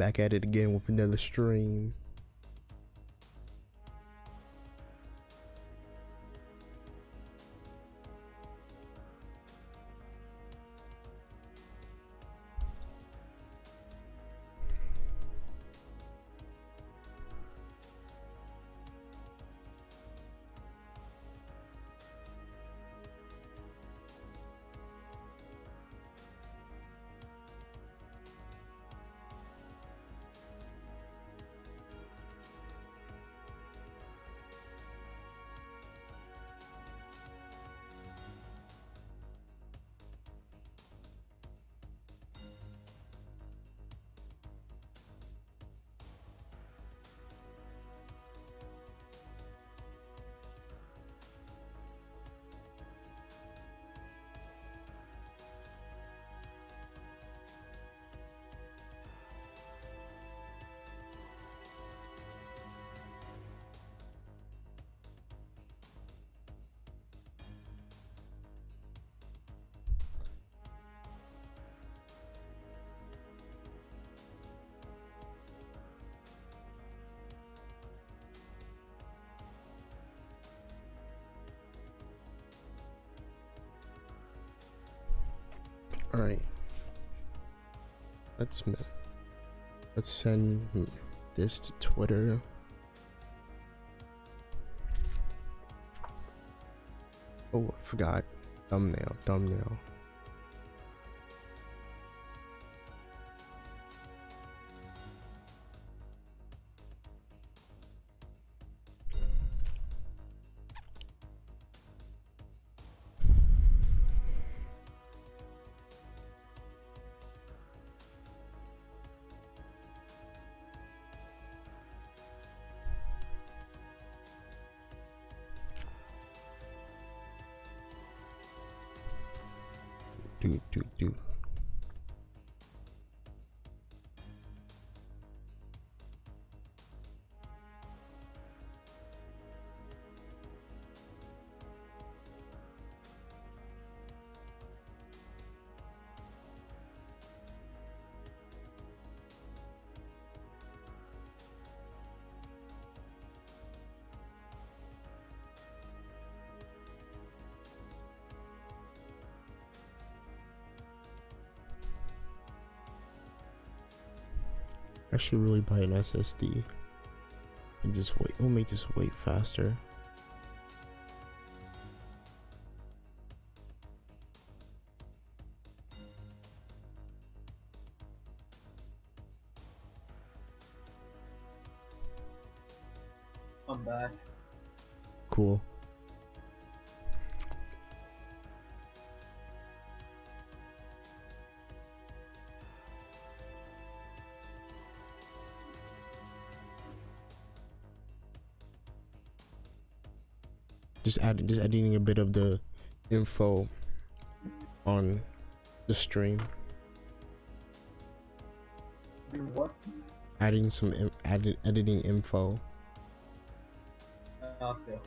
Back at it again with another stream. All right. Let's send this to Twitter. Oh, I forgot. Thumbnail. Do. I should really buy an SSD and just wait. It'll make this wait faster. I'm back. Cool. Just editing a bit of the info on the stream. Do what? Adding some editing info. Okay.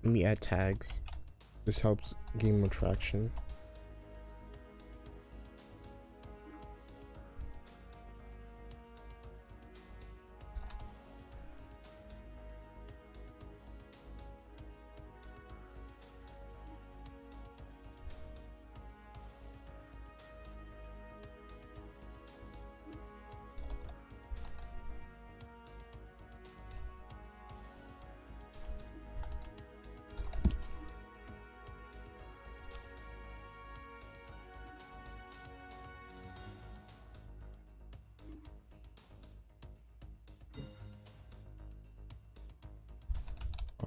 Let me add tags. This helps gain more traction.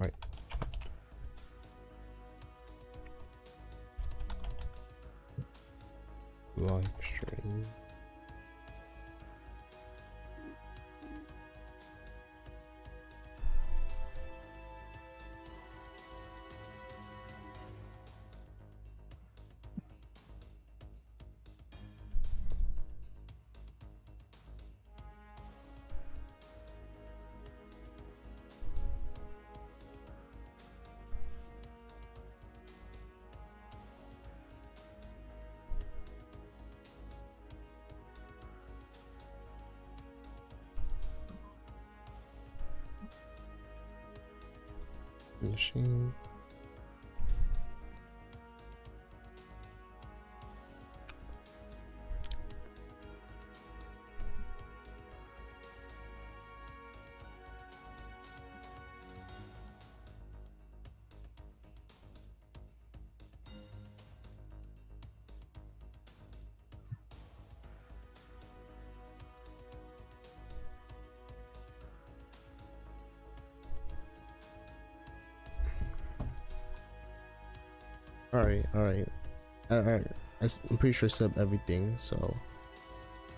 Alright. Live stream. Machine. Alright. Alright. I'm pretty sure I set up everything, so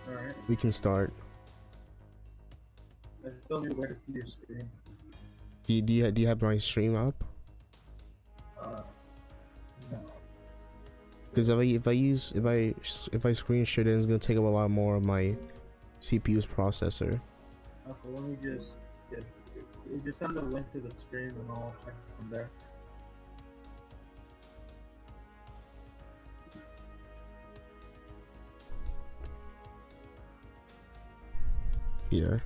Alright. we can start. I still need where to see your screen. Do you have my stream up? No. Because if I screen share, then it's gonna take up a lot more of my CPU's processor. Okay, let me just you just send the link to the stream and I'll check from there. Here.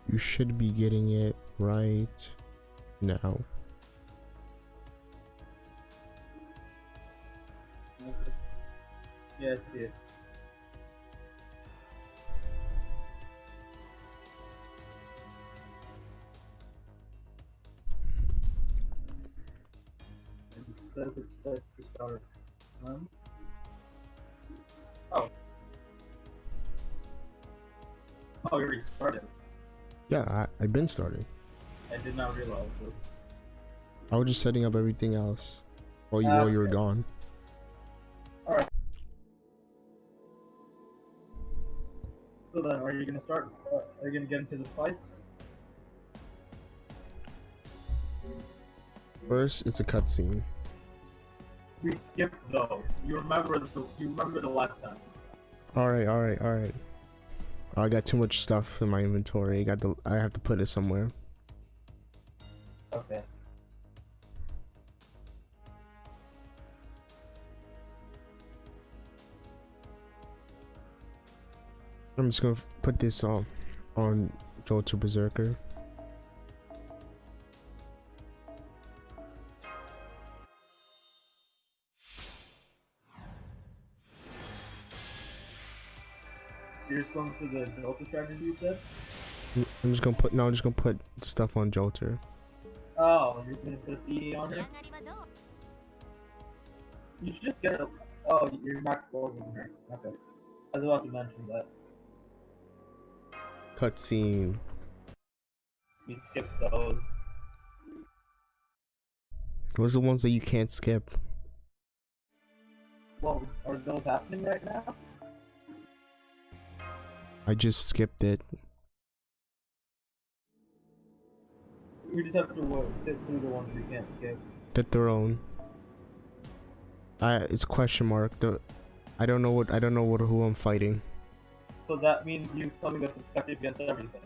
You should be getting it right now. Okay. Yeah, I see it. It says it's set to start. Oh. Oh, you already started. Yeah, I've been starting. I did not realize this. I was just setting up everything else while you were gone. Alright. So then, are you gonna start? Are you gonna get into the fights? First, it's a cutscene. We skipped those. You remember the last time. Alright. I got too much stuff in my inventory. I have to put it somewhere. Okay. I'm just gonna put this on Jolter Berserker. You're just going for the Delta strategy you said? I'm just gonna put stuff on Jolter. Oh, you're gonna put a CD on here? You should just get a... Oh, you're max level in here. Okay. I was about to mention that. Cutscene. We skipped those. Those are the ones that you can't skip. Well, are those happening right now? I just skipped it. We just have to sit through the ones we can't skip. The throne. It's question mark. I don't know who I'm fighting. So that means use something that's effective against everything.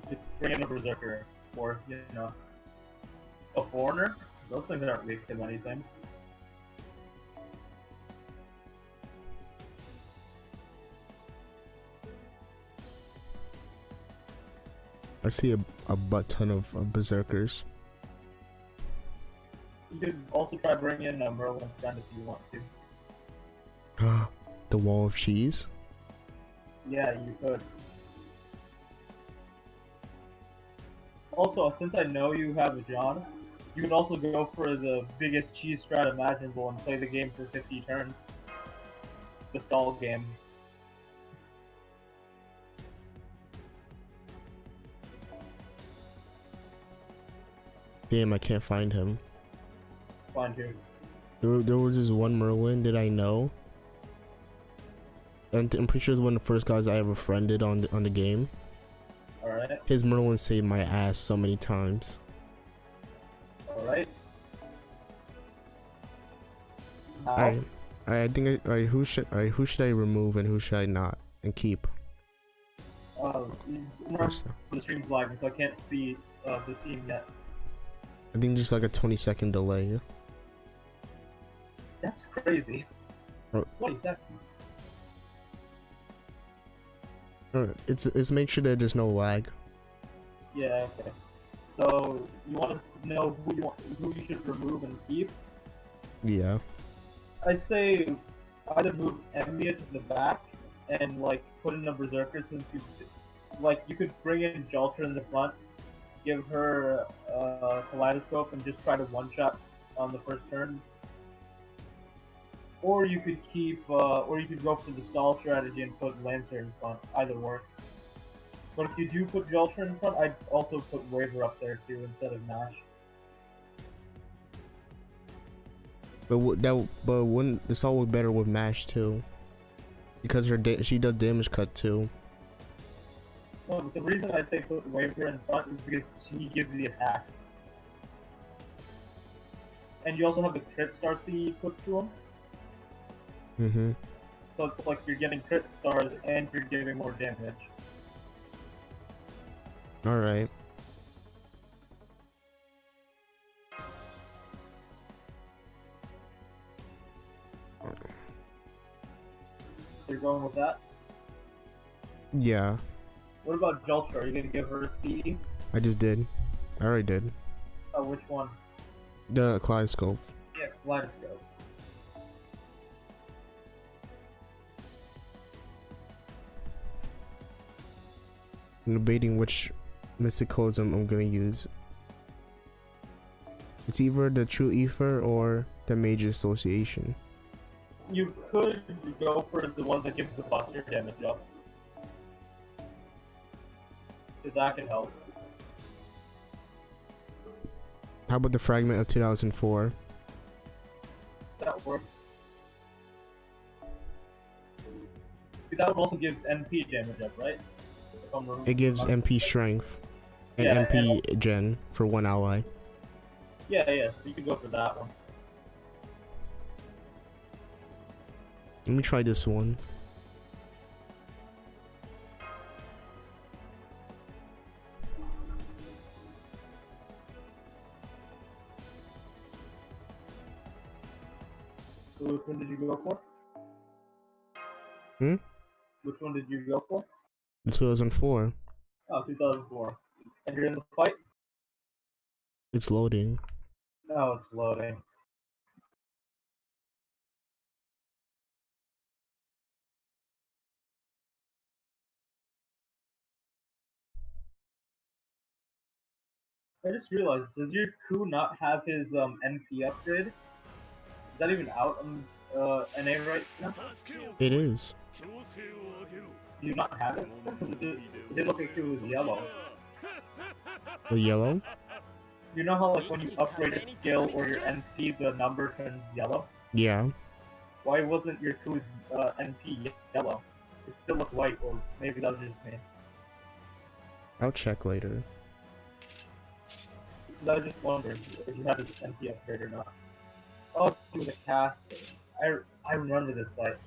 Just bring in a berserker, or a foreigner. Those things aren't weak to many things. I see a butt ton of berserkers. You could also try bringing in Merlin's friend if you want to. The wall of cheese. Yeah, you could. Also, since I know you have a John, you could also go for the biggest cheese strat imaginable and play the game for 50 turns. The stall game. Damn, I can't find him. Fine, too. There was this one Merlin that I know, and I'm pretty sure it's one of the first guys I ever friended on the game. Alright. His Merlin saved my ass so many times. Alright. Alright, I think who should I remove and who should I not and keep? Remember the stream's lagging, so I can't see the team yet. I think just like a 20-second delay. That's crazy. Oh. 20 seconds. It's make sure that there's no lag. Yeah, okay. So, you want to know who you should remove and keep? Yeah. I'd say either move Emilia to the back and like put in a Berserker since you could bring in Jaltra in the front, give her Kaleidoscope and just try to one-shot on the first turn. Or you could or you could go for the stall strategy and put Lancer in front. Either works. But if you do put Jaltra in front, I'd also put Waver up there too instead of Nash. But wouldn't this all work better with Mash too? Because she does damage cut too. No, but the reason I say put Waver in front is because he gives you the attack. And you also have the crit star C put to him. Mm-hmm. So it's like you're getting crit stars and you're giving more damage. Alright. So you're going with that? Yeah. What about Jaltra? Are you gonna give her a C? I just did. I already did. Oh, which one? The Kaleidoscope. Yeah, Kaleidoscope. I'm debating which mystic codes I'm gonna use. It's either the True Ether or the Mage Association. You could go for the one that gives the buster damage up. Because that can help. How about the Fragment of 2004? That works. That one also gives MP damage up, right? It gives MP Strength and Yeah, MP Gen for one ally. Yeah, so you can go for that one. Let me try this one. So which one did you go for? Hmm? Which one did you go for? 2004. Oh, 2004. And you're in the fight? It's loading. No, it's loading. I just realized, does your Ku not have his NP upgrade? Is that even out on NA right now? It is. Do you not have it? It did look like it was yellow. The yellow? You know how like when you upgrade a skill or your NP, the number turns yellow? Yeah. Why wasn't your Ku's NP yellow? It still looked white, or maybe that was just me. I'll check later. I was just wondering if you had this NP upgrade or not. Oh, he was a caster. I remember this fight.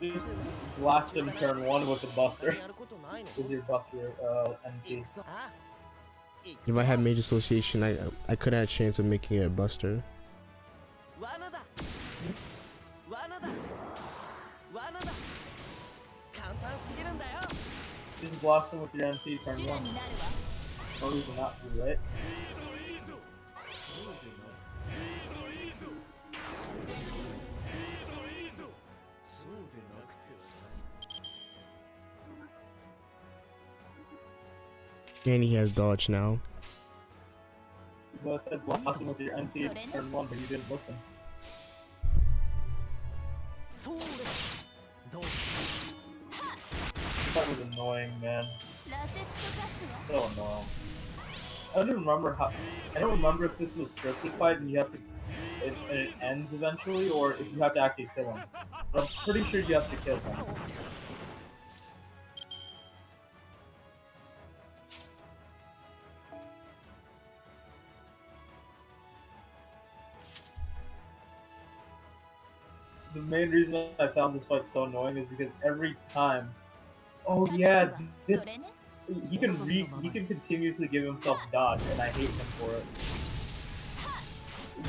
Just blast him turn 1 with the buster. With your buster NP. If I had Mage Association, I could have a chance of making it a Buster. Just blast him with your NP turn 1. No reason not to, right? And he has dodge now. You guys said blast him with your NT turn 1, but you didn't listen. That was annoying, man. So annoying. I don't remember if this was strictly fight and you have to, and it ends eventually, or if you have to actually kill him. But I'm pretty sure you have to kill him. The main reason I found this fight so annoying is because every time, oh yeah, this he can continuously give himself dodge, and I hate him for it.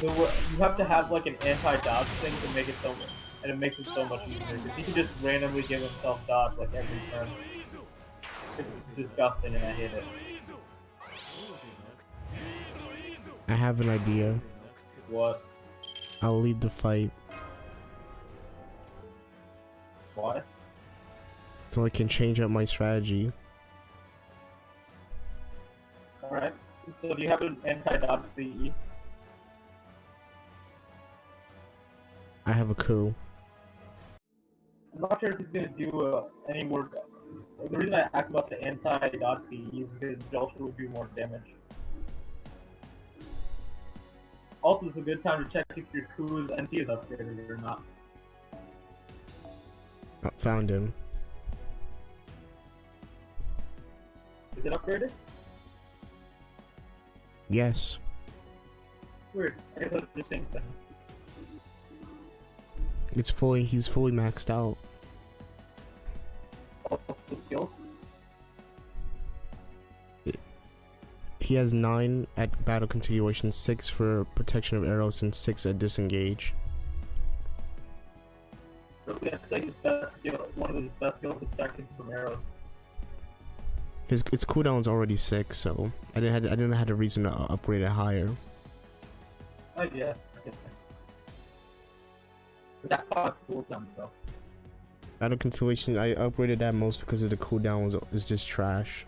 You have to have like an anti-dodge thing to make it so much, and it makes it so much easier. Because he can just randomly give himself dodge like every turn. It's disgusting, and I hate it. I have an idea. What? I'll lead the fight. What? So I can change up my strategy. Alright. So do you have an anti-dodge CE? I have a coup. I'm not sure if he's gonna do any more. The reason I asked about the anti-dodge CE is because Jelcher will do more damage. Also, it's a good time to check if your coup's NT is upgraded or not. I found him. Is it upgraded? Yes. Weird. I guess that's the same thing. He's fully maxed out. The skills? He has 9 at battle continuation, 6 for protection of arrows, and 6 at disengage. So that's like his best skill, one of his best skills is protection from arrows. Its cooldown is already 6, so I didn't have a reason to upgrade it higher. Oh yeah. That part cooldown though. Battle continuation, I upgraded that most because of the cooldown is just trash.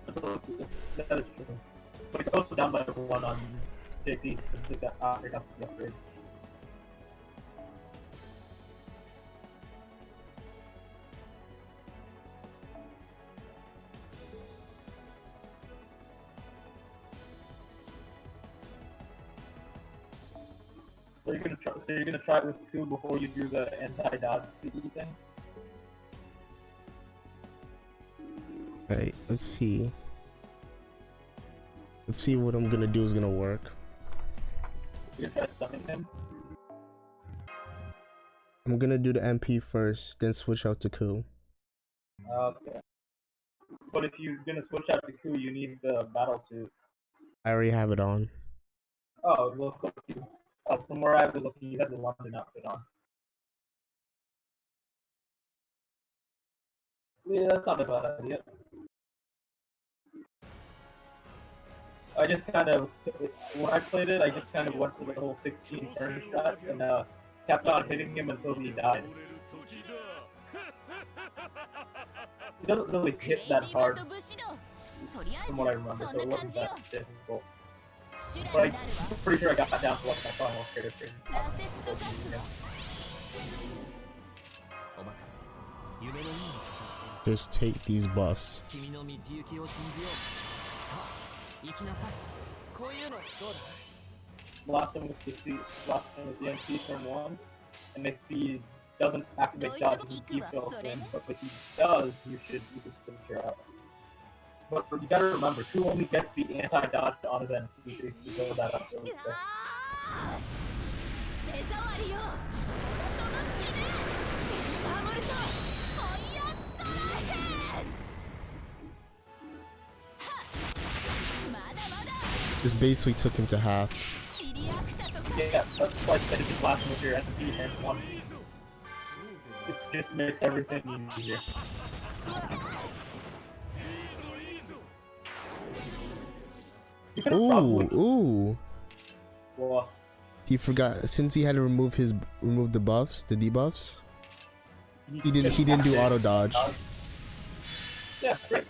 That is true. But it goes down by 1 on JP because got after the upgrade. So you're gonna try it with Ku before you do the anti-dodge CE thing? Alright, let's see. Let's see what I'm gonna do is gonna work. You're gonna try stunning him? I'm gonna do the MP first, then switch out to Ku. Okay. But if you're gonna switch out to Ku, you need the battle suit. I already have it on. Oh, it looks like you. Oh, from where I was looking, you had the London outfit on. Yeah, that's not a bad idea. I just kind of, when I played it, I just kind of went for the whole 16 turn strat and kept on hitting him until he died. He doesn't really hit that hard, from what I remember, so it wasn't that difficult. But I'm pretty sure I got down to like my final character. Just take these buffs. Blast him with the NT turn 1, and if he doesn't activate dodge, he keeps going. But if he does, you can switch her out. But you gotta remember, Ku only gets the anti-dodge on his NT, so you build that up really quick. Just basically took him to half. Yeah, that's like that you can blast him with your NT turn 1. It just makes everything easier. Ooh. Well, He forgot, since he had to remove the buffs, the debuffs. He didn't do auto dodge. Yeah, great.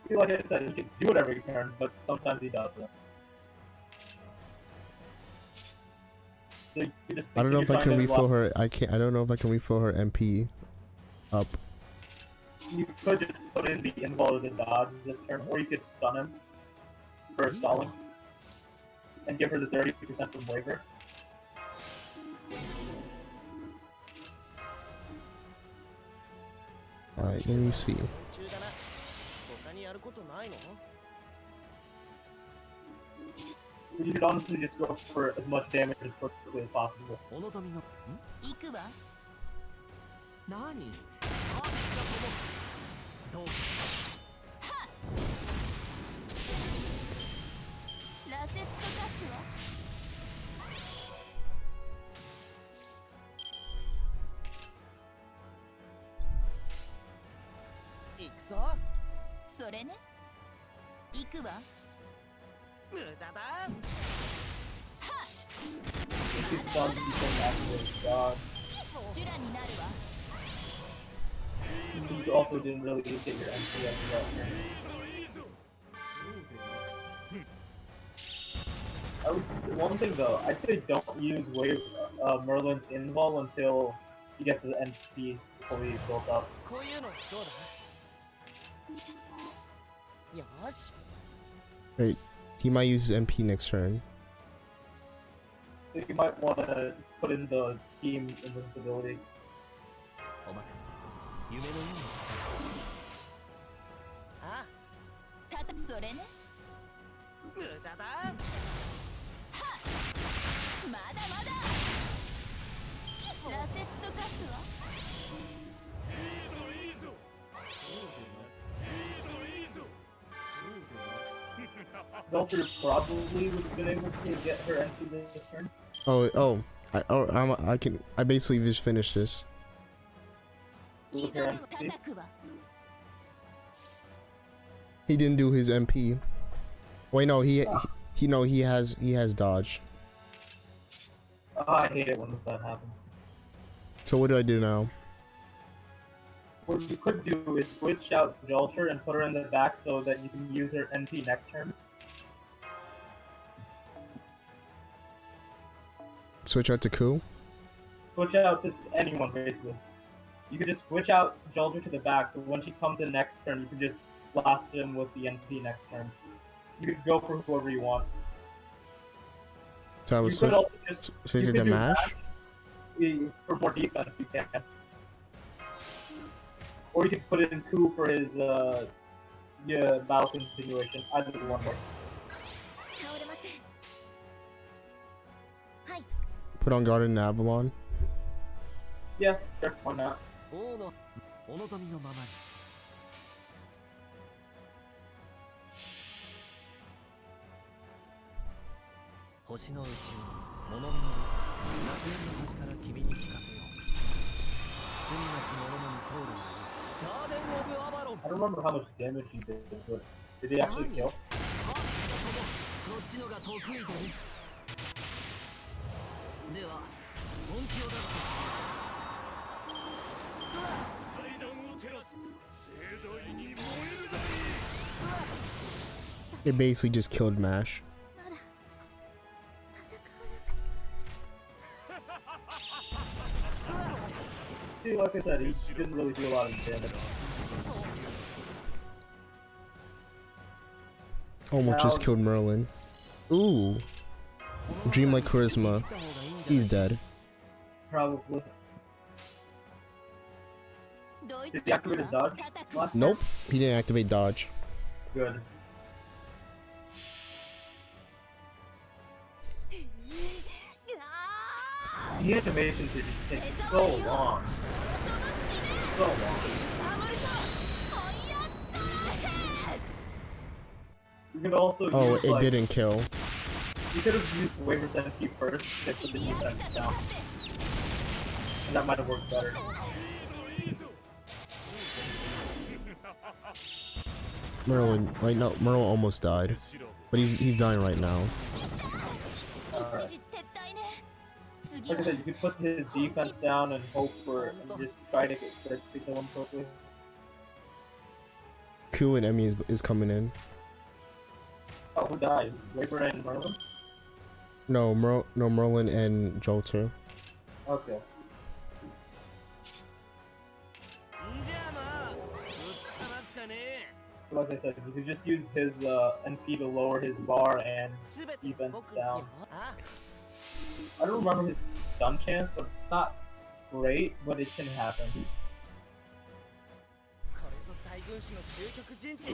Like I said, he can do it every turn, but sometimes he doesn't. So you just I don't know if I can continue refill trying her. I don't know if I can refill her MP up. You could just put in the invalid dodge this turn, or you could stun him for stalling and give her the 30% from waiver. Alright, let me see. You could honestly just go for as much damage as quickly as possible. 行くわ。何どう羅刹と化すわ。行くぞそれね。行くわ。無駄だ You could stun before activating dodge. 修羅になるわ。You also didn't really get your MP at the right turn. One thing though, I'd say don't use Merlin's invul until he gets his MP fully built up. こういうのどうだよし Wait, he might use his MP next turn. So you might want to put in the team invincibility. お任せ夢のようにあそれね。無駄だまだまだ。羅刹と化すわ。 Belcher probably would have been able to get her MP this turn. I basically just finished this. With 刻 her む MP. 叩くわ。 He didn't do his MP. Wait, no, he has dodge. Oh, I hate it when that happens. So what do I do now? What you could do is switch out Jolter and put her in the back so that you can use her MP next turn. Switch out to Ku? Switch out to anyone basically. You could just switch out Jolter to the back so when she comes in next turn you can just blast him with the MP next turn. You could go for whoever you want. So I You was could switch also just switch you it could to do mash? for more defense you can. Or you could put it in Ku for his battle continuation. Either one works. 倒れません。はい。 Put on Garden and Avalon. Yeah, sure, why not? 王のお望みのままに星の宇宙物見の楽園の端から君に聞かせよう罪なき者のに通るなりガーデン・オブ・アバロン I don't remember how much damage he did, but did he actually kill? こっちのが得意でねでは本気を出すとしよう祭壇を照らす盛大に燃えるがいい It basically just killed Mash. まだ戦わなく See, like I said, he didn't really do a lot of damage. Almost just killed Merlin. Ooh. Dreamlike Charisma. He's dead. Probably. ドイ Did ツ he activate his dodge? 叩くわ Last Nope. He didn't activate dodge. Good. The animations here just take so long. So long. You could also Oh, use, it like, didn't kill. You could have used Waver's MP first to get the defense down. And that might have worked better. Merlin, right now, Merlin almost died, but he's dying right now. 一時撤退ね。次 Like I は said, you could put his defense down and hope for and just try to get crits to kill him quickly. Q and Emmy is coming in. Oh, who died? Raper and Merlin? No, Merlin and Jolter. Okay. んじゃあまあぶつかますかね Like I said, you could just use his NP to lower his bar and すべて defense 僕に down. あ I don't remember his stun chance, but it's not great, but it can happen. これぞ大軍師の究極陣地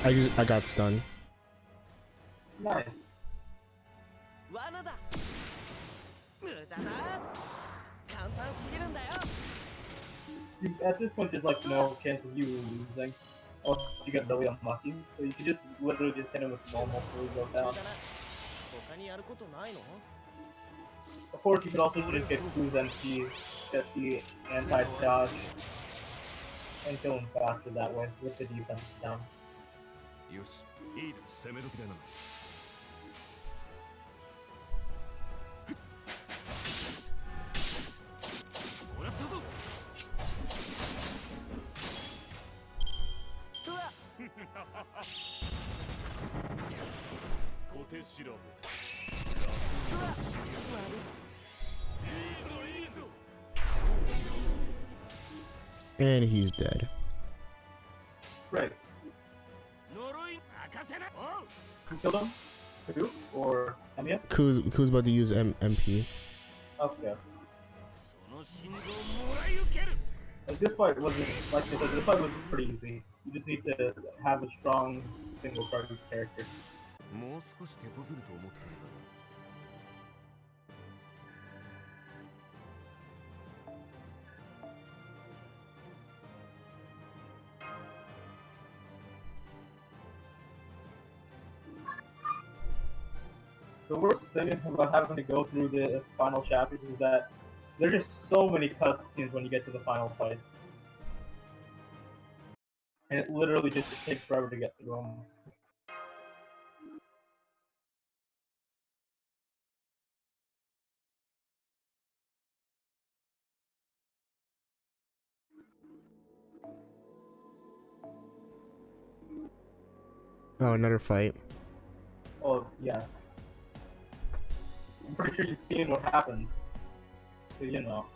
I got stunned. Nice. 罠だ無駄だ簡単すぎるんだよ At this point, there's like no chance of you losing. Unless you get really unlucky. So you can just literally just hit him with normal so he goes だ down. な他にやることないの Of course, you could also just get Q's NP, get the anti-dodge, and kill him faster that way with the defense down. よし、いい攻め時だな。もらったぞ。うわ小手調べ。うわ悪い いいぞいいぞ。 And he's dead. Right. 呪い任せな。おう。 Who killed him? Who? Or Emiya? Ku's about to use MP. Okay. その心臓もらい受ける。 Like this fight wasn't, like I said, this fight was pretty easy. You just need to have a strong single target character. もう少し手こずると思ったんだ。 The worst thing about having to go through the final chapters is that there's just so many cutscenes when you get to the final fights. And it literally just takes forever to get through them. Oh, another fight. Oh, yes. I'm pretty sure you've seen what happens. So, you know,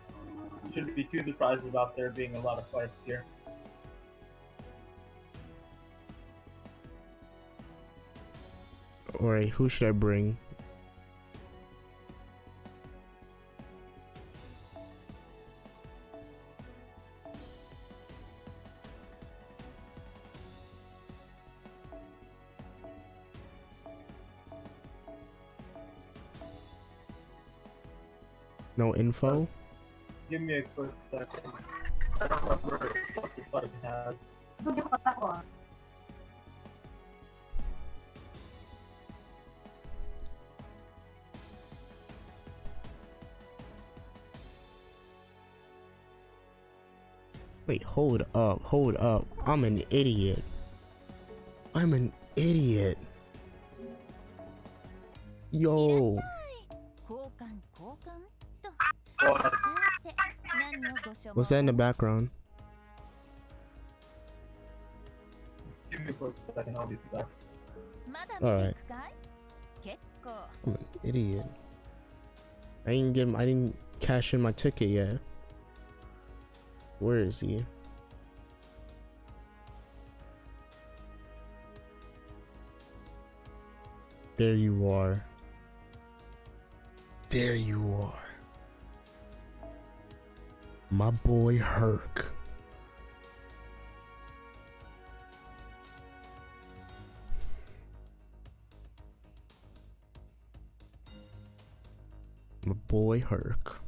you shouldn't be too surprised about there being a lot of fights here. Alright, who should I bring? No info? Give me a quick second. I don't remember what this fight has. Wait, hold up. I'm an idiot. I'm an idiot. Yo. 交換交換と Well, さて何をご所望 What's that in the background? give me a quick second, I'll be back. まだ見ていくかい結構 I'm an idiot. I didn't cash in my ticket yet. Where is he? There you are. There you are. My boy Herc. My boy Herc.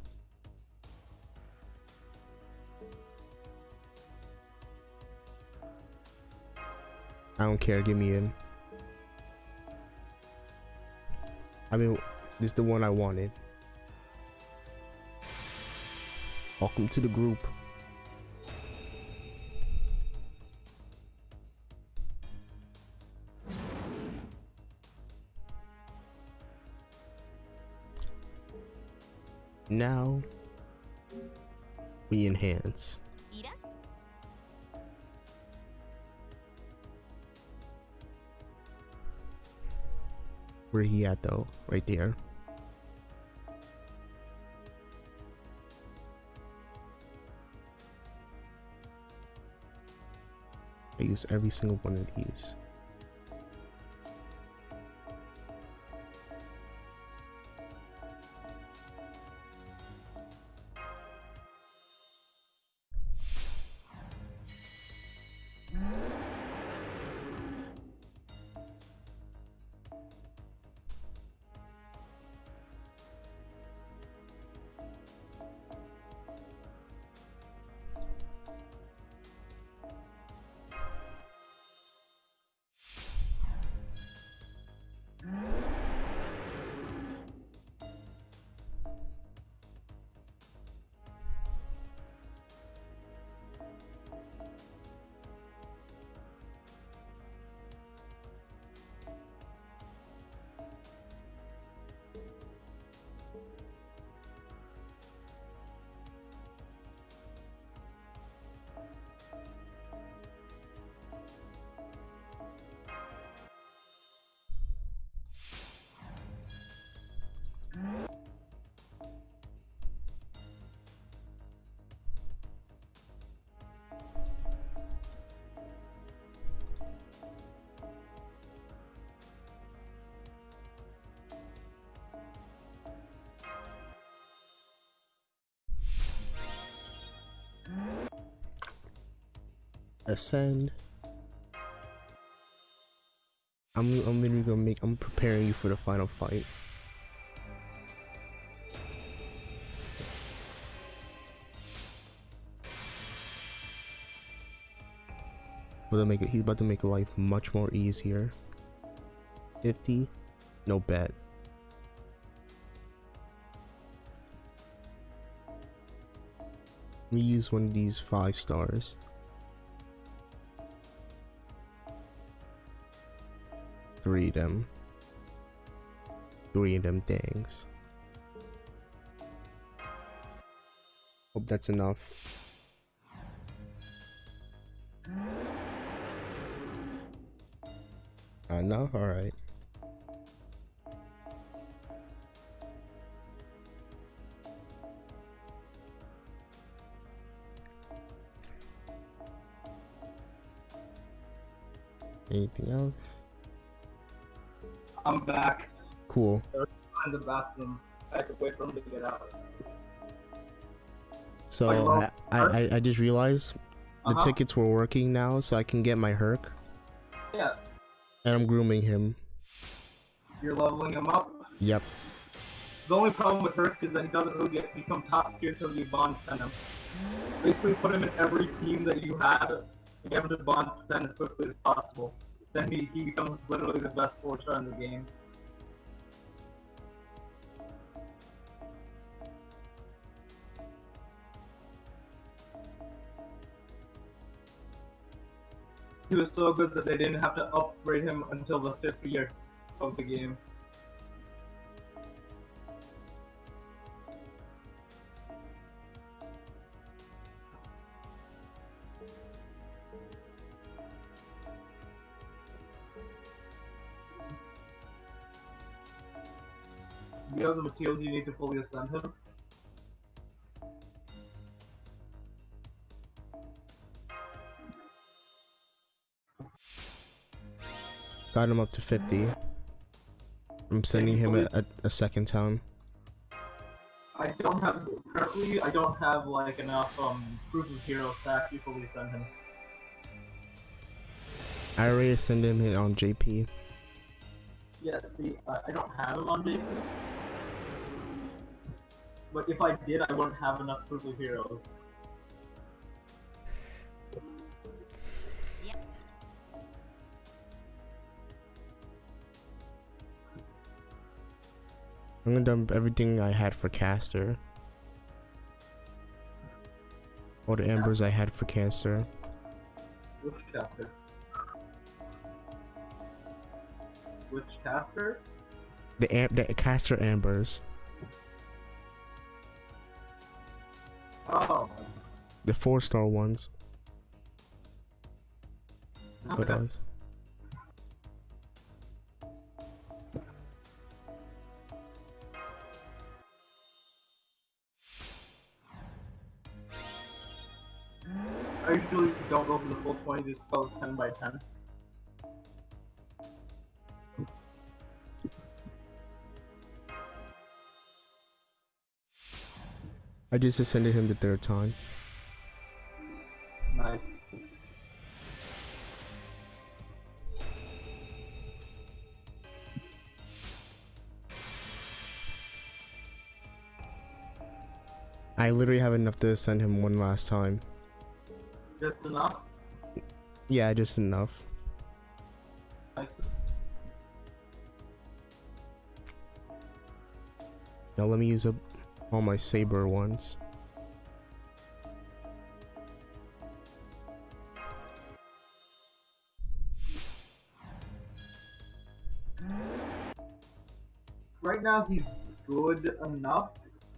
I don't care, give me in. I mean, this is the one I wanted. Welcome to the group. Now we enhance. いらっしゃ Where he at though? Right there. I use every single one of these. Ascend. I'm literally gonna make. I'm preparing you for the final fight. He's about to make life much more easier. 50, no bet. Let me use one of these 5 stars. Three of them things. Hope that's enough. No, all right. Anything else? I'm back. Cool. In the bathroom. I had to wait for him to get out. So I just realized the tickets were working now, so I can get my Herc. Yeah. And I'm grooming him. You're leveling him up? Yep. The only problem with Herc is that he doesn't really become top tier until you bond send him. Basically put him in every team that you have and get him to bond send as quickly as possible. Then he becomes literally the best 4-star in the game. He was so good that they didn't have to upgrade him until the 5th year of the game. Do you have the materials you need to fully ascend him? Got him up to 50. I'm sending him a second time. I don't have like enough proof of hero stack to fully send him. I already sent him in on JP. Yeah, see, I don't have him on JP. But if I did, I wouldn't have enough proof of heroes. I'm gonna dump everything I had for caster. All the embers I had for cancer. Which caster? Which caster? The caster ambers. Oh. The 4-star ones. What else? 20 just go 10 by 10. I just ascended him the third time. Nice. I literally have enough to ascend him one last time. Just enough? Yeah, just enough. Nice. Now let me use up all my saber ones. Right now he's good enough.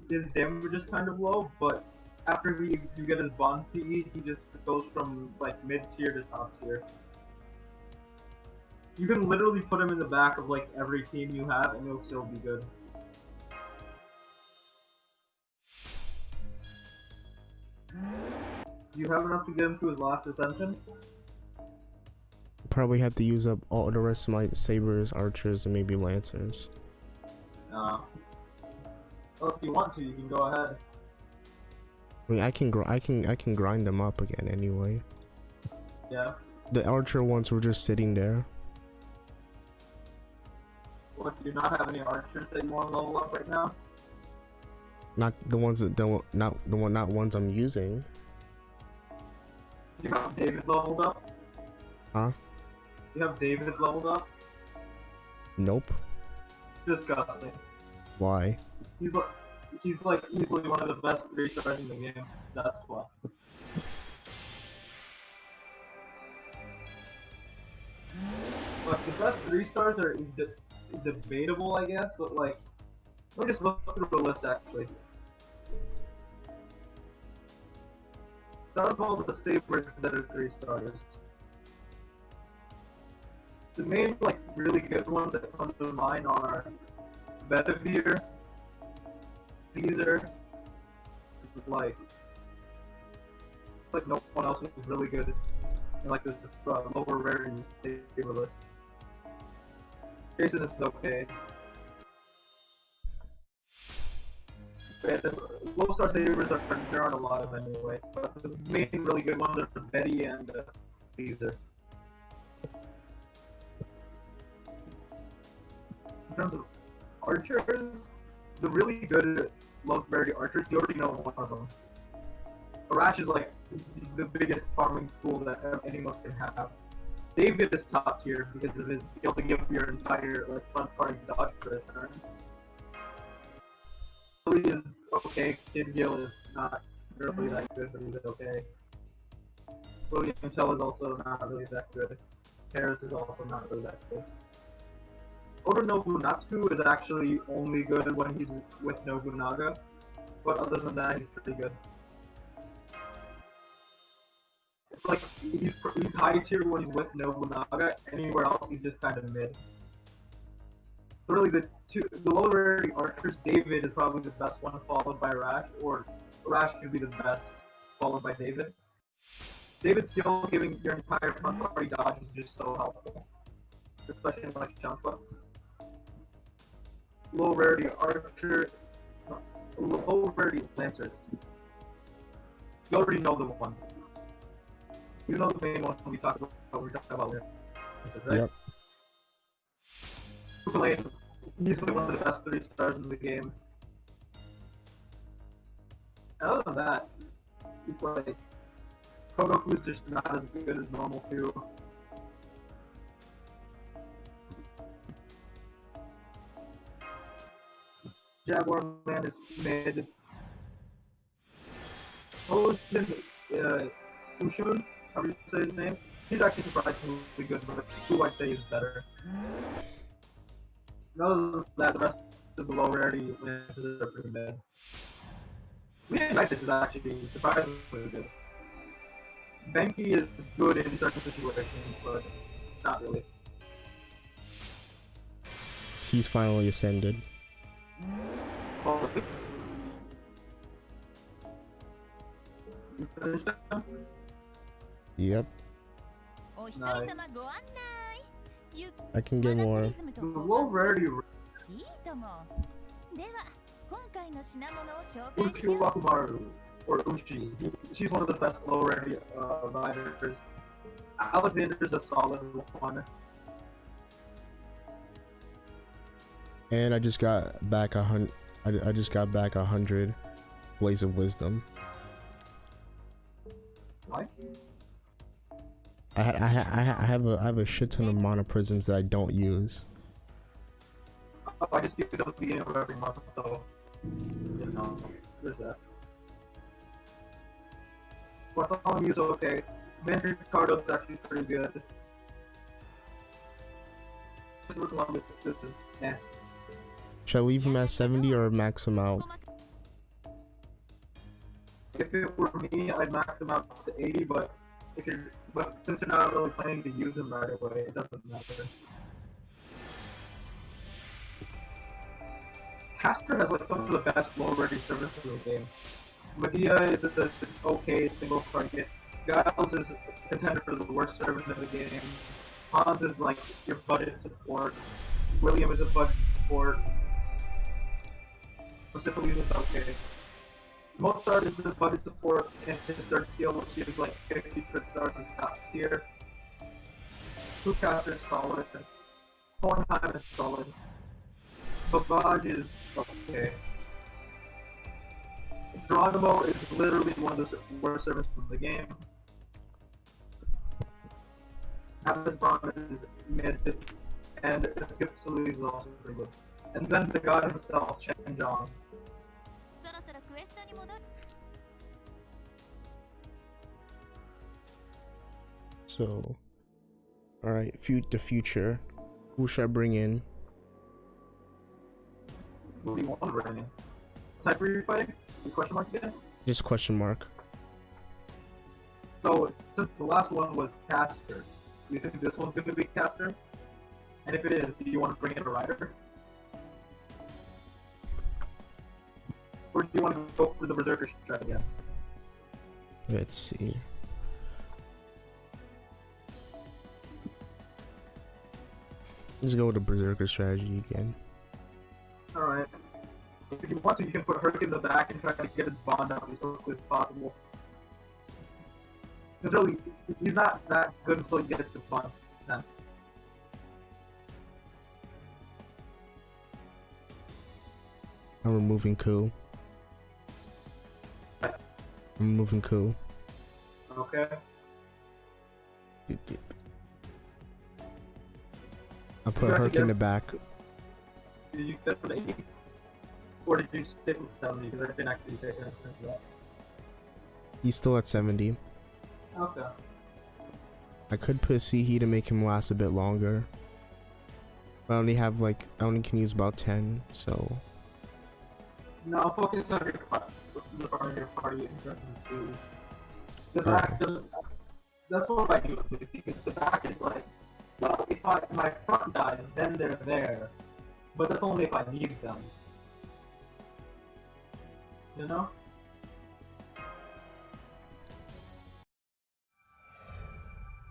His damage is kind of low, but after you get his bond CE, he just goes from like mid tier to top tier. You can literally put him in the back of like every team you have, and he'll still be good. Do you have enough to get him to his last ascension? Probably have to use up all the rest of my sabers, archers, and maybe lancers. Well, if you want to, you can go ahead. I mean, I can grind them up again anyway. Yeah. The archer ones were just sitting there. What, do you not have any archers that you want to level up right now? Not the ones that don't, not ones I'm using. Do you have David leveled up? Huh? Do you have David leveled up? Nope. Disgusting. Why? He's like easily one of the best 3-stars in the game. That's why. Like the best 3-stars is debatable, I guess, but like, let me just look through the list actually. Start of all the sabers that are 3-stars. The main like really good ones that come to mind are Bedivere, Caesar, like no one else is really good in like the lower rarity saber list. Jason is okay. But the low star sabers there aren't a lot of anyways, but the main really good ones are Betty and Caesar. In terms of archers, the really good low rarity archers, you already know one of them. Arash is like the biggest farming tool that anyone can have. David is top tier because of his skill to give your entire like front party dodge for a turn. Billy is okay, Kid Gil is not really that good, but he's okay. William Tell is also not really that good. Harris is also not really that good. Oda Nobunatsu is actually only good when he's with Nobunaga, but other than that, he's pretty good. It's like, he's high tier when he's with Nobunaga, anywhere else he's just kind of mid. So really, the low rarity archers, David is probably the best one, followed by Rash, or Rash could be the best, followed by David. David's skill giving your entire front party dodge is just so helpful, especially in like Champa. Low rarity archer, low rarity lancers. You already know the one. You know the main one we talked about. We're talking about lancers, right? Yep. Lane, easily one of the best 3-stars in the game. And other than that, it's like Kogoku's just not as good as normal too. Jaguar Man is mid. Ocean, Ushun, however you say his name, he's actually surprisingly good, but who I'd say is better. Other than that, the rest of the low rarity lances are pretty bad. Leonidas is actually surprisingly good. Benki is good in certain situations, but not really. He's finally ascended. You finished them? Yep. お一人様ご案内。ゆっ I can get マナ more. プリズムと The 交 low 換する rarity いいとも。では、今回の品物を紹介し Uchi よう。 Wakumaru, or Uchi, she's one of the best low rarity riders. Alexander's a solid one. And I just got back 100. I just got back 100 Blaze of Wisdom. Why? I have a shit ton of mana prisms that I don't use. I just use it at the beginning of every month, so you know, there's that. Bartholomew's okay. Mandarin Ricardo's actually pretty good. Columbus, this is eh. Should I leave him at 70 or max him out? If it were me, I'd max him out to 80, but since you're not really planning to use him right away, it doesn't matter. Castor has like some of the best low-ready services in the game. Medea is an okay single target. Giles is a contender for the worst service in the game. Hans is like your budget support. William is a budget support. Specifically is okay. Mozart is the budget support, and his third skill, which is like 50 crit stars, is top tier. Kukaster is solid. Hornheim is solid. Babaj is okay. Geronimo is literally one of the worst services in the game. Atlas Braun is mid, and Skip Salute is also pretty good. And then the god himself, Chen Zhang. そろそろクエストに戻る。 So, all right, the future. Who should I bring in? What do you want right now? Type are you fighting? The question mark again? Just question mark. So, since the last one was Caster, do you think this one's going to be Caster? And if it is, do you want to bring in a rider? Or do you want to go for the Berserker strat again? Let's see. Let's go with the Berserker strategy again. Alright. If you want to, you can put Herc in the back and try to get his bond out as quickly as possible. Because really, he's not that good until he gets his bond. Then. I'm removing Ku. I'm removing Ku. Okay. I put Herc in the back. Did you set for 80? Or did you stick with 70? Because I didn't actually take it into that. He's still at 70. Okay. I could put Sihi to make him last a bit longer. But I only can use about 10, so. No, focus on the part of your party in terms of the back doesn't. That's what I do because the back is like, well, if my front dies, then they're there, but that's only if I need them. You know?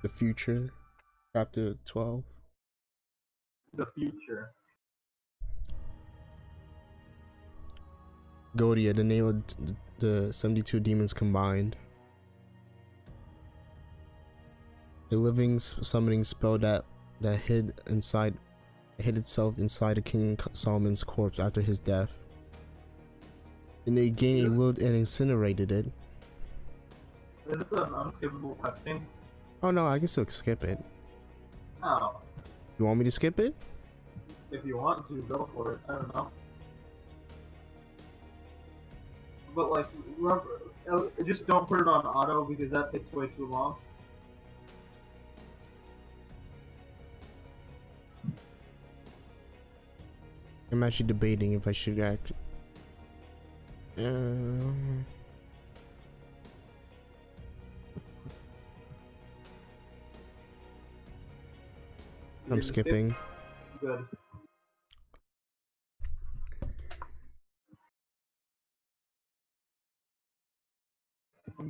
The future, chapter 12. The future. Godia, the name of the 72 demons combined. A living summoning spell that hid itself inside of King Solomon's corpse after his death. Then they gained a will and incinerated it. Is this an unskippable cutscene? Oh no, I guess I'll skip it. Oh. You want me to skip it? If you want to, go for it. I don't know. But like, remember, just don't put it on auto because that takes way too long. I'm actually debating if I should act. I'm skipping. Good.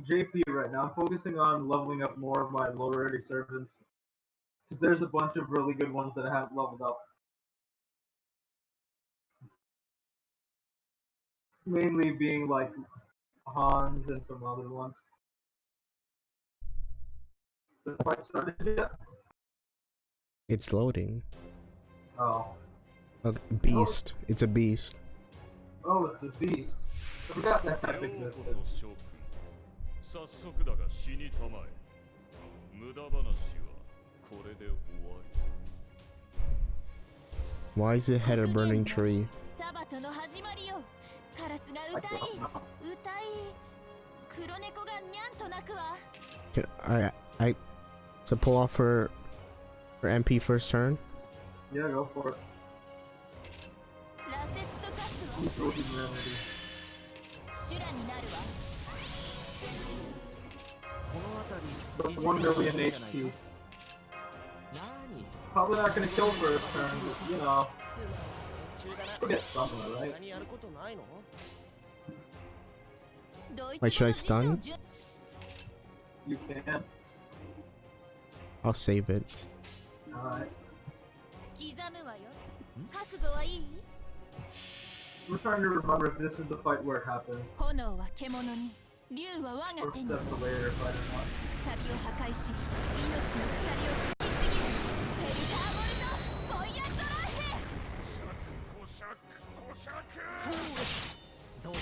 JP right now. I'm focusing on leveling up more of my lower rarity servants. Because there's a bunch of really good ones that I haven't leveled up. Mainly being like Hans and some other ones. The fight started yet? It's loading. Oh. A beast. It's a beast. Oh, it's a beast. I forgot that よ type う existed. こそ諸君早速だが死にたまえ無駄話はこれで終わり Why is it head a burning tree? サバトの始まりよ。カラスが歌い黒猫がにゃんと鳴くわ。 So pull off her MP first turn? Yeah, go for it. 羅刹と化すわ。 Keep building reality. 修羅になるわ。この辺り But 1 million HP. 何 Probably not gonna kill first turn, but you know, 中だな we'll get something, right? 他にやることないの ドイツ Wait, should I 語の辞書を stun? じゅ You can. I'll save it. Alright. 刻むわよ。覚悟はいい？ I'm trying to remember if this is the fight where it happens. 炎は獣に、竜は我 Or が手 if に。 that's the later fight or not. 鎖を破壊し、命の鎖を引きちぎる。ペルターボルト、フォイアドラーヘ。こしゃくこしゃくそうですどうぞ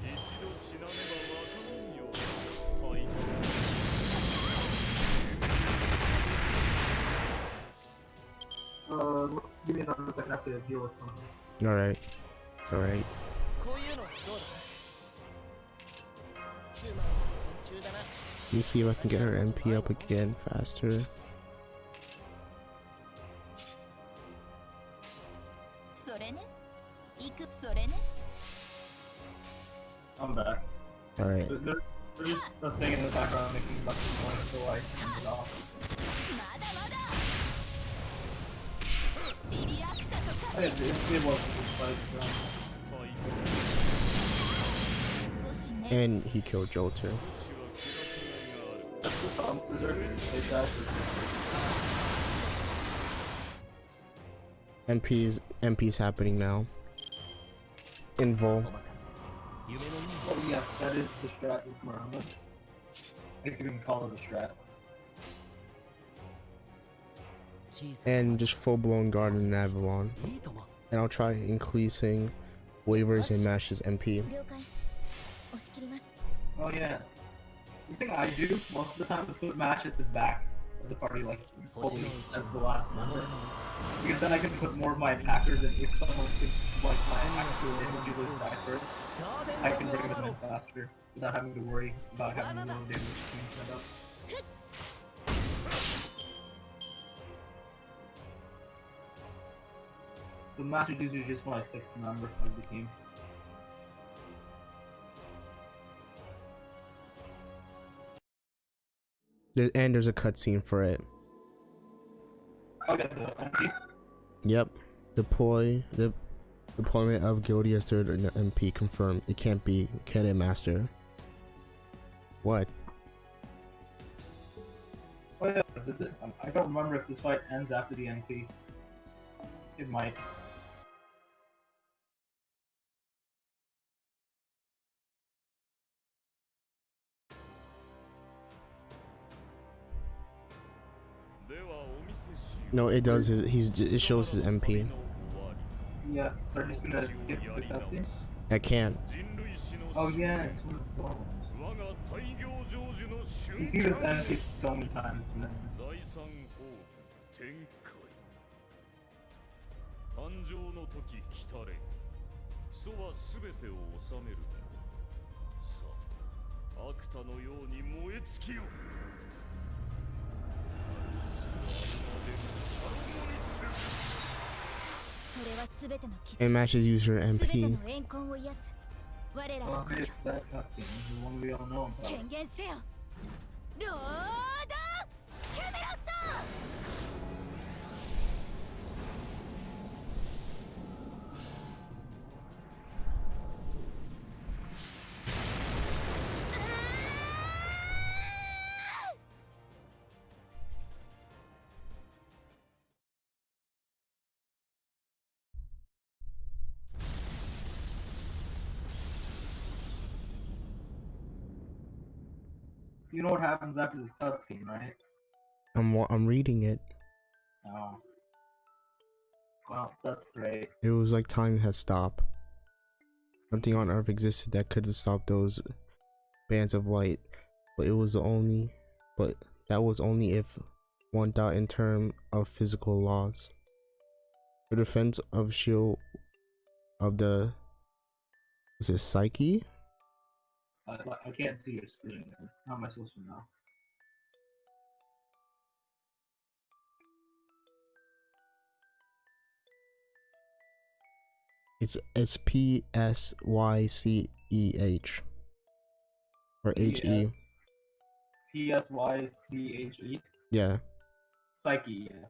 一度死なねばわからんよはい Give me another second, I have to deal with something. Alright. It's alright. こういうのどうだ中だな Let me see if I can get her MP up again faster. それね。行くそれね。 I'm back. Alright. There's just a thing in the background making much noise, so I turned it off. まだまだ。シリアクタと化 It wasn't this fight, so. 少しね。 And he killed Jolter. That's the problem. They died for MP's happening now. Invul. お任せ夢の忍 Oh yes, that is the strat with Murama. I think you can call it a strat. 小さな And just full blown Garden and Avalon. いいとも And I'll try increasing waivers and Mash's MP. 了解。押し切ります。 Oh yeah. The thing I do most of the time is put Mash at the back of the party, like fully as the last member. Because then I can put more of my attackers, and if someone thinks like my attackers will individually die first, I can bring them in faster without having to worry about having a low damage team set up. The Mash is usually just my 6th member of the team. And there's a cutscene for it. I'll get the MP. Yep. The deployment of Gildia's third MP confirmed. It can't be. Can it, Master? What? Oh yeah, I don't remember if this fight ends after the NP. It might. No, it does. It shows his MP. Yeah, so I'm just gonna skip the cutscene. I can't. Oh yeah, it's one of the ones. You see this NP so many times, man. 誕生の時来たれクソは全てを治めるさあアクタのように燃え尽きよ それはすべての傷。 And Mash is user すべて MP. の怨恨を癒す。我ら Well, が it's that cutscene, the one we all know about. 権限せよ。ロードキャメロット。 あ You know what happens after this cutscene, right? I'm reading it. Oh. Well, that's great. It was like time had stopped. Nothing on Earth existed that could have stopped those bands of light, but that was only if one thought in terms of physical laws. The defense of shield of the psyche? I can't see your screen. How am I supposed to know? It's PSYCEH or HE. PSYCHE? Yeah. Psyche, yeah.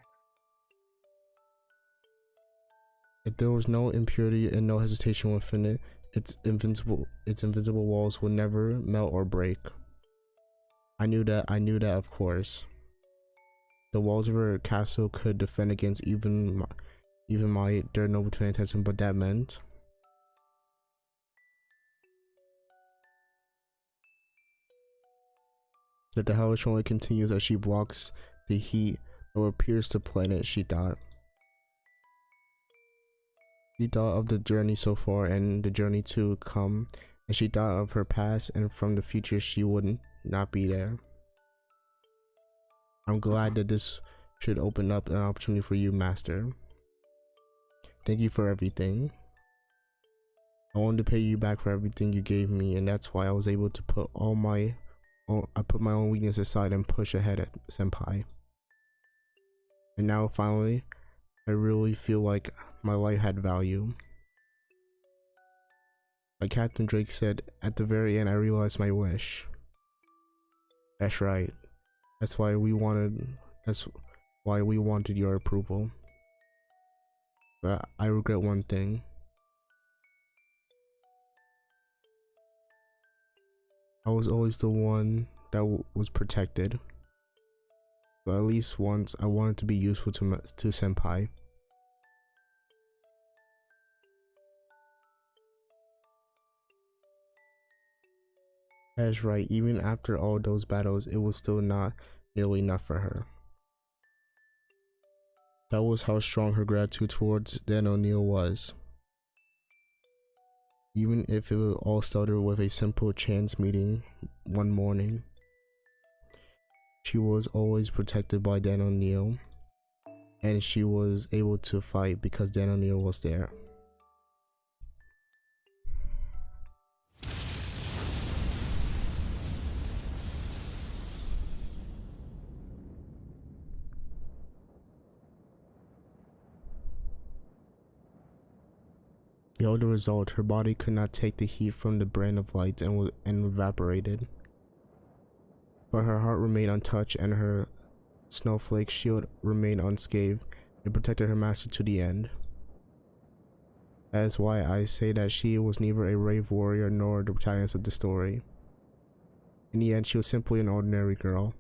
If there was no impurity and no hesitation within it, its invisible walls would never melt or break. I knew that, of course. The walls of her castle could defend against even my dare noble fantasm, but that meant that the hellish only continues as she blocks the heat or appears to planet. She thought of the journey so far and the journey to come, and she thought of her past and from the future she would not be there. I'm glad that this should open up an opportunity for you, Master. Thank you for everything. I wanted to pay you back for everything you gave me, and that's why I was able to put my own weakness aside and push ahead at Senpai. And now finally, I really feel like my life had value. Like Captain Drake said, at the very end I realized my wish. That's right. That's why we wanted your approval. But I regret one thing. I was always the one that was protected. But at least once I wanted to be useful to Senpai. That's right, even after all those battles, it was still not nearly enough for her. That was how strong her gratitude towards Dan O'Neill was. Even if it all started with a simple chance meeting one morning, she was always protected by Dan O'Neill, and she was able to fight because Dan O'Neill was there. The older result, her body could not take the heat from the brand of light and evaporated. But her heart remained untouched and her snowflake shield remained unscathed and protected her master to the end. That is why I say that she was neither a brave warrior nor the protagonist of the story. In the end, she was simply an ordinary girl.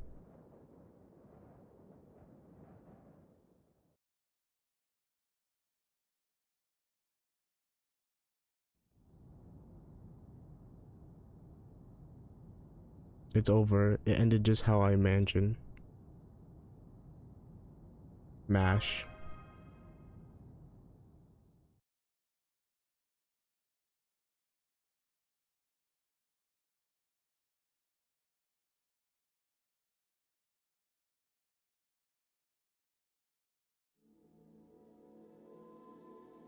It's over. It ended just how I imagined. MASH.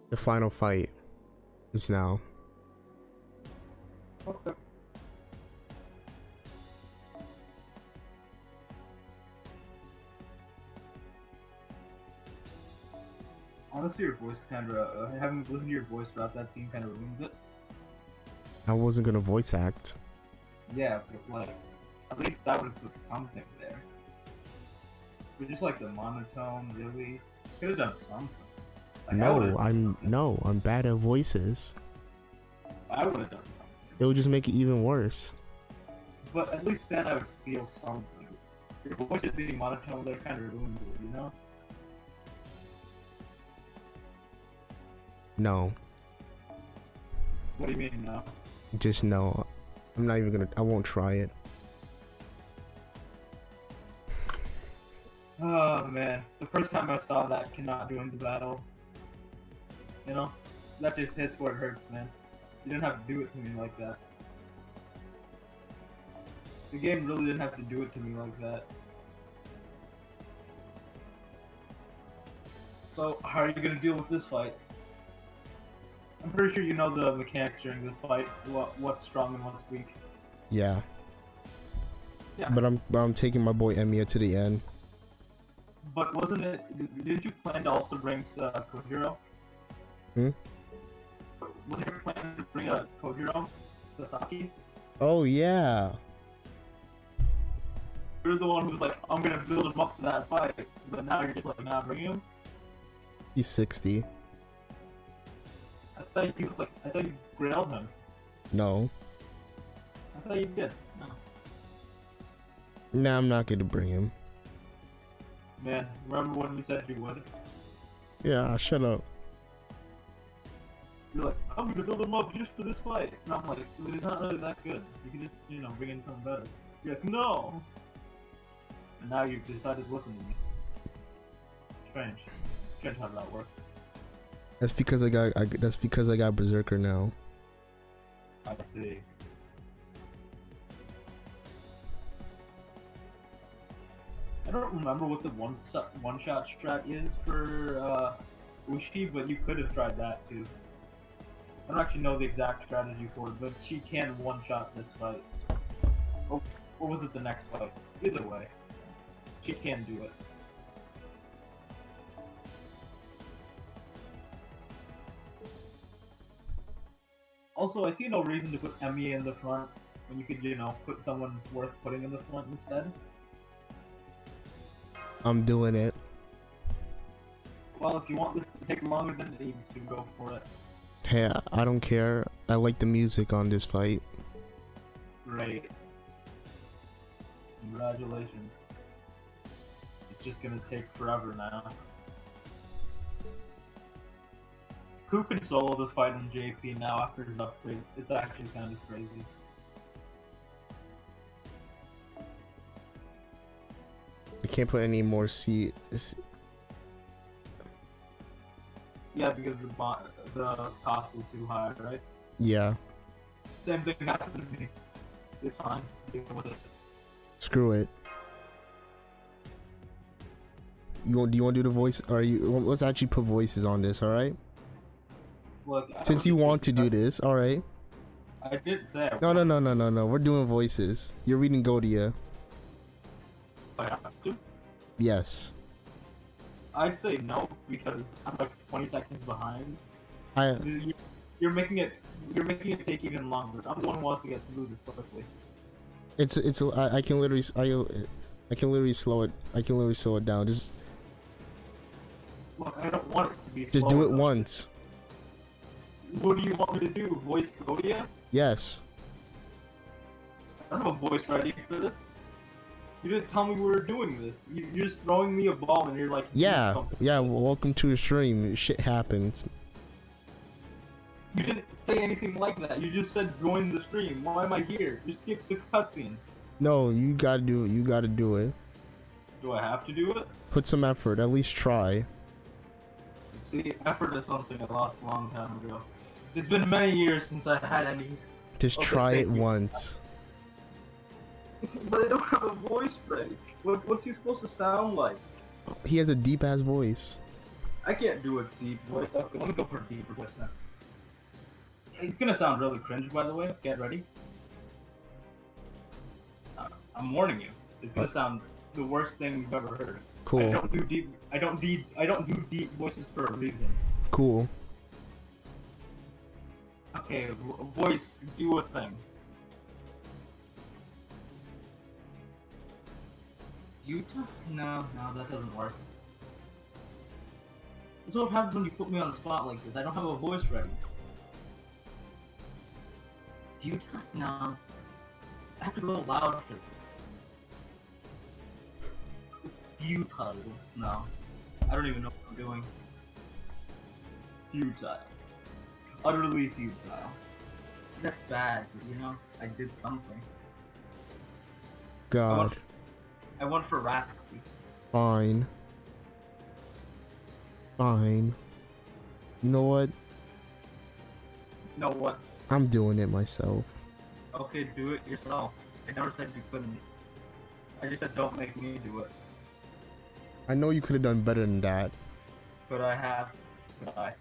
The final fight is now. Okay. Honestly, your voice having listened to your voice throughout that scene kind of ruins it. I wasn't gonna voice act. Yeah, but like, at least that would have put something there. But just like the monotone, really, could have done something. Like, I'm bad at voices. I would have done something. It would just make it even worse. But at least then I would feel something. Your voice is being monotone, that kind of ruins it, you know? No. What do you mean, no? Just no. I'm not even gonna. I won't try it. Oh man, the first time I saw that cannot doing the battle, you know, that just hits where it hurts, man. You didn't have to do it to me like that. The game really didn't have to do it to me like that. So, how are you gonna deal with this fight? I'm pretty sure you know the mechanics during this fight. What's strong and what's weak. Yeah. Yeah. But I'm taking my boy Emiya to the end. But wasn't it? Didn't you plan to also bring Kojiro? Hmm? Wasn't your plan to bring a Kojiro, Sasaki? Oh yeah. You're the one who's like, I'm gonna build him up for that fight, but now you're just like, nah, bring him. He's 60. I thought you grailed him. No. I thought you did. No. Nah, I'm not gonna bring him. Man, remember when you said you would? Yeah, shut up. You're like, I'm gonna build him up just for this fight. And I'm like, he's not really that good. You can just, bring in something better. You're like, no! And now you've decided to listen to me. Strange. Strange how that works. That's because I got Berserker now. I see. I don't remember what the one-shot strat is for Ushi, but you could have tried that too. I don't actually know the exact strategy for it, but she can one-shot this fight. Or was it the next fight? Either way, she can do it. Also, I see no reason to put Emiya in the front when you could, put someone worth putting in the front instead. I'm doing it. Well, if you want this to take longer than it needs to, go for it. Hey, I don't care. I like the music on this fight. Great. Congratulations. It's just gonna take forever now. Who can solo this fight in JP now after his upgrades? It's actually kind of crazy. I can't put any more Yeah, because the cost is too high, right? Yeah. Same thing happened to me. It's fine. Deal with it. Screw it. Do you want to do the voice? Or let's actually put voices on this, all right? Look, Since you want to do this, all right? I did say. No. We're doing voices. You're reading Godia. I have to. Yes. I'd say no because I'm like 20 seconds behind. You're making it take even longer. I'm the one who wants to get through this quickly. I can literally slow it down. Just Look, I don't want it to be. do slower, it though. once. What do you want me to do? Voice Godia? Yes. I don't have a voice ready for this. You didn't tell me we were doing this. You're just throwing me a ball and you're like... Yeah. Well, welcome to the stream. Shit happens. You didn't say anything like that. You just said join the stream. Why am I here? You skipped the cutscene. No, you gotta do it. You gotta do it. Do I have to do it? Put some effort. At least try. See, effort is something I lost a long time ago. It's been many years since I had any... Just Okay, try it thank you. once. But I don't have a voice break. What's he supposed to sound like? He has a deep ass voice. I can't do a deep voice. Okay, let me go for a deeper voice now. It's gonna sound really cringe, by the way. Get ready. I'm warning you. It's gonna sound the worst thing you've ever heard. Cool. I don't do deep voices for a reason. Cool. Okay, voice, do a thing. Utah? No, that doesn't work. This is what happens when you put me on the spot like this. I don't have a voice ready. Utah? No. I have to go loud for this. Futile. No. I don't even know what I'm doing. Futile. Utterly futile. That's bad, but I did something. God. I went for Ratsky. Fine. Fine. You know what? You know what? I'm doing it myself. Okay, do it yourself. I never said you couldn't. I just said don't make me do it. I know you could have done better than that. But I have. Bye.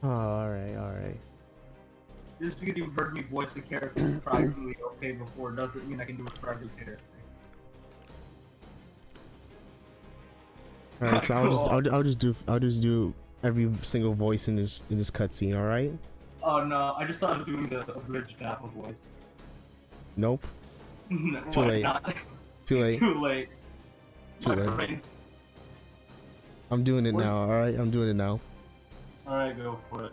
Oh, alright. Just because you heard me voice the character practically okay before doesn't mean I can do it for every character. Alright, so I'll just do every single voice in this cutscene, alright? Oh no, I just thought of doing the abridged Apple voice. Nope. Why Too late. not? Too late. Too late. Too My late. brain- I'm doing it now, alright? I'm doing it now. Alright, go for it.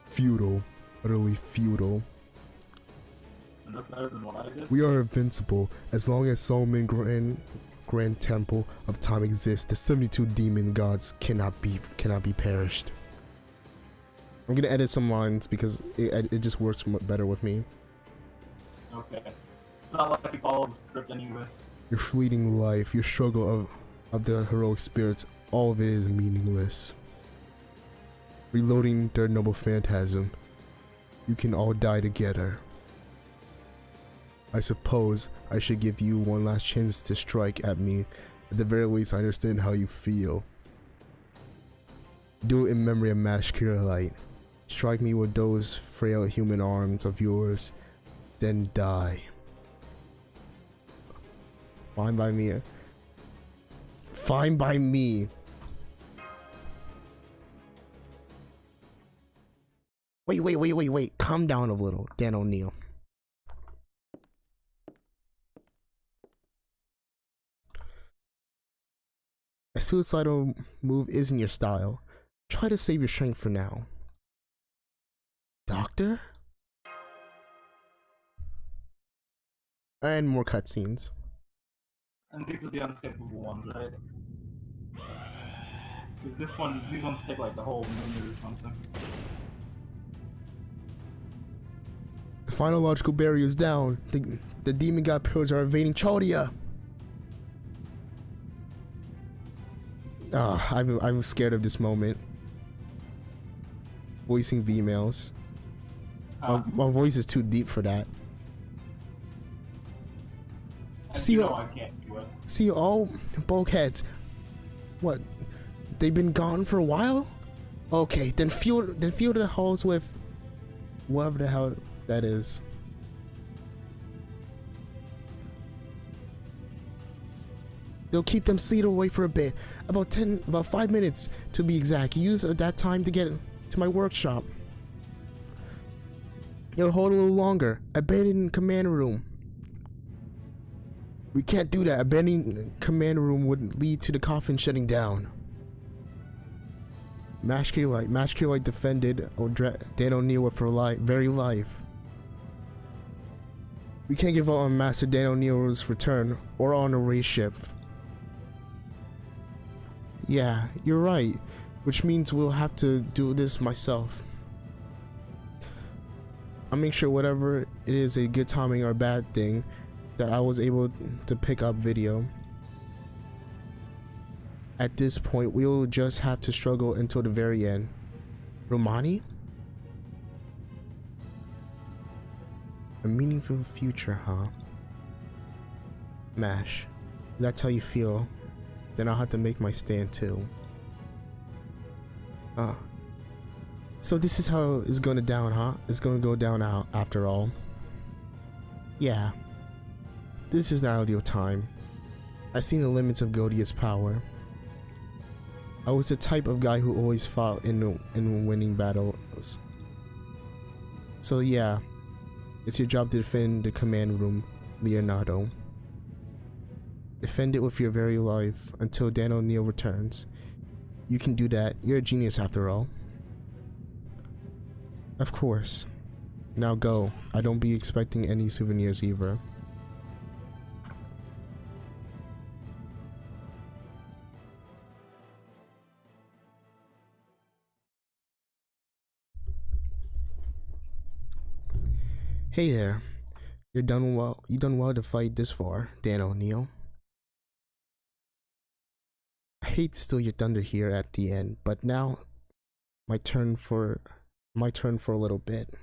Futile. Utterly futile. And that's better than what I did. We are invincible. As long as Solomon Grand Temple of Time exists, the 72 demon gods cannot be perished. I'm gonna edit some lines because it just works better with me. Okay. It's not like you follow the script anyway. Your fleeting life, your struggle of the heroic spirits, all of it is meaningless. Reloading Third Noble Phantasm. You can all die together. I suppose I should give you one last chance to strike at me. At the very least, I understand how you feel. Do it in memory of Mash Kirillite. Strike me with those frail human arms of yours, then die. Fine by me. Fine by me. Wait. Calm down a little, Dan O'Neill. A suicidal move isn't your style. Try to save your strength for now. Doctor? And more cutscenes. And these are the unskippable ones, right? These ones take like the whole minute or something. The final logical barrier is down. The demon god pillars are invading Chaldea. I'm scared of this moment. Voicing V-mails. My voice is too deep for that. See, I can't do it. see all bulkheads. What? They've been gone for a while? Okay, then fuel the halls with whatever the hell that is. They'll keep them seated away for a bit. About 5 minutes to be exact. Use that time to get to my workshop. It'll hold a little longer. Abandon command room. We can't do that. Abandoning command room would lead to the coffin shutting down. Mash Kirillite defended Dan O'Neill with her very life. We can't give up on Master Dan O'Neill's return or on a race ship. Yeah, you're right. Which means we'll have to do this myself. I'll make sure whatever it is, a good timing or a bad thing, that I was able to pick up video. At this point, we'll just have to struggle until the very end. Romani? A meaningful future, huh? Mash, if that's how you feel, then I'll have to make my stand too. So this is how it's going down, huh? It's going to go down out after all. Yeah. This is not ideal time. I've seen the limits of Godia's power. I was the type of guy who always fought in winning battles. So yeah, it's your job to defend the command room, Leonardo. Defend it with your very life until Dan O'Neill returns. You can do that. You're a genius after all. Of course. Now go. I don't be expecting any souvenirs either. Hey there. You done well to fight this far, Dan O'Neill. hate to steal your thunder here at the end, but now my turn for a little bit.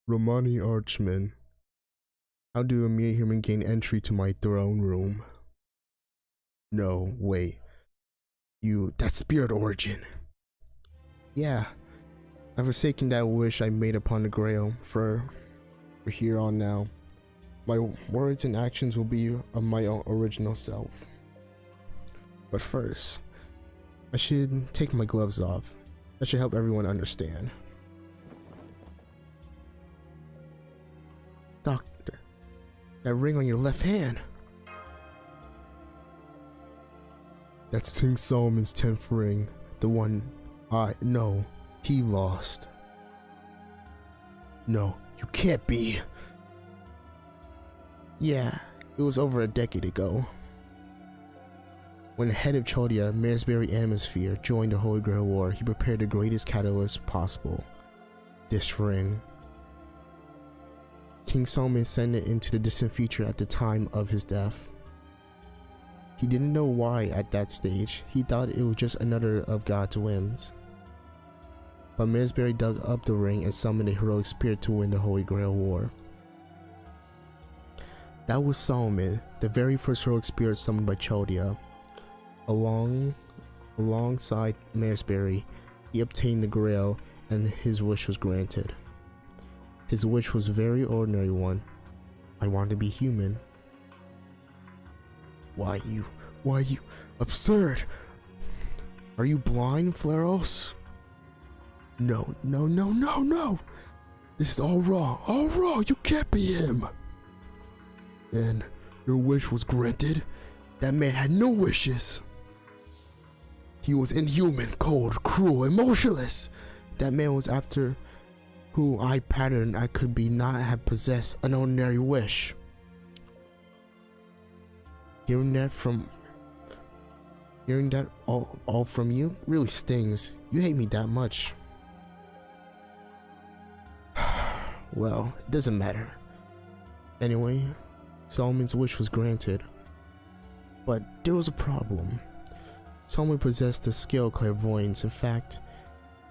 Romani Archman. How do a mere human gain entry to my throne room? No, wait. That spirit origin. Yeah, I've forsaken that wish I made upon the Grail for here on now. My words and actions will be of my own original self. But first, I should take my gloves off. That should help everyone understand. Doctor, that ring on your left hand. That's King Solomon's 10th ring. The one he lost. No, you can't be. Yeah, it was over a decade ago. When the head of Chaldea, Maresbury Animosphere, joined the Holy Grail War, he prepared the greatest catalyst possible. This ring. King Solomon sent it into the distant future at the time of his death. He didn't know why at that stage. He thought it was just another of God's whims. But Maresbury dug up the ring and summoned a heroic spirit to win the Holy Grail War. That was Solomon, the very first heroic spirit summoned by Chaldea. Alongside Maresbury, he obtained the Grail and his wish was granted. His wish was a very ordinary one. I want to be human. Why you? Absurd! Are you blind, Flaros? No. This is all wrong, you can't be him! Then, your wish was granted? That man had no wishes! He was inhuman, cold, cruel, emotionless! That man was after who I patterned I could be not have possessed an ordinary wish. Hearing that all from you really stings. You hate me that much. Well, it doesn't matter. Anyway, Solomon's wish was granted. But there was a problem. Solomon possessed the skill of clairvoyance. In fact,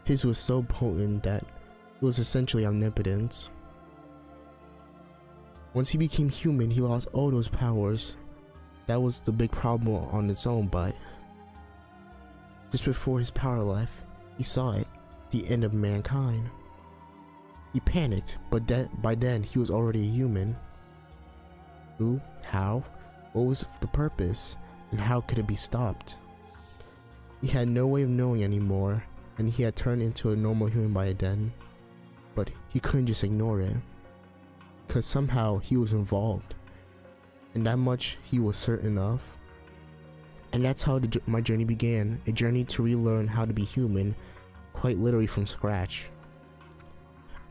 his was so potent that it was essentially omnipotence. Once he became human, he lost all those powers. That was the big problem on its own, but just before his power left, he saw it, the end of mankind. He panicked, but by then he was already a human. Who? How? What was the purpose? And how could it be stopped? He had no way of knowing anymore, and he had turned into a normal human by then. But he couldn't just ignore it, because somehow he was involved. And that much he was certain of. And that's how my journey began, a journey to relearn how to be human, quite literally from scratch.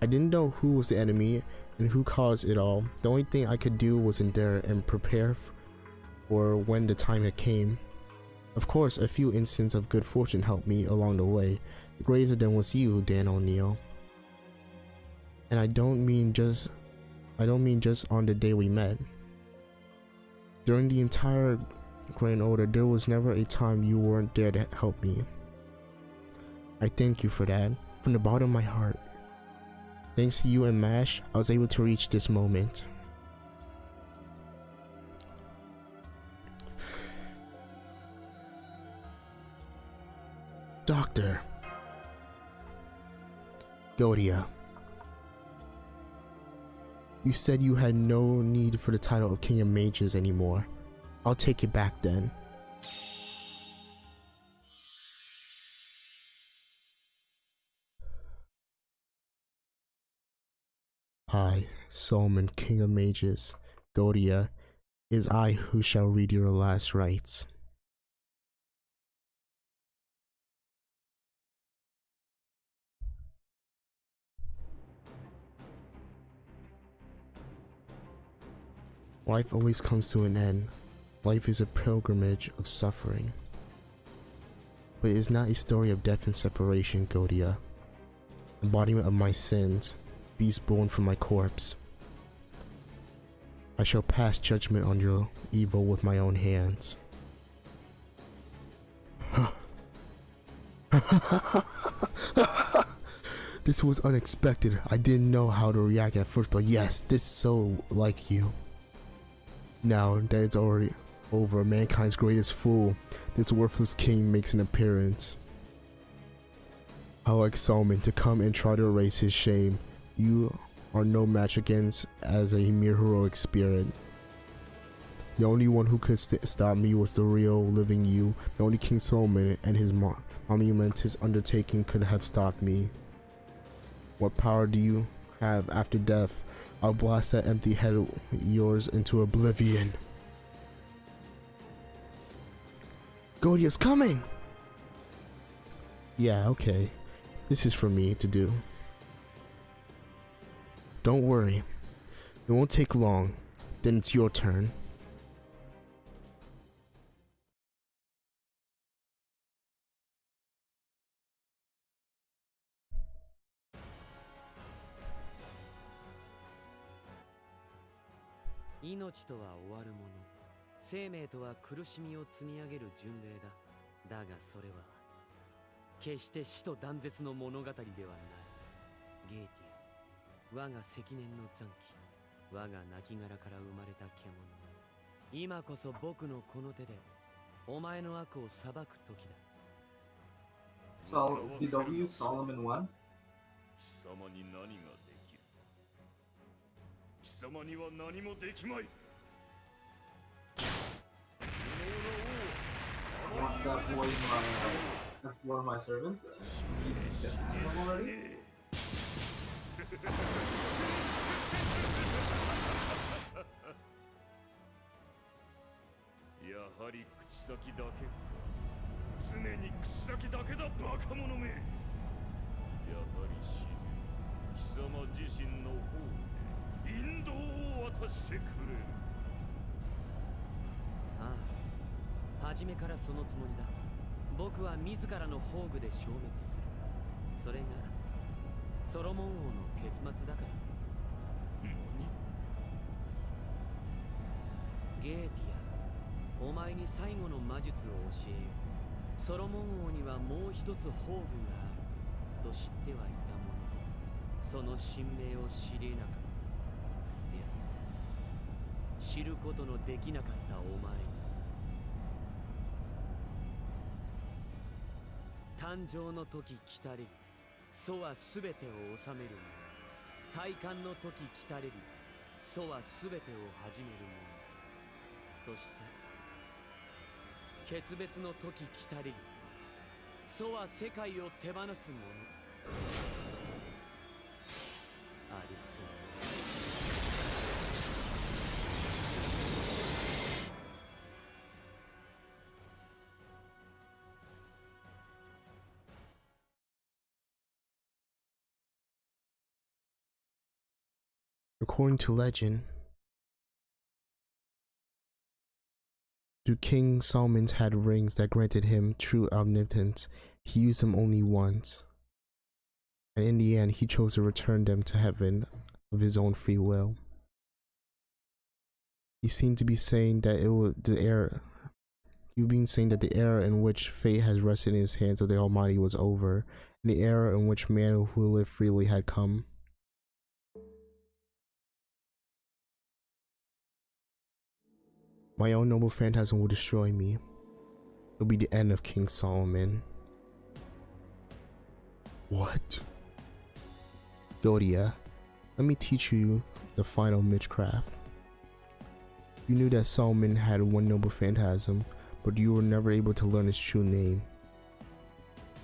I didn't know who was the enemy and who caused it all. The only thing I could do was endure and prepare for when the time had came. Of course, a few instances of good fortune helped me along the way. The greatest of them was you, Dan O'Neill. And I don't mean just on the day we met. During the entire Grand Order, there was never a time you weren't there to help me. I thank you for that, from the bottom of my heart. Thanks to you and MASH, I was able to reach this moment. Doctor. Godia. You said you had no need for the title of King of Mages anymore. I'll take it back then. I, Solomon, King of Mages, Godia, is I who shall read your last rites. Life always comes to an end. Life is a pilgrimage of suffering. But it is not a story of death and separation, Godia. Embodiment of my sins, beast born from my corpse. I shall pass judgment on your evil with my own hands. This was unexpected. I didn't know how to react at first, but yes, this is so like you. Now that it's already over, mankind's greatest fool, this worthless king makes an appearance. I like Solomon to come and try to erase his shame. You are no match against as a mere heroic spirit. The only one who could stop me was the real living you. The only King Solomon and his monumentous undertaking could have stopped me. What power do you have after death? I'll blast that empty head of yours into oblivion. Godia's coming! Yeah, okay. This is for me to do. Don't worry. It won't take long. Then it's your turn.命とは終わるもの、生命とは苦しみを積み上げる巡礼だ。だがそれは決して死と断絶の物語ではない。ゲーティア、我が積年の残機、我が亡骸から生まれた獣。今こそ僕のこの手でお前の悪を裁く時だ。PW Solomon 1? 貴様に何ができる？貴様には何もできまい。 That's one of my servants. Already? やはり口先だけか。常に口先だけだ、バカ者め。やはり死ぬ。貴様自身の方で引導を渡してくれる。ああ、初めからそのつもりだ。僕は自らの宝具で消滅する。それがソロモン王の結末だから。ゲーティア、お前に最後の魔術を教えよう。ソロモン王にはもう一つ宝具があると知ってはいたものの、その神明を知れなかった。いや、知ることのできなかったお前に。誕生の時来たれり、祖はすべてを治める者。体感の時来たれり、祖はすべてを始める者。そして決別の時来たれり、祖は世界を手放す者。ありそう。 According to legend, King Solomon had rings that granted him true omnipotence. He used them only once, and in the end, he chose to return them to heaven of his own free will. He seemed to be saying that the era in which fate has rested in his hands of the Almighty was over, and the era in which man who lived freely had come. My own noble phantasm will destroy me. It'll be the end of King Solomon. What? Godia, let me teach you the final Mitchcraft. You knew that Solomon had one noble phantasm, but you were never able to learn his true name.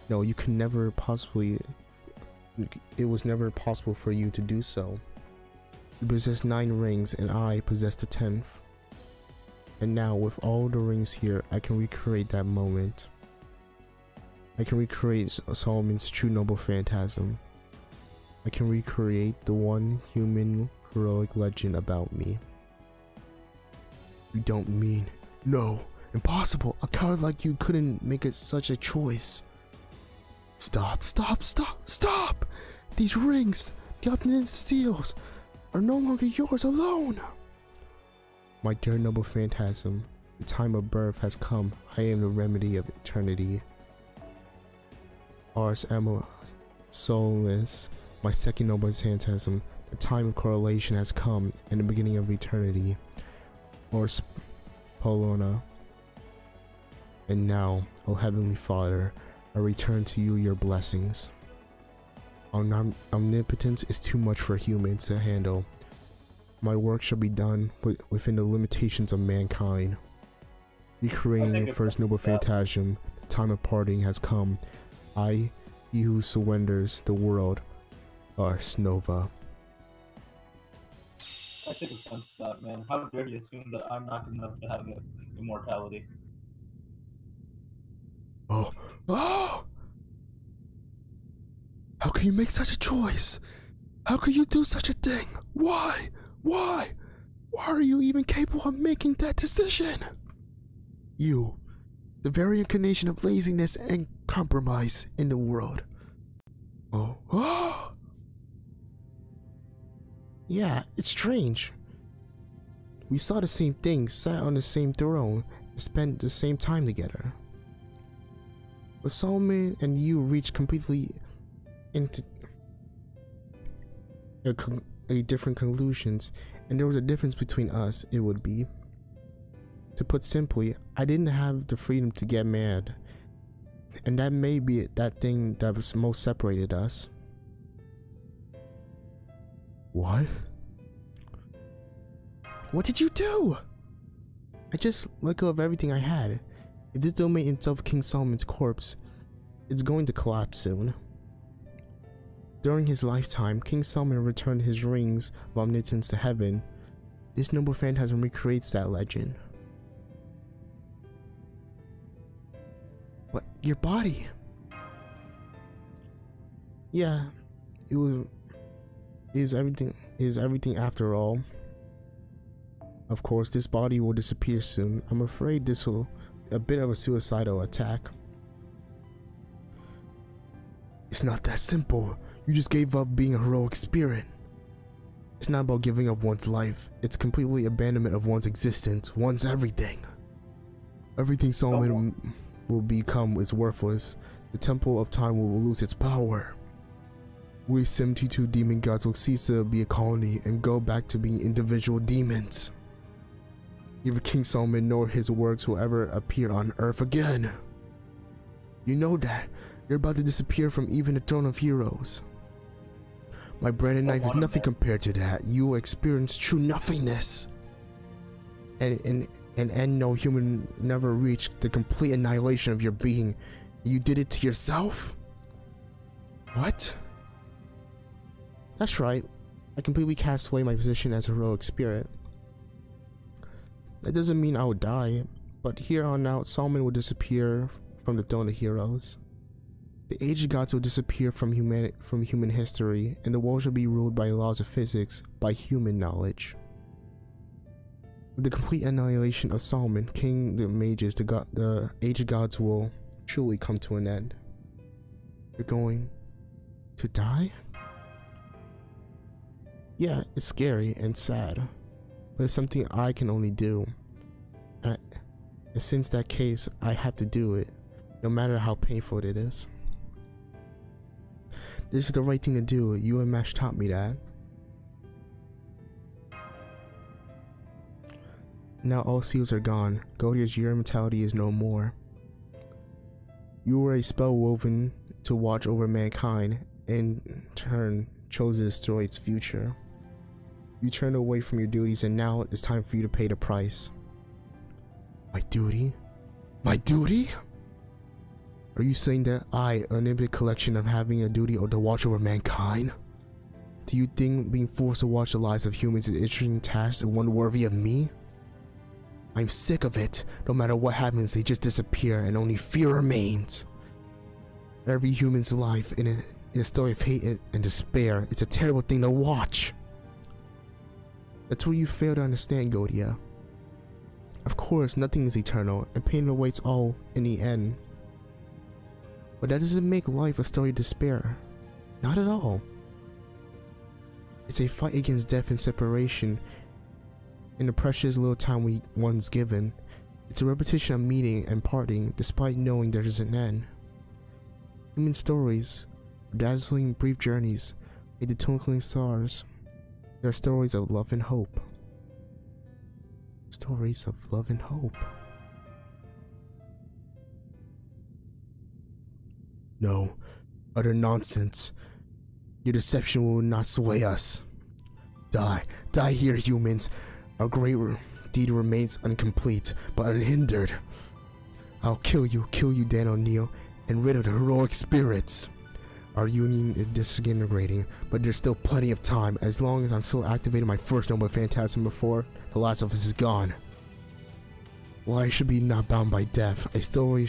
No, you could never possibly. It was never possible for you to do so. You possess 9 rings, and I possess the 10th. And now, with all the rings here, I can recreate that moment. I can recreate Solomon's true noble phantasm. I can recreate the one human heroic legend about me. You don't mean... No! Impossible! A coward like you couldn't make it such a choice. Stop! Stop! Stop! Stop! These rings, the Omnipotent seals, are no longer yours alone! My dear noble phantasm, the time of birth has come. I am the remedy of eternity. Ars Amor Solus, my second noble phantasm, the time of correlation has come, and the beginning of eternity. Ars Polona. And now, O Heavenly Father, I return to you your blessings. Omnipotence is too much for humans to handle. My work shall be done within the limitations of mankind. Recreating the first noble phantasm, the time of parting has come. I, he who surrenders the world, Ars Nova. I take offense to that, man. How dare you assume that I'm not good enough to have immortality? Oh. Oh! How can you make such a choice? How can you do such a thing? Why? Why? Why are you even capable of making that decision? You, the very incarnation of laziness and compromise in the world. Oh. Oh! Yeah, it's strange. We saw the same thing, sat on the same throne, and spent the same time together. But Solomon and you reached completely into different conclusions, and there was a difference between us. It would be, to put simply, I didn't have the freedom to get mad, and that may be that thing that was most separated us. What? What did you do? I just let go of everything I had. If this domain itself, King Solomon's corpse, it's going to collapse soon. During his lifetime, King Solomon returned his rings of omnipotence to heaven. This noble phantasm recreates that legend. But your body? Yeah, is everything after all. Of course, this body will disappear soon. I'm afraid this will be a bit of a suicidal attack. It's not that simple. You just gave up being a heroic spirit. It's not about giving up one's life. It's completely abandonment of one's existence, one's everything. Everything Solomon will become is worthless. The Temple of Time will lose its power. We 72 demon gods will cease to be a colony and go back to being individual demons. Neither King Solomon nor his works will ever appear on Earth again. You know that. You're about to disappear from even the Throne of Heroes. My branded knife is nothing compared to that. You will experience true nothingness. And no human never reached the complete annihilation of your being. You did it to yourself? What? That's right. I completely cast away my position as a heroic spirit. That doesn't mean I will die, but here on out, Solomon will disappear from the Throne of Heroes. The aged gods will disappear from human history, and the world shall be ruled by laws of physics, by human knowledge. With the complete annihilation of Solomon, King the Mages, the aged gods will truly come to an end. You're going to die? Yeah, it's scary and sad, but it's something I can only do. And since that case, I have to do it, no matter how painful it is. This is the right thing to do. You and Mash taught me that. Now all seals are gone. Godia's your immortality is no more. You were a spell woven to watch over mankind, and in turn chose to destroy its future. You turned away from your duties, and now it's time for you to pay the price. My duty? My duty? Are you saying that I, an infinite collection of having a duty or to watch over mankind? Do you think being forced to watch the lives of humans is an interesting task and one worthy of me? I'm sick of it. No matter what happens, they just disappear and only fear remains. Every human's life in a story of hate and despair. It's a terrible thing to watch. That's what you fail to understand, Godia. Of course, nothing is eternal, and pain awaits all in the end. But that doesn't make life a story of despair. Not at all. It's a fight against death and separation, in the precious little time we once given. It's a repetition of meeting and parting, despite knowing there is an end. Human stories, dazzling brief journeys, like the twinkling stars. They are stories of love and hope. Stories of love and hope. No, utter nonsense. Your deception will not sway us. Die, die here, humans. Our great deed remains incomplete, but unhindered. I'll kill you, Dan O'Neill, and rid of the heroic spirits. Our union is disintegrating, but there's still plenty of time, as long as I'm still activating my first noble phantasm before the last of us is gone. While I should be not bound by death, a story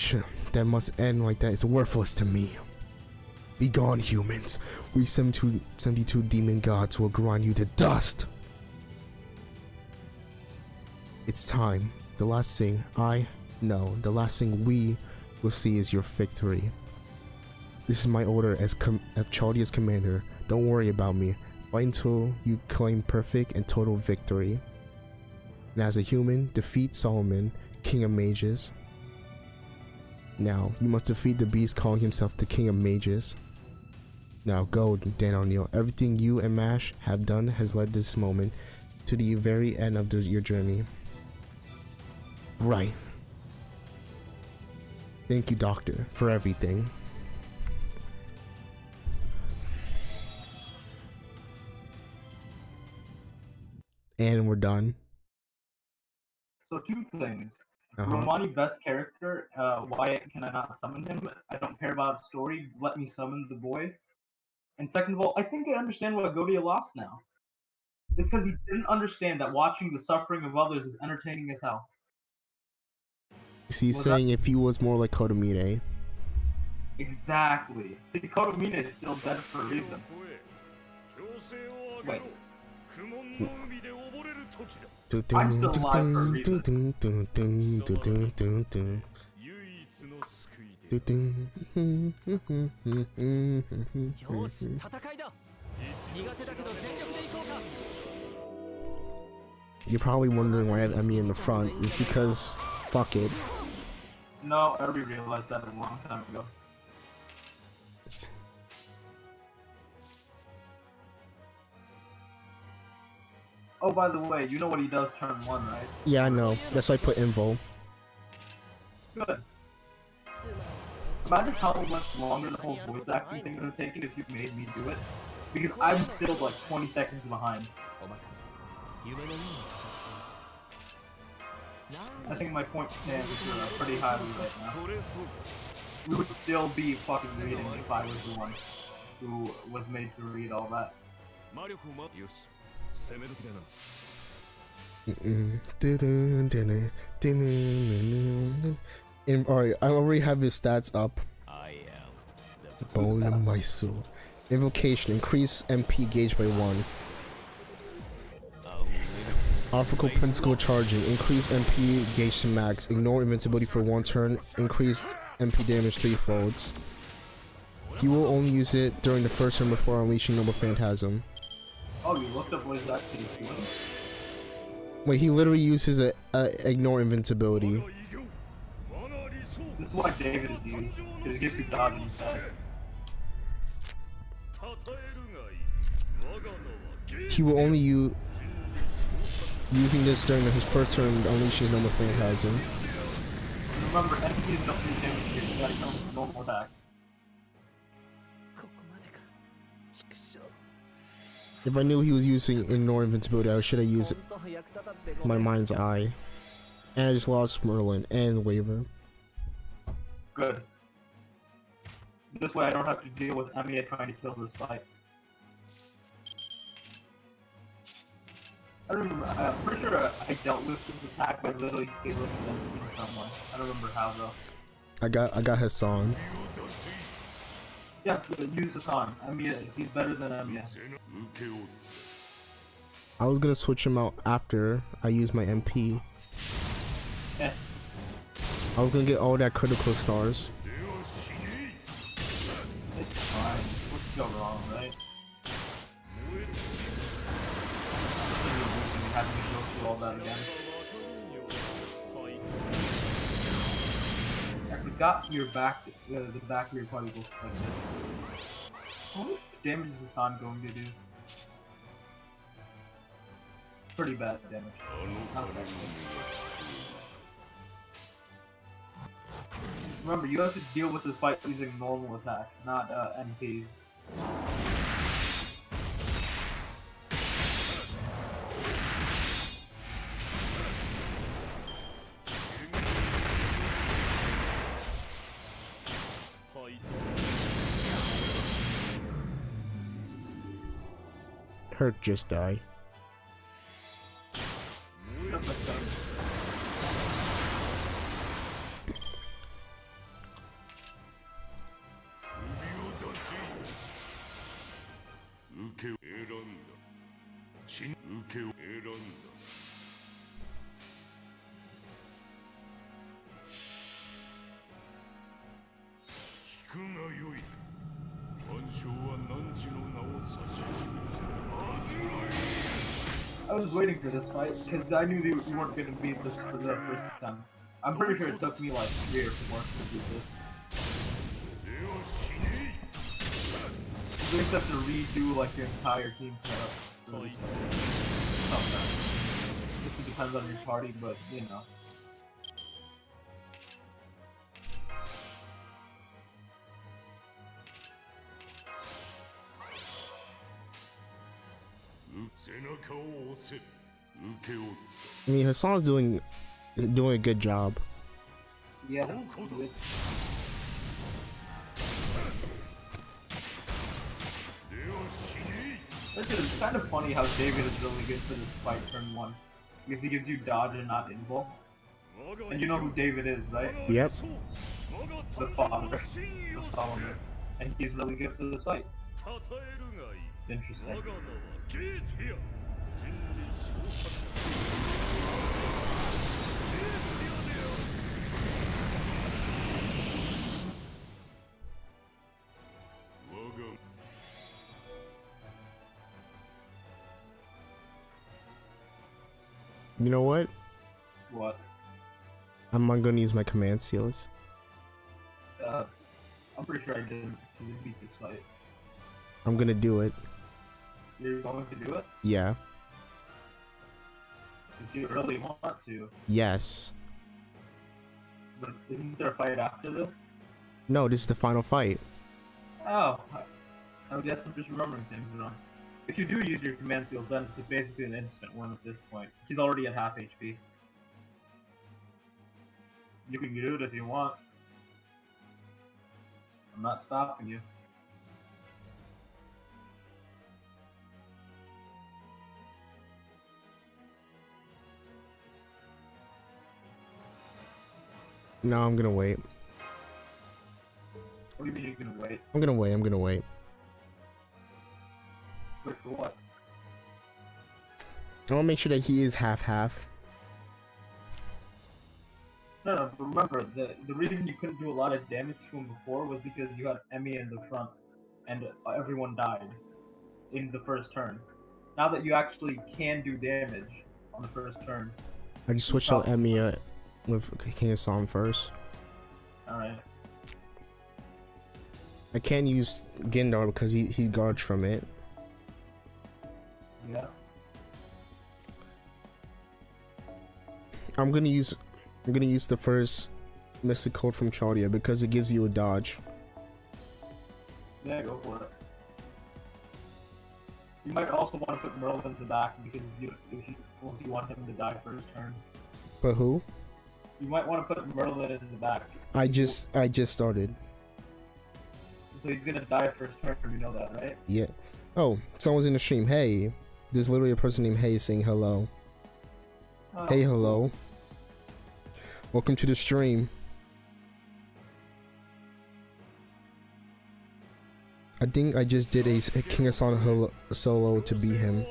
that must end like that is worthless to me. Be gone, humans. We 72 demon gods will grind you to dust. It's time. The last thing the last thing we will see is your victory. This is my order as Chaldea's commander. Don't worry about me. Fight until you claim perfect and total victory. And as a human, defeat Solomon, King of Mages. Now, you must defeat the beast calling himself the King of Mages. Now go, Dan O'Neill. Everything you and Mash have done has led this moment to the very end of your journey. Right. Thank you, Doctor, for everything. And we're done. So 2 things. Uh-huh. Romani, best character. Why can I not summon him? I don't care about the story. Let me summon the boy. And second of all, I think I understand why Godia lost now. It's because he didn't understand that watching the suffering of others is entertaining as hell. He's saying if he was more like Kotomine. Exactly. See, Kotomine is still dead for a reason. Wait. I'm still alive for a reason. よし、戦いだ。苦手だけど全力で行こうか。 You're probably wondering why I have Emmy in the front. It's because fuck it. No, I already realized that a long time ago. Oh, by the way, you know what he does turn 1, right? Yeah, I know. That's why I put Invo. Good. Imagine how much longer the whole voice acting thing would have taken if you made me do it. Because I'm still like 20 seconds behind. I think my point stands pretty highly right now. We would still be fucking reading if I was the one who was made to read all that. Alright, I already have his stats up. Bone and Maisu. Invocation, increase MP gauge by 1. Optical Pentacle charging, increase MP gauge to max. Ignore invincibility for 1 turn. Increase MP damage 3 folds. You will only use it during the first turn before unleashing Noble Phantasm. Oh, you looked up what is actually doing? Wait, he literally uses a ignore invincibility. This is why David is used, because he gives you dodge instead. He will only using this during his first turn unleashing Noble Phantasm. Remember, enemies don't do damage here, you gotta kill them with normal attacks. If I knew he was using ignore invincibility, I should have used my mind's eye. And I just lost Merlin and Waver. Good. This way I don't have to deal with Emiya trying to kill this fight. I remember, I'm pretty sure I dealt with this attack by literally killing them in some way. I don't remember how though. I got his song. Yeah, use Hassan. Emiya, he's better than Emiya. I was gonna switch him out after I use my MP. Yeah. I was gonna get all that critical stars. It's fine. What could go wrong, right? go through all that again. I forgot your back, the back of your party goes like this. How much damage is Hassan going to do? Pretty bad damage. Not that good. Remember, you have to deal with this fight using normal attacks, not NPs. Herc just died. I was waiting for this fight because I knew you weren't going to beat this for the first time. I'm pretty sure it took me like 3 or 4 to beat this. You just have to redo like your entire team setup. For this fight. Sometimes. It depends on your party, but you know. I mean, Hassan's doing a good job. Yeah. It's kind of funny how David is really good for this fight turn 1. Because he gives you dodge and not invul. And you know who David is, right? Yep. The father. The Solomon. And he's really good for this fight. Interesting. You know what? What? I'm not gonna use my command seals. I'm pretty sure I didn't beat this fight. I'm gonna do it. You're going to do it? Yeah. If you really want to. Yes. But isn't there a fight after this? No, this is the final fight. Oh, I guess I'm just remembering things wrong. If you do use your command seals, then it's basically an instant win at this point. He's already at half HP. You can do it if you want. I'm not stopping you. No, I'm gonna wait. What do you mean you're gonna wait? I'm gonna wait. Wait for what? I wanna make sure that he is half-half. No, but remember, the reason you couldn't do a lot of damage to him before was because you had Emmy in the front, and everyone died in the first turn. Now that you actually can do damage on the first turn. I just switched out Emiya with King Hassan first. Alright. I can't use Gindar because he guards from it. Yeah. I'm gonna use the first Mystic Code from Chaldea because it gives you a dodge. Yeah, go for it. You might also want to put Merlin in the back because you want him to die first turn. But who? You might want to put Merlin in the back. I just started. So he's gonna die first turn, you know that, right? Yeah. Oh, someone's in the stream. Hey, there's literally a person named Hey saying hello. Oh, Hey, hello. Welcome to the stream. I think I just did a King Hassan solo to beat him.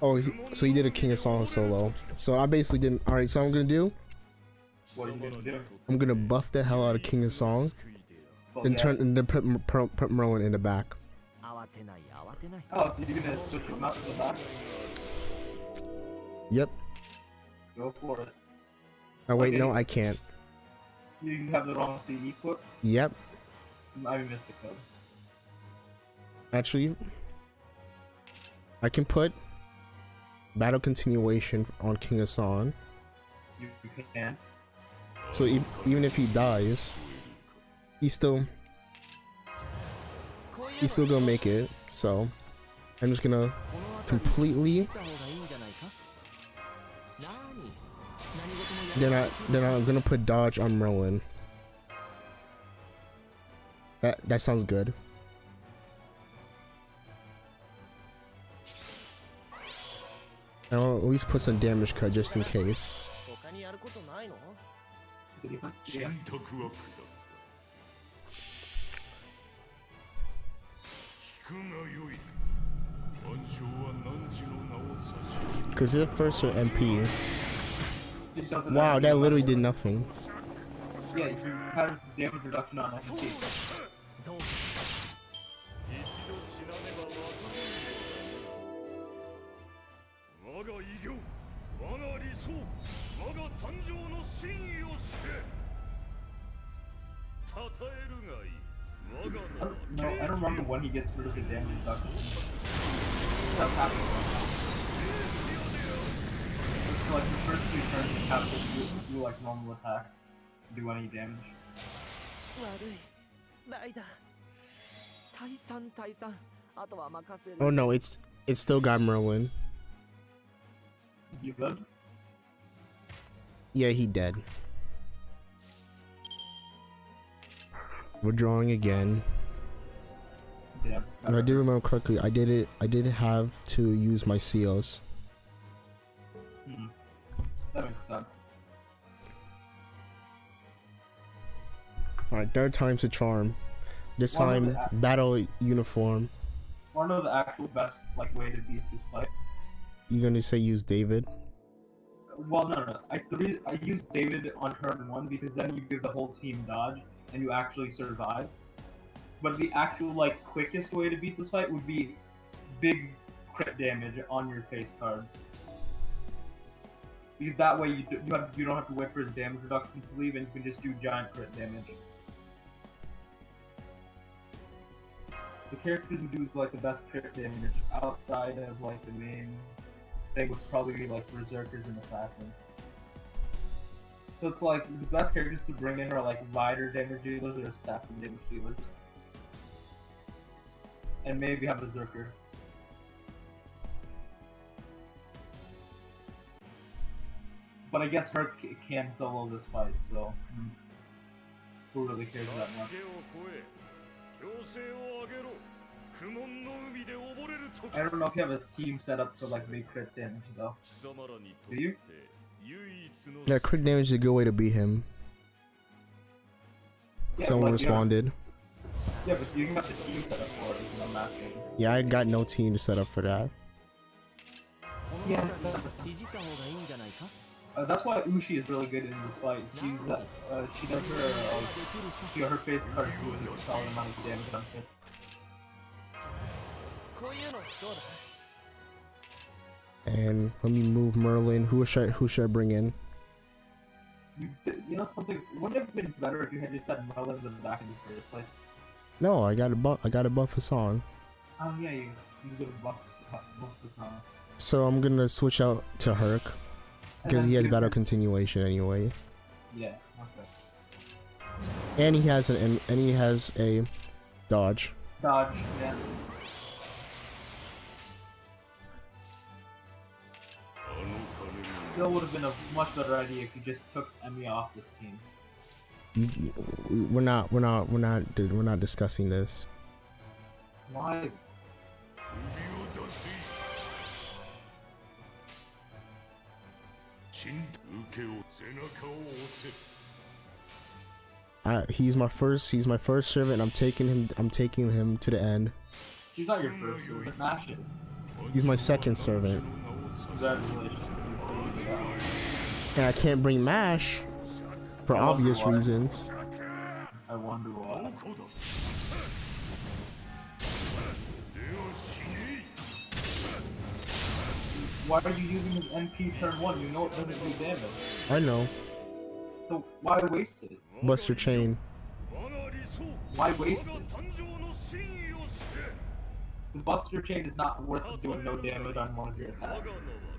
Oh, so he did a King Hassan solo. So I basically didn't. Alright, so I'm gonna do. What are you gonna do? I'm gonna buff the hell out of King Hassan. Well, Then yeah. then put Merlin in the back. Oh, so you're gonna switch him out to the back? Yep. Go for it. Oh wait, Okay. no, I can't. You have the wrong CD put. Yep. I missed the code. Actually, I can put battle continuation on King Hassan. You can. So even if he dies, he's still gonna make it. So I'm just gonna completely. Then I'm gonna put dodge on Merlin. That sounds good. I'll at least put some damage cut just in case. 他にやることないの？ Yeah. 選択は下った聞くがよい万象は汝の名を指し Cause the first are MP. It doesn't Wow, have- that literally did nothing. Yeah, you have damage reduction on MP. どう一度死なねばわからぬ我が偉業我が理想我が誕生の真意を知れ称えるがいい我が名は No, I don't remember when he gets rid of the damage reduction. That's happening right now. It's like the first few turns you have to do like normal attacks. Do any damage. 悪い。代だ。退散退散。あとは任せる。 Oh no, it's still got Merlin. You good? Yeah, he dead. We're drawing again. Yeah. If I did remember correctly, I did have to use my seals. Hmm. That makes sense. Alright, third time's a charm. This One of time, the- battle uniform. Wanna know the actual best like way to beat this fight? You gonna say use David? Well, no. I used David on turn 1 because then you give the whole team dodge and you actually survive. But the actual like quickest way to beat this fight would be big crit damage on your face cards. Because that way you don't have to wait for his damage reduction to leave and you can just do giant crit damage. The characters who do like the best crit damage outside of like the main thing would probably be like Berserkers and Assassins. So it's like the best characters to bring in are like Rider damage dealers or Assassin damage dealers. And maybe have Berserker. But I guess Herc can solo this fight, so who really cares that much? 崖を越え強制を上げろ苦悶の海で溺れる時 I don't know if you have a team set up for like big crit damage though. 貴様らにとっ Do you? て唯一の Yeah, crit damage is a good way to beat him. Yeah, Someone like, responded. Yeah, but you can have the team set up for it, is what I'm asking. Yeah, I got no team to set up for that. この辺りいじった方がいいんじゃないか？ That's why Ushi is really good in this fight. She does her face card do a solid amount of damage on hits. こういうのどうだ？ And let me move Merlin. Who should I bring in? You know something? Wouldn't it have been better if you had just had Merlin in the back in the first place? No, I got a buff Hassan. Oh yeah, you could have buffed this on. So I'm gonna switch out to Herc because he has battle battle. continuation anyway, Yeah. Okay. and he has a dodge. Dodge. Yeah. Still would have been a much better idea if you just took Emmy off this team. We're not discussing this. Why? 指を出せ金受けを背中を押せ He's my first servant. I'm taking him to the end. He's not your first, but Nash is. He's my second servant. Congratulations. And I can't bring Mash for obvious reasons. I wonder why. どこだでは死ね why are you using his NP turn 1? You know it doesn't do damage. I know. So why waste it? Buster Chain. 我が理想 Why 我 waste が it? 誕生の真意を知れ The Buster Chain is not worth doing no damage on one of your 我が attacks. 名は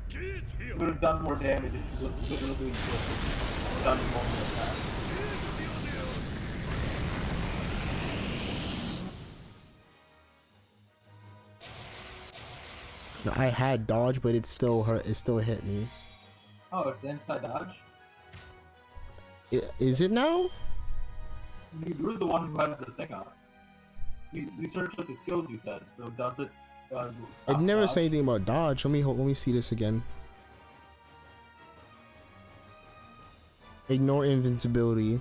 ゲーティ You ア would have done more damage if you literally just done more attacks. ゲーティアである I had dodge, but it still hurt. It still hit me. Oh, it's anti-dodge? Is it now? You're the one who has the thing on. You searched up the skills you said, so does it It stop never dodge? said anything about dodge. Let me see this again. Ignore invincibility.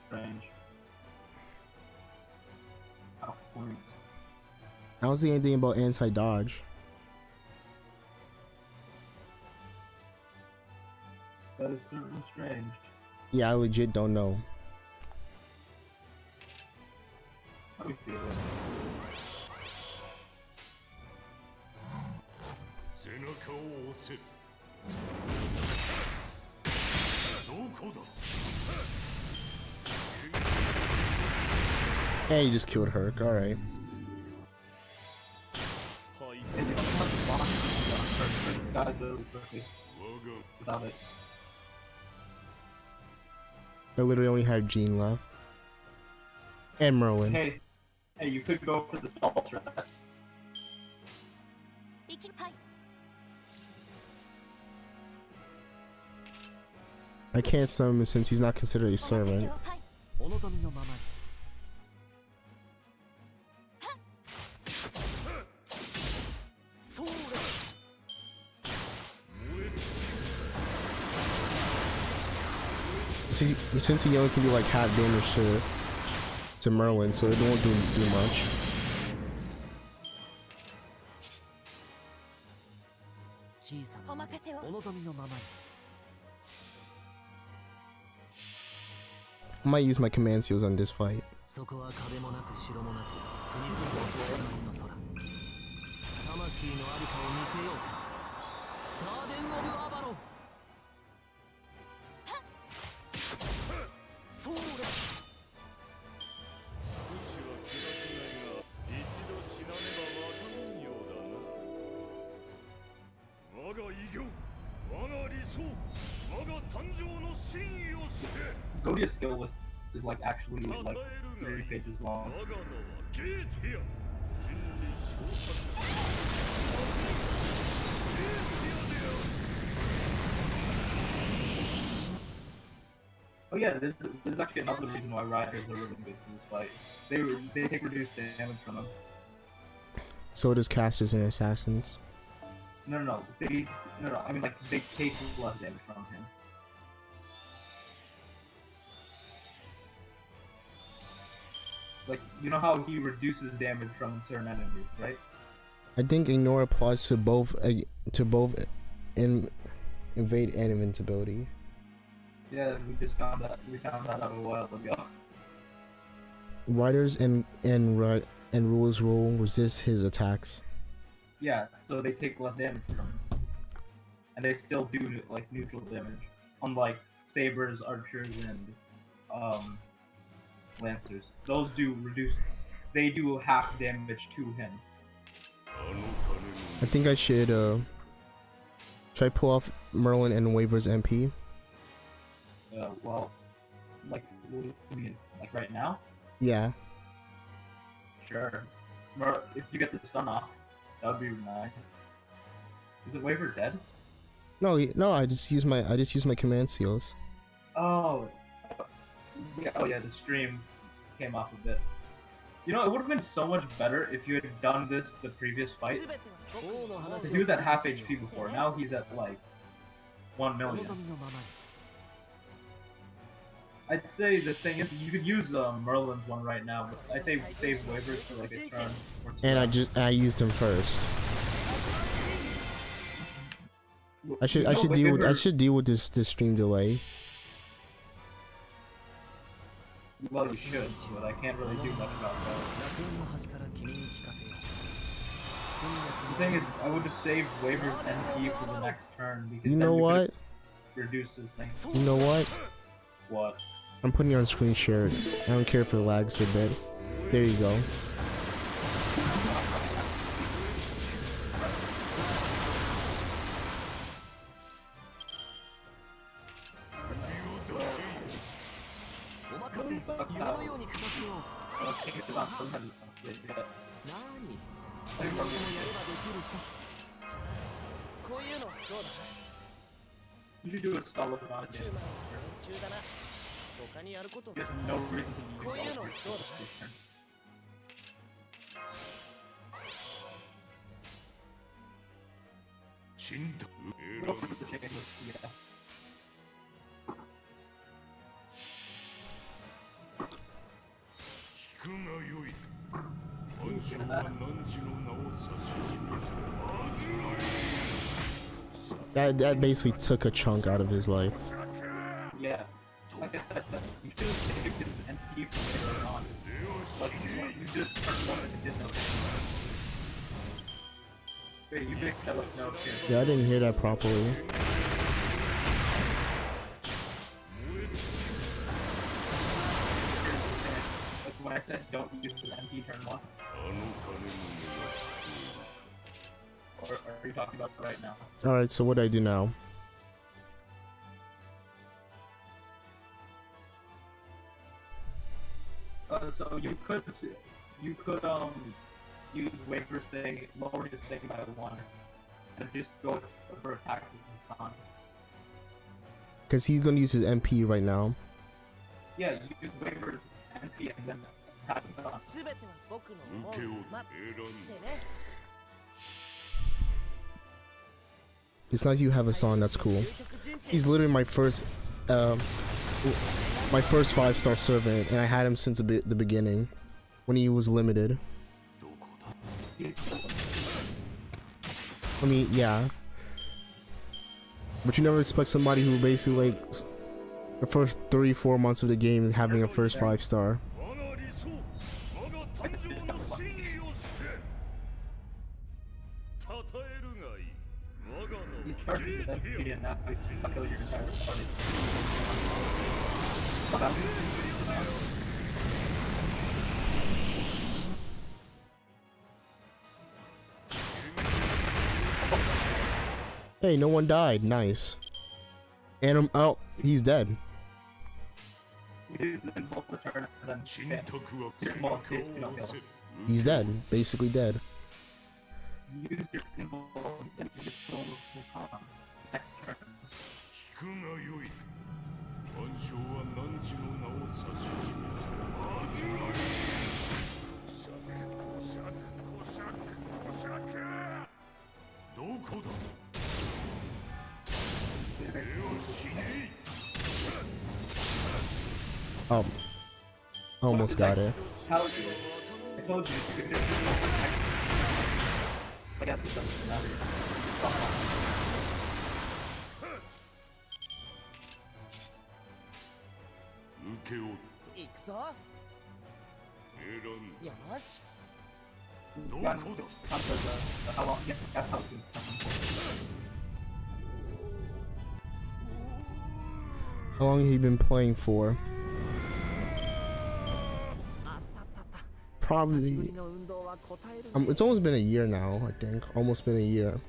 Strange. How point. I don't see anything about anti-dodge. That is certainly strange. Yeah, I legit don't know. Let me see it. 背中を押せどこだ And you just killed Herc. All right. はい And you don't have to block it. Guys, really quickly. 我が Without it. I literally only have Jean left. And Merlin. Hey, you could go for the spell threat. いきはい I can't summon him since he's not considered a お任せ servant. をはい お望みのままに。そうだ。 Since he only can do like half damage to Merlin, so it won't do much. 小さなお任せをお望みのままに。 I might use my command seals on this fight. そこは壁もなく城もなく国そばの空。魂のありかを見せようか。ガーデン・オブ・アバロン。そうだ。少しは気が気ないが一度死なねばわからんようだな我が偉業我が理想我が誕生の真意を知れ Godia's skill list is like actually 称 like えるがいい 3 pages long. 我が名はゲーティア人類昇格しゲーティアである Oh yeah, there's actually another reason why riders are really good for this fight. They take reduced damage from them. So does casters and assassins. No. I mean like they take less damage from him. Like you know how he reduces damage from certain enemies, right? I think ignore applies to both invade and invincibility. Yeah, we just found that out a while ago. Riders and rulers will resist his attacks. Yeah, so they take less damage from him. And they still do like neutral damage. Unlike sabers, archers, and lancers. Those do reduce they do half damage to him. あの金に I think I should I pull off Merlin and Waver's MP? Well, like what do you mean? Like right now? Yeah. Sure. If you get the stun off, that would be nice. Is it Waver dead? No, I just use my command seals. Oh. Yeah, the stream came off a bit. You know, it would have been so much better if you had done this the previous fight. 王の話 Because を he was at half する HP before. Now he's at like 1 お million. 望みのままに。 I'd say the thing is, you could use Merlin's one right now, but I say save Waivers for like a turn or two. And I used him first. I should deal with this stream delay. Well, you should, but I can't really do much about that. 楽園の端から君に聞かせよう。The thing is, I would have saved Waver's NP for the next turn because You then know we what? could've reduced his thing. You know what? What? I'm putting you on screen share. I don't care if it lags a bit. There you go. You should do a stall of on it. There's no reason to use all this turn. Go for the chicken, yeah. 聞くがよい。本性は汝の名を指し示したはずない。 That basically took a chunk out of his life. Yeah. Like I said, you should have saved his NP from later on. But you just turned one and did no damage. Wait, you fixed that with no chance. Yeah, I didn't hear that properly. Like when I said don't use the NP turn one. Or are you talking about right now? Alright, so what do I do now? So you could use Waver's thing, lower his thing by 1, and just go for attacks with his on. Because he's gonna use his MP right now. Yeah, you use Waver's NP and then attack with on. 全ては僕の思受けをうまま選んでね It's nice you have a song, that's cool. He's literally my first 5-star servant, and I had him since the beginning, when he was limited. I mean, yeah. But you never expect somebody who basically, like, the first 3-4 months of the game having a first 5-star. 我が理想我が誕生の真意をして称えるがいい我が You 名は charge ゲ with ーティ NP オ and that way you kill your entire party. Hey, no one died. Nice. And oh, he's dead. You use the impulse turn and then 神 yeah, 徳は your 背 impulse 中 hit, you を don't 押 kill. せ He's dead. Basically dead. Use your impulse and you just kill with on. Next turn. 聞くがよい万象は汝の名を指し示したはずないこしゃくこしゃくこしゃくこしゃくどこだ手をしね Oh, almost got it. How I told you you could just I got this stuff. 受け負っ行くぞ選んよしどこ Got だ how long? Yeah, that's how it's How long have you been playing for? あったあったあった Probably. 久しぶりの運動は答えるね It's almost been a year now, I think. Almost been a year.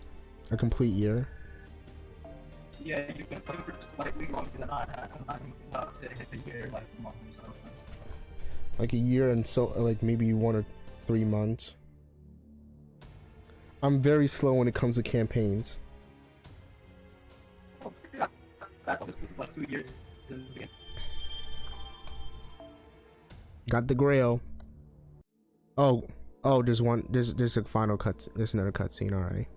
A complete year. Yeah, you've been playing for slightly longer than I have. I'm about to hit a year, like a month or something. Like a year and so, like maybe 1 or 3 months. I'm very slow when it comes to campaigns. Oh, yeah. That's just like 2 years in the game. Got the Grail. Oh, there's one. There's a final cut. There's another cutscene. All right.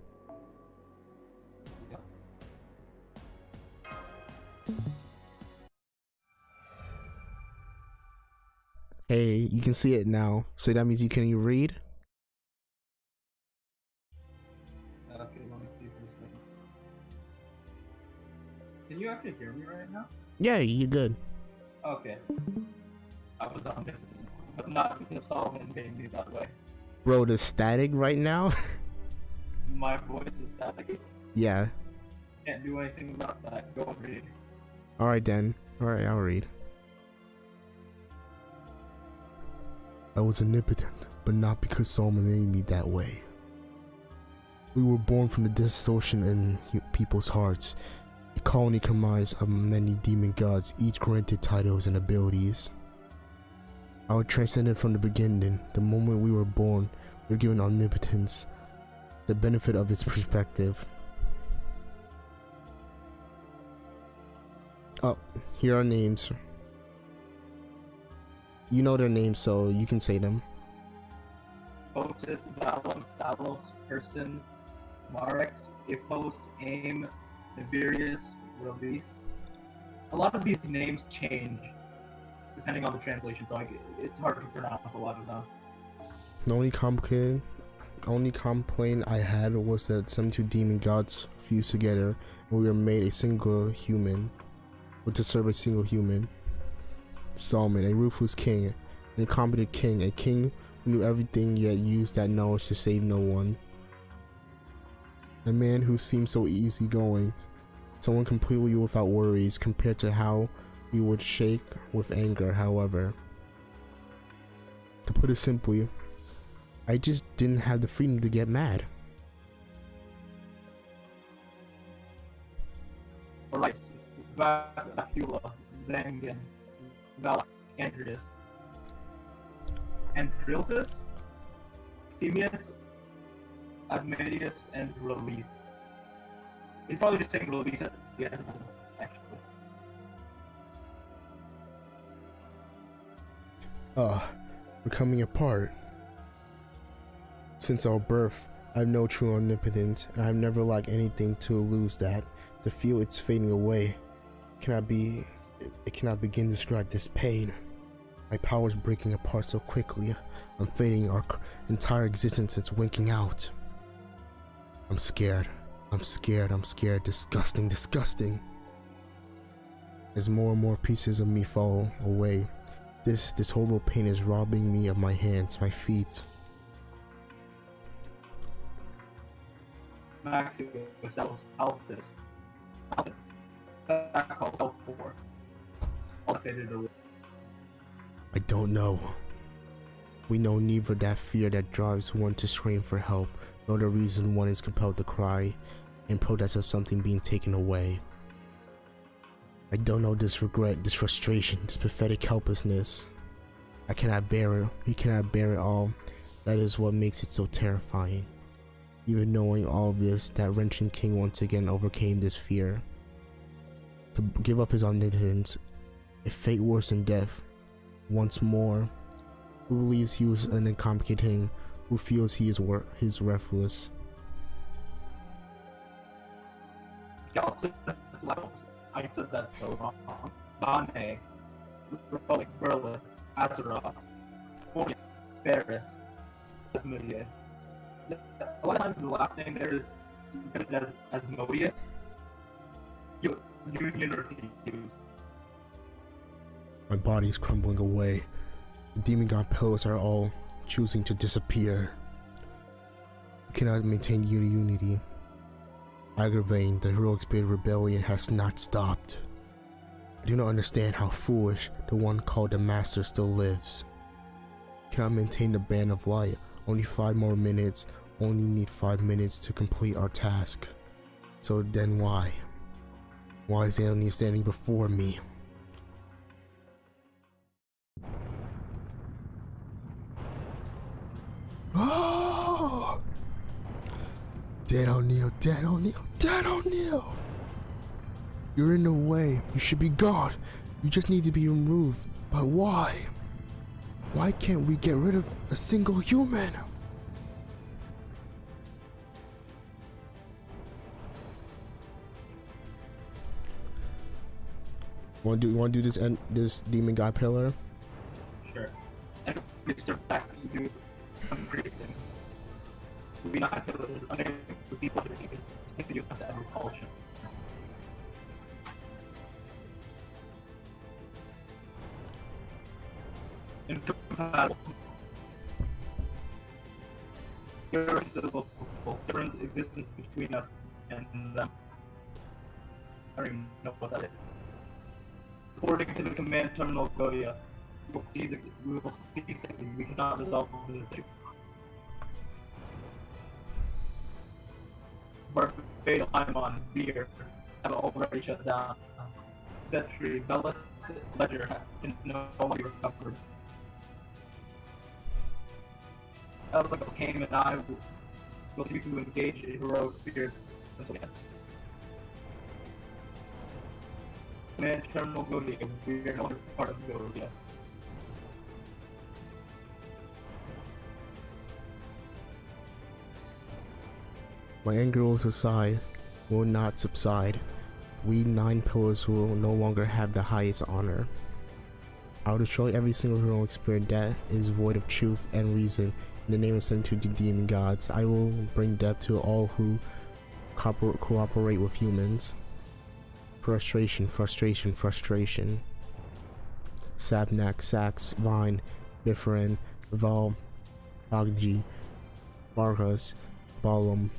Hey, you can see it now. So that means you read? Okay, let me see for a second. Can you actually hear me right now? Yeah, you're good. Okay. I was on it. But not because Solomon made me that way. Bro, the static right now. my voice is static. Yeah. Can't do anything about that. Go and read. Alright then. Alright, I'll read. I was omnipotent, but not because Solomon made me that way. We were born from the distortion in people's hearts, a colony comprised of many demon gods, each granted titles and abilities. I was transcended from the beginning. The moment we were born, we were given omnipotence, the benefit of its perspective. Oh, here are names. You know their names, so you can say them. Otis, Valum, Salos, Person, Marex, Ipos, Aim, Nibirius, Release. A lot of these names change depending on the translation, so it's hard to pronounce a lot of them. The only complaint I had was that some two demon gods fused together and we were made a single human, or to serve a single human. Solomon, a ruthless king, an incompetent king, a king who knew everything yet used that knowledge to save no one. A man who seemed so easygoing, someone completely without worries compared to how we would shake with anger, however. To put it simply, I just didn't have the freedom to get mad. Alright, Vacula, Zangan, Valacandrius, Andriltus, Semius, Asmodeus, and Release. He's probably just saying Release at the end of this, actually. We're coming apart. Since our birth, I have no true omnipotence, and I have never lacked anything to lose that. To feel it's fading away, it cannot begin to describe this pain. My power is breaking apart so quickly. I'm fading. Our entire existence is winking out. I'm scared. I'm scared. I'm scared. Disgusting. Disgusting. As more and more pieces of me fall away, this horrible pain is robbing me of my hands, my feet. Maximus, Alphys, L4. All faded away. I don't know. We know neither that fear that drives one to scream for help, nor the reason one is compelled to cry in protest of something being taken away. I don't know this regret, this frustration, this pathetic helplessness. I cannot bear it. We cannot bear it all. That is what makes it so terrifying. Even knowing all of this, that wrenching king once again overcame this fear. To give up his omnipotence, a fate worse than death. Once more, who believes he was an incompetent king, who feels he is worthless. I said that's so wrong. Bane, Republic, Berlin, Azeroth, Fortis, Ferris, Asmodeus. A lot of times the last name there is Asmodeus. Union refused. My body is crumbling away. The demon god pillars are all choosing to disappear. I cannot maintain unity. Aggravating, the heroic spirit rebellion has not stopped. I do not understand how foolish the one called the Master still lives. Cannot maintain the band of light. Only 5 more minutes. Only need 5 minutes to complete our task. So then why? Why is Anthony standing before me? Oh! Dead O'Neill, Dead O'Neill, Dead O'Neill! You're in the way. You should be gone. You just need to be removed. But why? Why can't we get rid of a single human? Want to do this demon god pillar? Sure. And Mr. Back, you increasing. We not have to unable to see what you think you have to have repulsion. Incompatible. Irreconcilable. different existence between us and them. I don't even know what that is. According to the command terminal Godia, we will see exactly. We cannot resolve this issue. Barbados, Paimon, Beer have already shut down. Century, Bella, Ledger can no longer be recovered. Elagos came and I will continue to engage in heroic spirit until the end. Command Terminal Godia, we are no longer part of Godia. My anger will subside, will not subside. We 9 pillars will no longer have the highest honor. I will destroy every single heroic spirit that is void of truth and reason in the name of 72 demon gods. I will bring death to all who cooperate with humans. Frustration, frustration, frustration. Sabnak, Sax, Vine, Bifferin, Val, Agji, Vargas, Balam.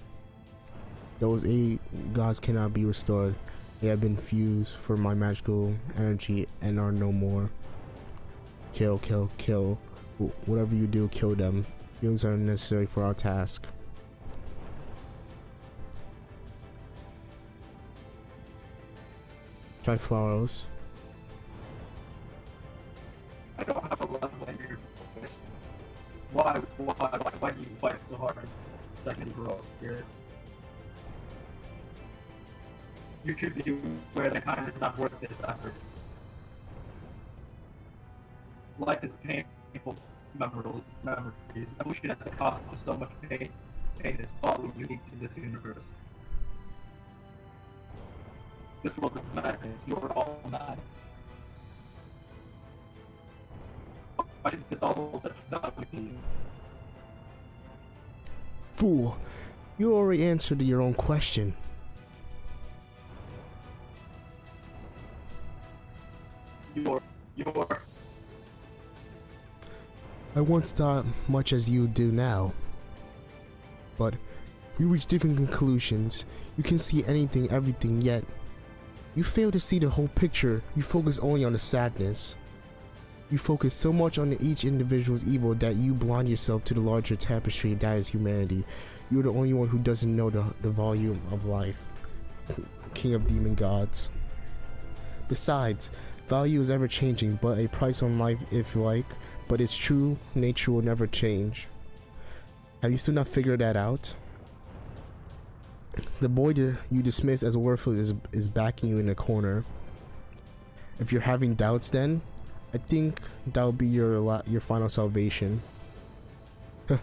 Those 8 gods cannot be restored. They have been fused for my magical energy and are no more. Kill, kill, kill. Whatever you do, kill them. Feelings are necessary for our task. Trifloros. I don't have a lot of anger. Why do you fight so hard? Second heroic spirits. You should be aware that kind is not worth this effort. Life is painful memories. Evolution at the cost of so much pain. Pain is all unique to this universe. This world is madness. You are all mad. Why should this all hold such value to you? Fool, you already answered your own question. I once thought much as you do now, but we reach different conclusions. You can see anything, everything, yet you fail to see the whole picture. You focus only on the sadness. You focus so much on each individual's evil that you blind yourself to the larger tapestry that is humanity. You're the only one who doesn't know the volume of life. King of demon gods. Besides, value is ever changing, but a price on life, if you like, but its true nature will never change. Have you still not figured that out? The boy you dismiss as worthless is backing you in a corner. If you're having doubts, then I think that will be your final salvation. Now,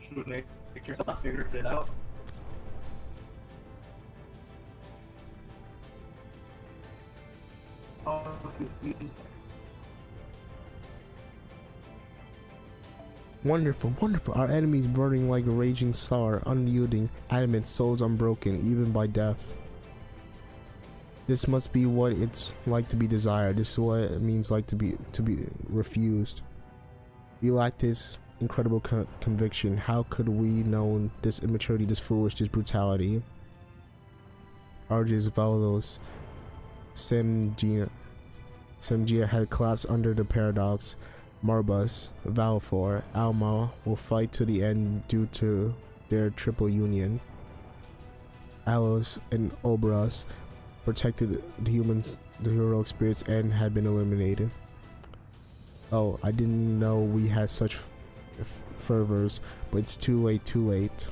should make yourself not figured it out. Wonderful, wonderful. Our enemies burning like a raging star, unyielding, adamant, souls unbroken, even by death. This must be what it's like to be desired. This is what it means like to be refused. We lack this incredible conviction. How could we know this immaturity, this foolish, this brutality? Arges, Valos, Semgia had collapsed under the paradox. Marbus, Valfor, Alma will fight to the end due to their triple union. Alos and Obras protected the humans, the heroic spirits, and had been eliminated. Oh, I didn't know we had such fervors, but it's too late, too late.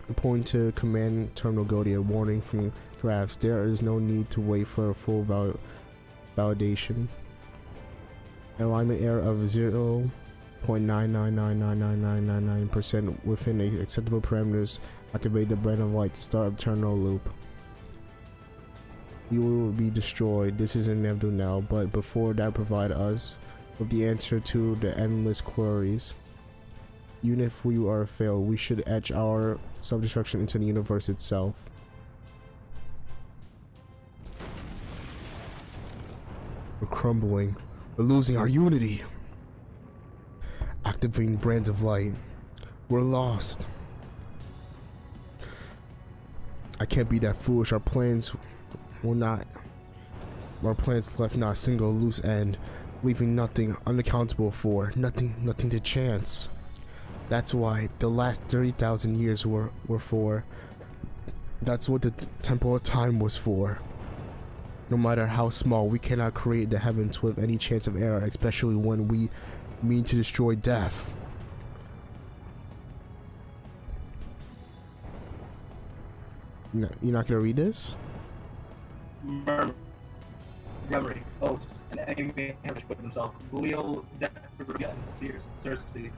According to Command Terminal Godia, warning from graphs, there is no need to wait for a full validation. Alignment error of 0.9999999% within acceptable parameters. Activate the brand of light to start a terminal loop. You will be destroyed. This is inevitable now, but before that, provide us with the answer to the endless queries. Even if we are failed, we should etch our self-destruction into the universe itself. We're crumbling. We're losing our unity. Activating brands of light. We're lost. I can't be that foolish. Our plans will not. Our plans left not a single loose end, leaving nothing unaccountable for, nothing to chance. That's why the last 30,000 years were for. That's what the Temple of Time was for. No matter how small, we cannot create the heavens with any chance of error, especially when we mean to destroy death. No, you're not gonna read this? Memory, Oath, and enemy ambush with himself. Belial, Death, and Cersei,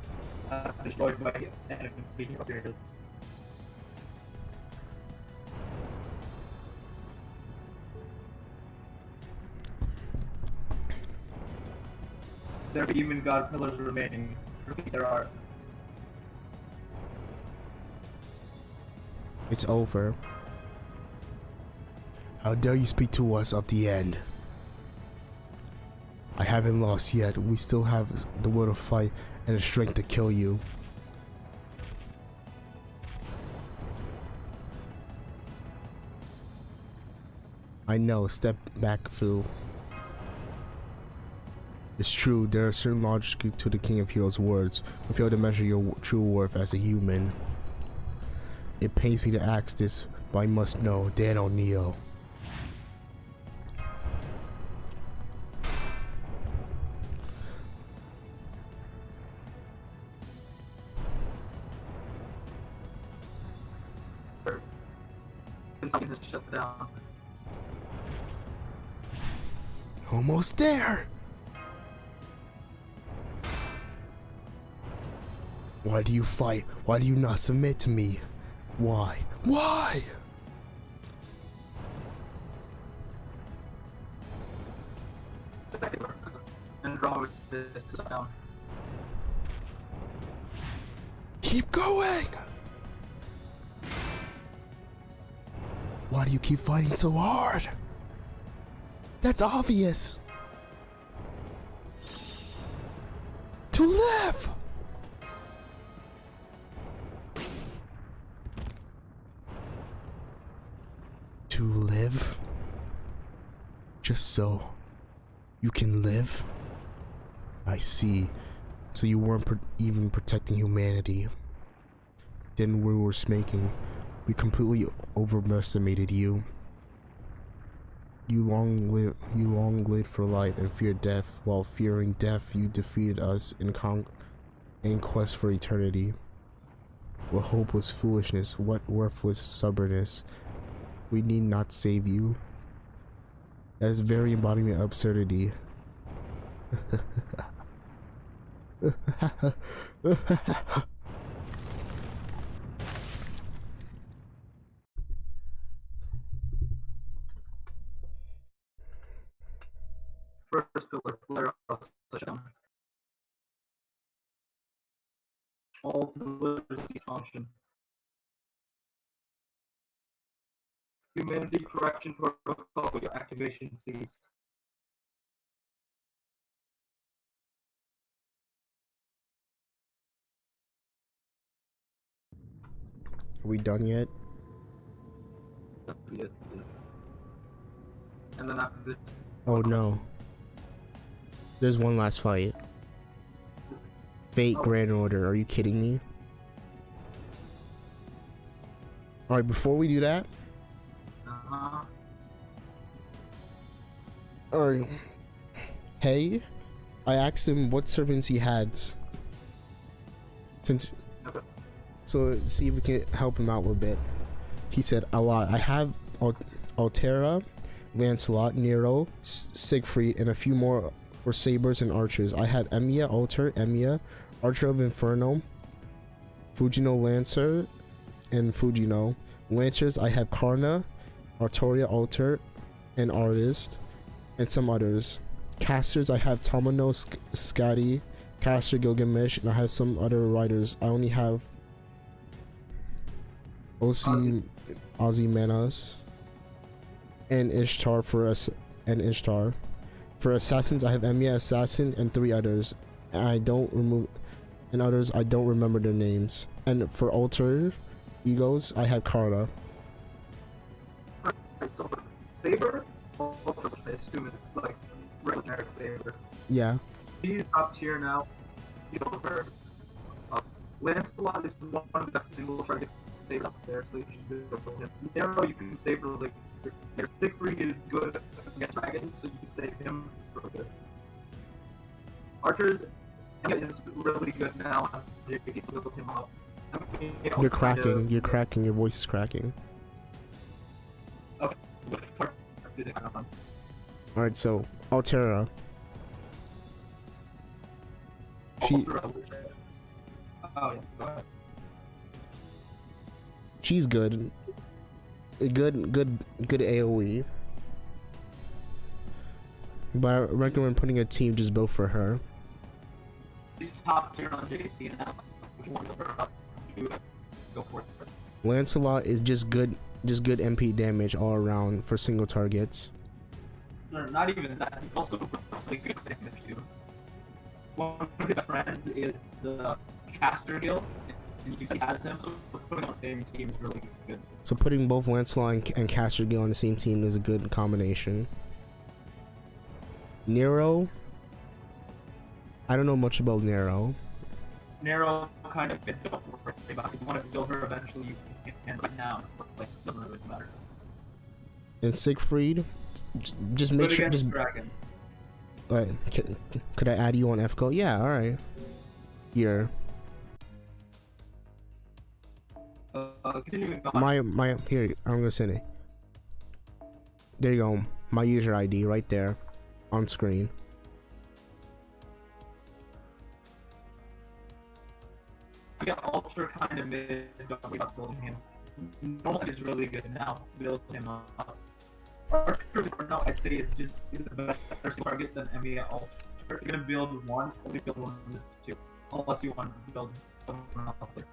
destroyed by enemy heroes. There be even god pillars remaining. There are. It's over. How dare you speak to us of the end? I haven't lost yet. We still have the will to fight and the strength to kill you. I know, step back, fool. It's true, there are certain logic to the King of Heroes' words. We fail to measure your true worth as a human. It pains me to ask this, but I must know, Dan O'Neill. Shut down. Almost there! Why do you fight? Why do you not submit to me? Why? Why? And draw this down. Keep going! Why do you keep fighting so hard? That's obvious. To live! To live? Just so you can live? I see. So you weren't even protecting humanity. Then we were smaking. We completely overestimated you. You long lived for life and feared death. While fearing death, you defeated us in quest for eternity. What hope was foolishness? What worthless stubbornness? We need not save you. That is very embodiment of absurdity. First pillar, flare up, touchdown. All pillars dysfunction. Humanity correction protocol, your activation ceased. Are we done yet? And then after this. Oh no. There's one last fight. Fate Grand Order, are you kidding me? Alright, before we do that. Alright. Hey, I asked him what servants he had. So see if we can help him out a bit. He said a lot. I have Altera, Lancelot, Nero, Siegfried, and a few more for sabers and archers. I have Emiya, Alter, Emiya, Archer of Inferno, Fujino Lancer, and Fujino. Lancers, I have Karna, Artoria, Alter, and Artist, and some others. Casters, I have Tamino, Skadi, Caster, Gilgamesh, and I have some other writers. I only have Ozymandias and Ishtar for us, and Ishtar. For assassins, I have Emiya Assassin and 3 others. And I don't remember their names. And for alter egos, I have Carla. So Saber, I assume it's like regular generic Saber. Yeah. He's top tier now. Silver. Lancelot is one of the best single target Saber up there, so you should go for him. Nero, you can save really good. Siegfried is good against dragons, so you can save him really good. Archers is really good now. You can build him up. You're cracking. You're cracking. Your voice is cracking. Okay. Alright, so Altera. Oh, yeah, go ahead. She's good. Good AoE. But I recommend putting a team just built for her. She's top tier on JT now. If you want to her up, you go for it. Lancelot is just good MP damage all around for single targets. No, not even that. He's also really good damage too. One of his friends is the Caster Guild, and you can see him, so putting on the same team is really good. So putting both Lancelot and Caster on the same team is a good combination. Nero. I don't know much about Nero. Nero kind of don't worry about it. If you want to build her eventually, you can. Right now, it's like doesn't really matter. And Siegfried, just make sure. Just Dragon. alright. Could I add you on FCO? Yeah. All right. Here. Continuing on. My here. I'm gonna send it. There you go. My user ID right there, on screen. Yeah, Ultra kind of mid, don't worry about building him. Normal is really good now, build him up. Archer, for now, I'd say it's just the better target than Emiya Ultra. If you're gonna build one, only build one of the two. Unless you want to build someone else there.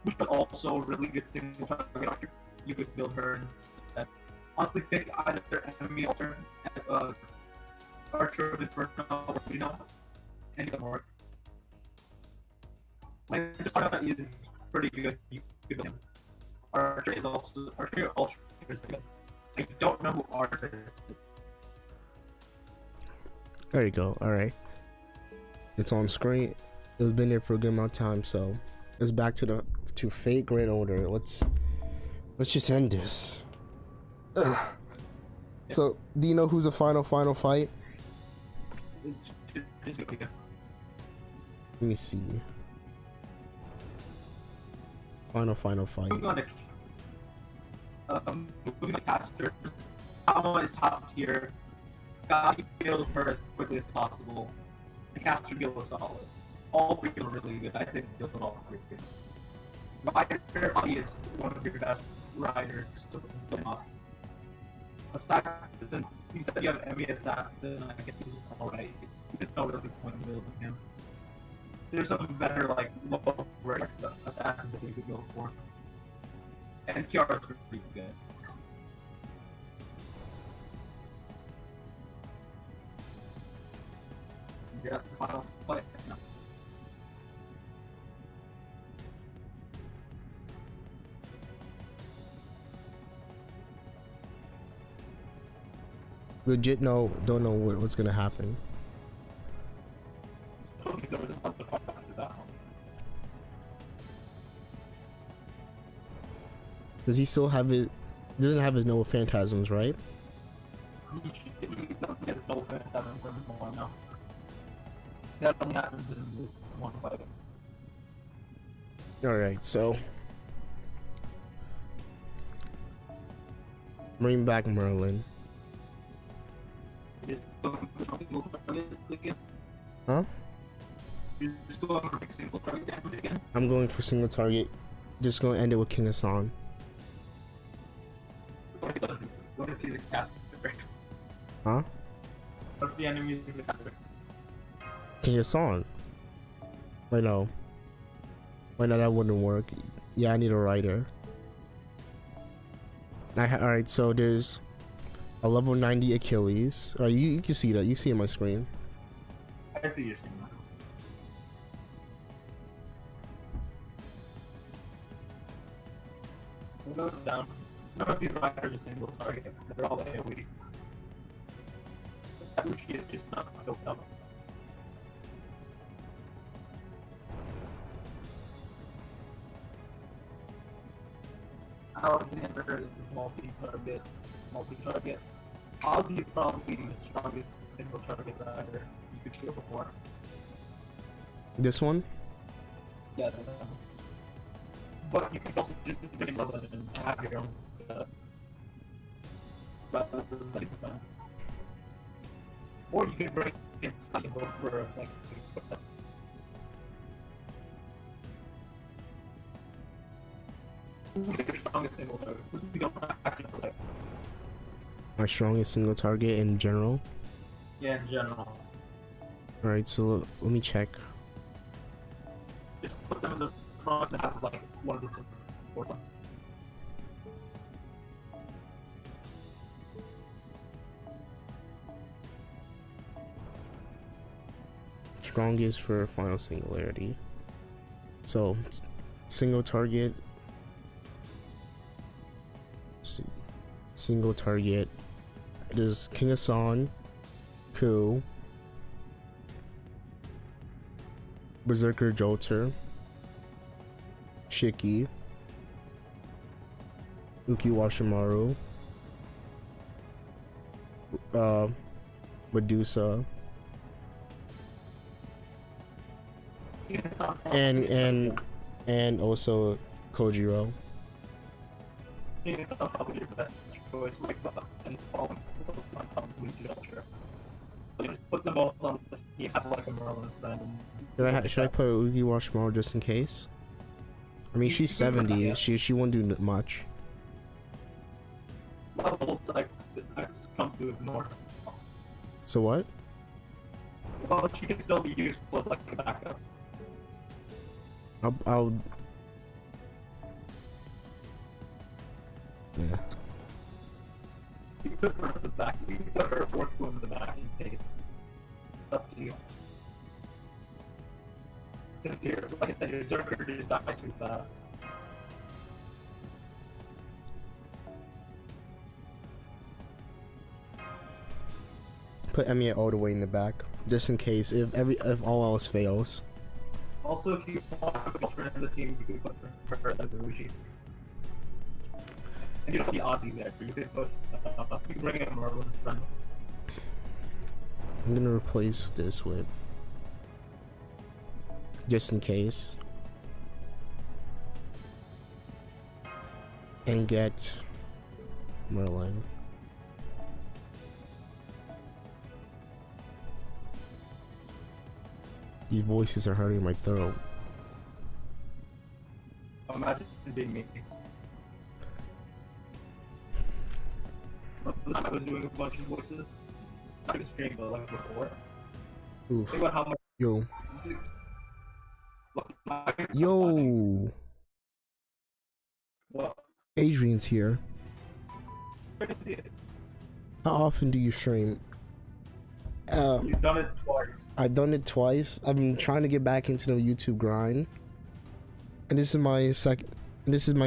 Which is also a really good single target Archer. You could build her instead. Honestly, pick either Emiya Ultra, Archer with Inferno, or you know, any of them work. Like, this part is pretty good. You could build him. Archer is also Ultra is good. I don't know who Archer is. There you go. All right. It's on screen. It's been there for a good amount of time, so it's back to Fate Great Order. Let's just end this. Ugh. So, do you know who's the final fight? It's really good. Let me see. Final fight. Moving on to Caster. Alma is top tier. Scotty build her as quickly as possible. The Caster build is solid. All three are really good. I think build all three. Rider is one of your best riders to build him up. Assassin, you said you have Emiya Assassin, I guess he's alright. There's no really point in building him. There's some better, like, low rate assassins that you could go for. And Kiara's pretty good. Yeah, that's the final fight. No. Legit, don't know what's gonna happen. I don't think there was a bunch of fight after that one. Does he still have it? Doesn't have his Noah Phantasms, right? He has no phantasm for more now. That only happens in this one fight. Alright, so bring back Merlin. You're just going for single targets again? Huh? You're just going for single target damage again? I'm going for single target. Just gonna end it with King Hassan. What if he's a caster? Huh? What if the enemy is a caster? King Hassan. Wait, no. Wait, no, that wouldn't work. Yeah, I need a rider. Alright, so there's A level 90 Achilles. You can see that. You see it on my screen. I see your screen now. We'll go down. None of these riders are single target. They're all AoE. Uchi is just not built up. Alexander is multi-target. Ozzy is probably the strongest single target rider you could kill before. This one? Yeah, but you can also just bring level and have your own setup. Rather than letting them. Or you can bring in something for like a set. Who's your strongest single target? We don't actually know that. My strongest single target in general. Yeah, in general. Alright, so let me check. Just put them in the front and have like one of the or something. Strongest for final singularity. So, single target. Single target. There's King Asan, Ku, Berserker Jolter, Shiki, Uki Washimaru, Medusa, and also Kojiro. It's probably your best choice, like and following on probably Ultra. So just put them both on. You have like a Merlin friend. Should I put Uki Washimaru just in case? I mean, she's 70. She won't do much. Levels X come to ignore. So what? Well, she can still be useful as like a backup. I'll yeah. You can put her in the back. You can put her fourth one in the back in case. It's up to you. Since you're, like I said, your Zerker just dies too fast. Put Emiya all the way in the back, just in case if all else fails. Also, if you want to put her in the team, you can put her as a Uchi. And you don't see Ozzy there, you can put, you can bring in Merlin friend. I'm gonna replace this with, just in case, and get Merlin. These voices are hurting my throat. Imagine being me. I was doing a bunch of voices. Not a stream, but like before. Oof. Think about how much. Yo. Yo. Well, Adrian's here. I can see it. How often do you stream? You've done it twice. I've done it twice. I've been trying to get back into the YouTube grind, and this is my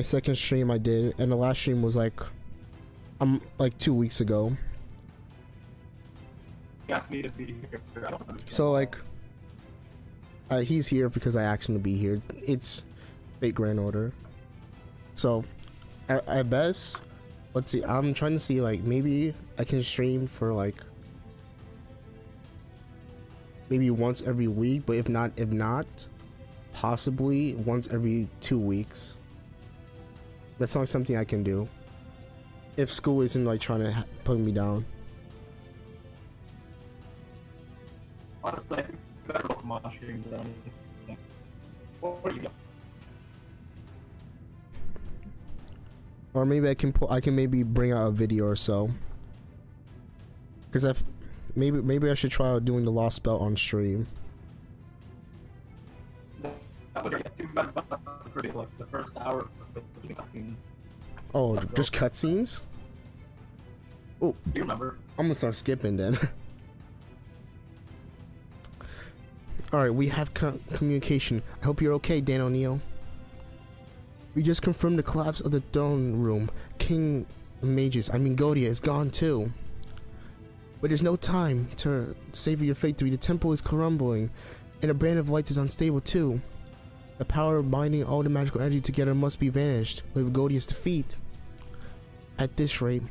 second stream I did, and the last stream was like 2 weeks ago. He asked me to be here. I don't understand So why. like, he's here because I asked him to be here. It's Fate Grand Order. So, at best, let's see. I'm trying to see like maybe I can stream for like maybe once every week, but if not, possibly once every 2 weeks. That's not something I can do if school isn't like trying to put me down. Honestly, I think it's better off my stream than anything. What do you got? Or maybe I can maybe bring out a video or so. Cause maybe I should try out doing the Lost Belt on stream. That was too bad about pretty like the first hour of the cutscenes. Oh, just cutscenes? Oh, You remember? I'm gonna start skipping then. Alright, we have communication. I hope you're okay, Dan O'Neill. We just confirmed the collapse of the throne room. King Magus, I mean Godia, is gone too. But there's no time to savor your fate 3. The temple is crumbling, and the brand of lights is unstable too. The power of binding all the magical energy together must be vanished with Godia's defeat. At this rate,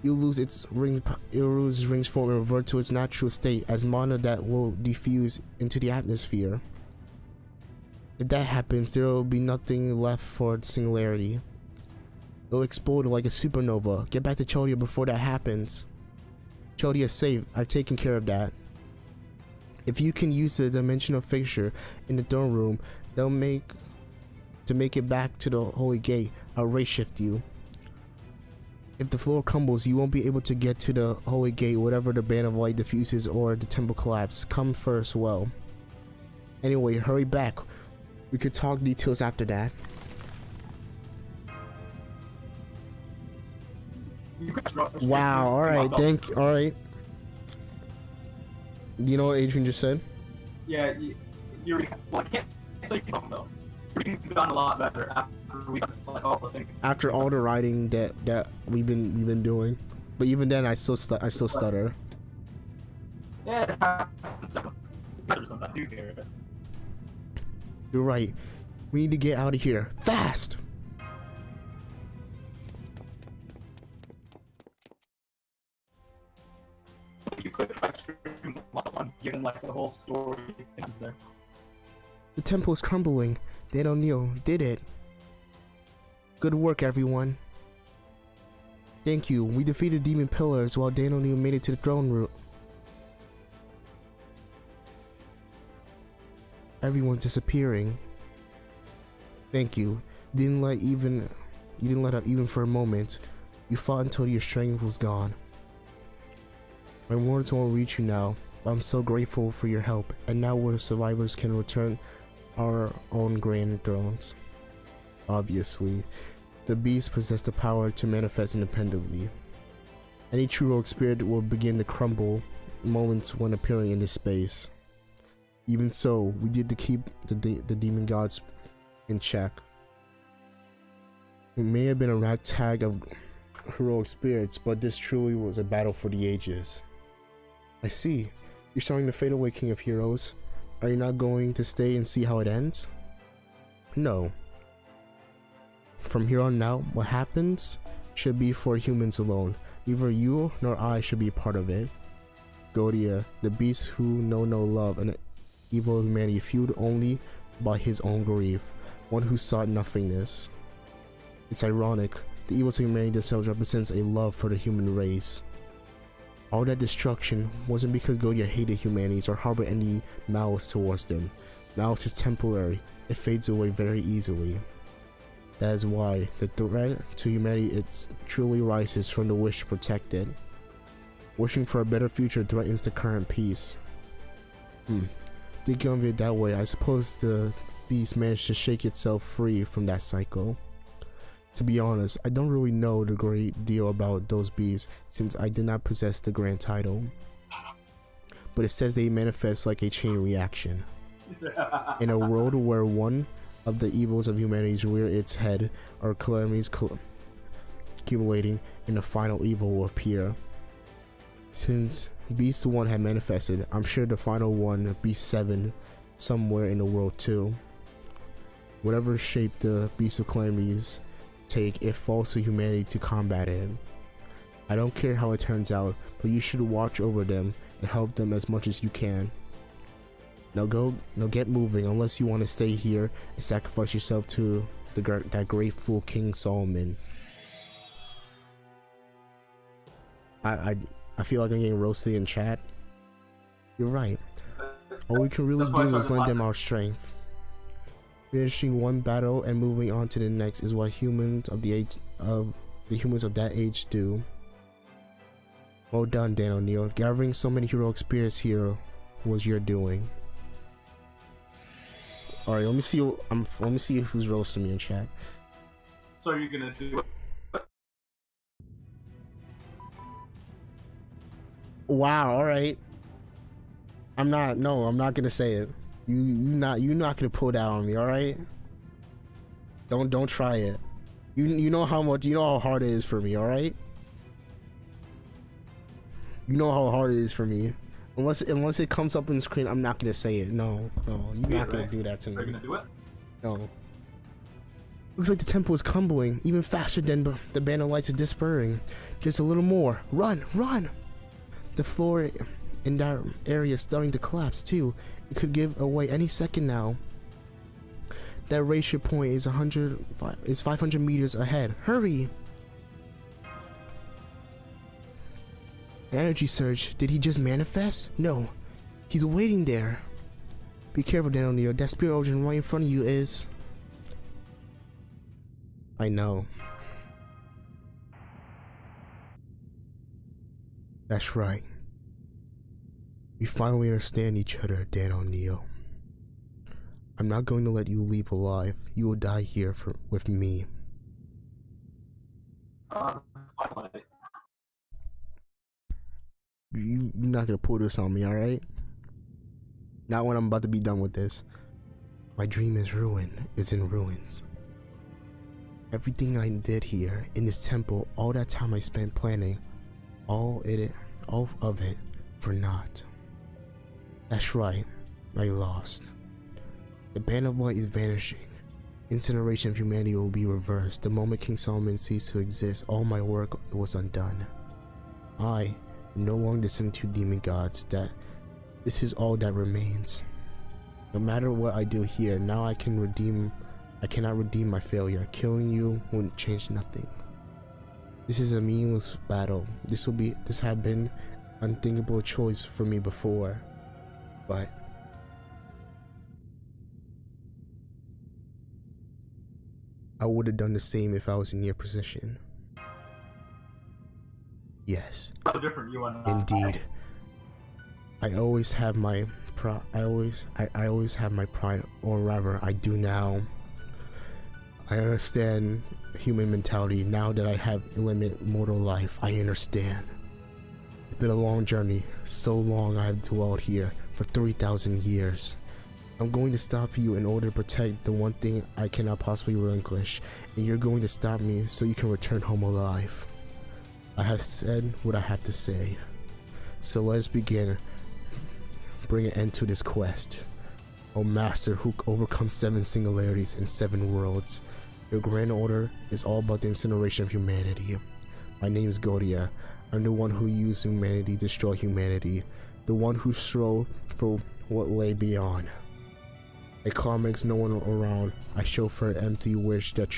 you'll lose its rings form and revert to its natural state as mana that will diffuse into the atmosphere. If that happens, there will be nothing left for singularity. It'll explode like a supernova. Get back to Chodia before that happens. Chodia is safe. I've taken care of that. If you can use the dimensional fixture in the throne room, to make it back to the holy gate, I'll ray shift you. If the floor crumbles, you won't be able to get to the holy gate, whatever the band of light diffuses or the temple collapse. Come first, well. Anyway, hurry back. We could talk details after that. Wow, alright, alright. You know what Adrian just said? Yeah, you're well, I can't say you don't know. You've gotten a lot better after we like all the things. After all the writing that we've been doing, but even then I still stutter. Yeah, sometimes you hear it. You're right. We need to get out of here fast. You could try stream one, given like the whole story things there. The temple is crumbling. Dan O'Neill did it. Good work, everyone. Thank you. We defeated demon pillars while Dan O'Neill made it to the throne room. Everyone's disappearing. Thank you. You didn't let up even for a moment. You fought until your strength was gone. My words won't reach you now, but I'm so grateful for your help, and now we're survivors can return our own grand thrones. Obviously, the beasts possess the power to manifest independently. Any true rogue spirit will begin to crumble moments when appearing in this space. Even so, we did to keep the demon gods in check. It may have been a ragtag of heroic spirits, but this truly was a battle for the ages. I see. You're starting to fade away, King of Heroes. Are you not going to stay and see how it ends? No. From here on out, what happens should be for humans alone. Neither you nor I should be a part of it. Godia, the beast who know no love and evil humanity, fueled only by his own grief, one who sought nothingness. It's ironic, the evils of humanity themselves represents a love for the human race. All that destruction wasn't because Godia hated humanities or harbored any malice towards them. Malice is temporary, it fades away very easily. That is why the threat to humanity truly rises from the wish to protect it. Wishing for a better future threatens the current peace. Thinking of it that way, I suppose the beast managed to shake itself free from that cycle. To be honest, I don't really know the great deal about those beasts since I did not possess the grand title. But it says they manifest like a chain reaction. In a world where one of the evils of humanity rear its head, or calamities accumulating, and the final evil will appear. Since Beast 1 had manifested, I'm sure the final one, Beast 7, somewhere in the world too. Whatever shape the Beast of Calamities take, it falls to humanity to combat it. I don't care how it turns out, but you should watch over them and help them as much as you can. Now get moving, unless you want to stay here and sacrifice yourself to that great fool King Solomon. I feel like I'm getting roasted in chat. You're right. All we can really do is lend them our strength. Finishing one battle and moving on to the next is what humans of the humans of that age do. Well done, Dan O'Neill. Gathering so many heroic spirits here was your doing. All right, let me see who's roasting me in chat. So are you gonna do Wow. All right. I'm not. No, I'm not gonna say it. You're not gonna pull that on me. All right. Don't try it. You know how much. You know how hard it is for me. All right. You know how hard it is for me. Unless it comes up on the screen, I'm not gonna say it. No, you're not gonna do that to me. Are you gonna do it? No. Looks like the temple is crumbling even faster than the band of lights is disappearing. Just a little more. Run, run! The floor in that area is starting to collapse too. It could give away any second now. That ratio point is 500 meters ahead. Hurry! Energy surge. Did he just manifest? No. He's waiting there. Be careful, Daniel Neo. That spirit origin right in front of you is... I know. That's right. We finally understand each other, Daniel Neo. I'm not going to let you leave alive. You will die here with me. You're not gonna pull this on me, alright? Not when I'm about to be done with this. My dream is ruined. It's in ruins. Everything I did here in this temple, all that time I spent planning, all of it for naught. That's right, I lost. The band of light is vanishing. Incineration of humanity will be reversed. The moment King Solomon ceased to exist, all my work was undone. I am no longer the 72 demon gods. This is all that remains. No matter what I do here, now I cannot redeem my failure. Killing you won't change nothing. This is a meaningless battle. This had been unthinkable choice for me before, but I would have done the same if I was in your position. Yes. So different, you and I. Indeed. I always have my pride. I always have my pride, or rather, I do now. I understand human mentality now that I have limited mortal life. I understand. It's been a long journey. So long I have dwelled here for 3,000 years. I'm going to stop you in order to protect the one thing I cannot possibly relinquish, and you're going to stop me so you can return home alive. I have said what I have to say. So let's begin. Bring an end to this quest. O Master who overcomes 7 singularities and 7 worlds. Your grand order is all about the incineration of humanity. My name is Godia. I'm the one who used humanity to destroy humanity. The one who strove for what lay beyond. A cloud makes no one around. I show for an empty wish that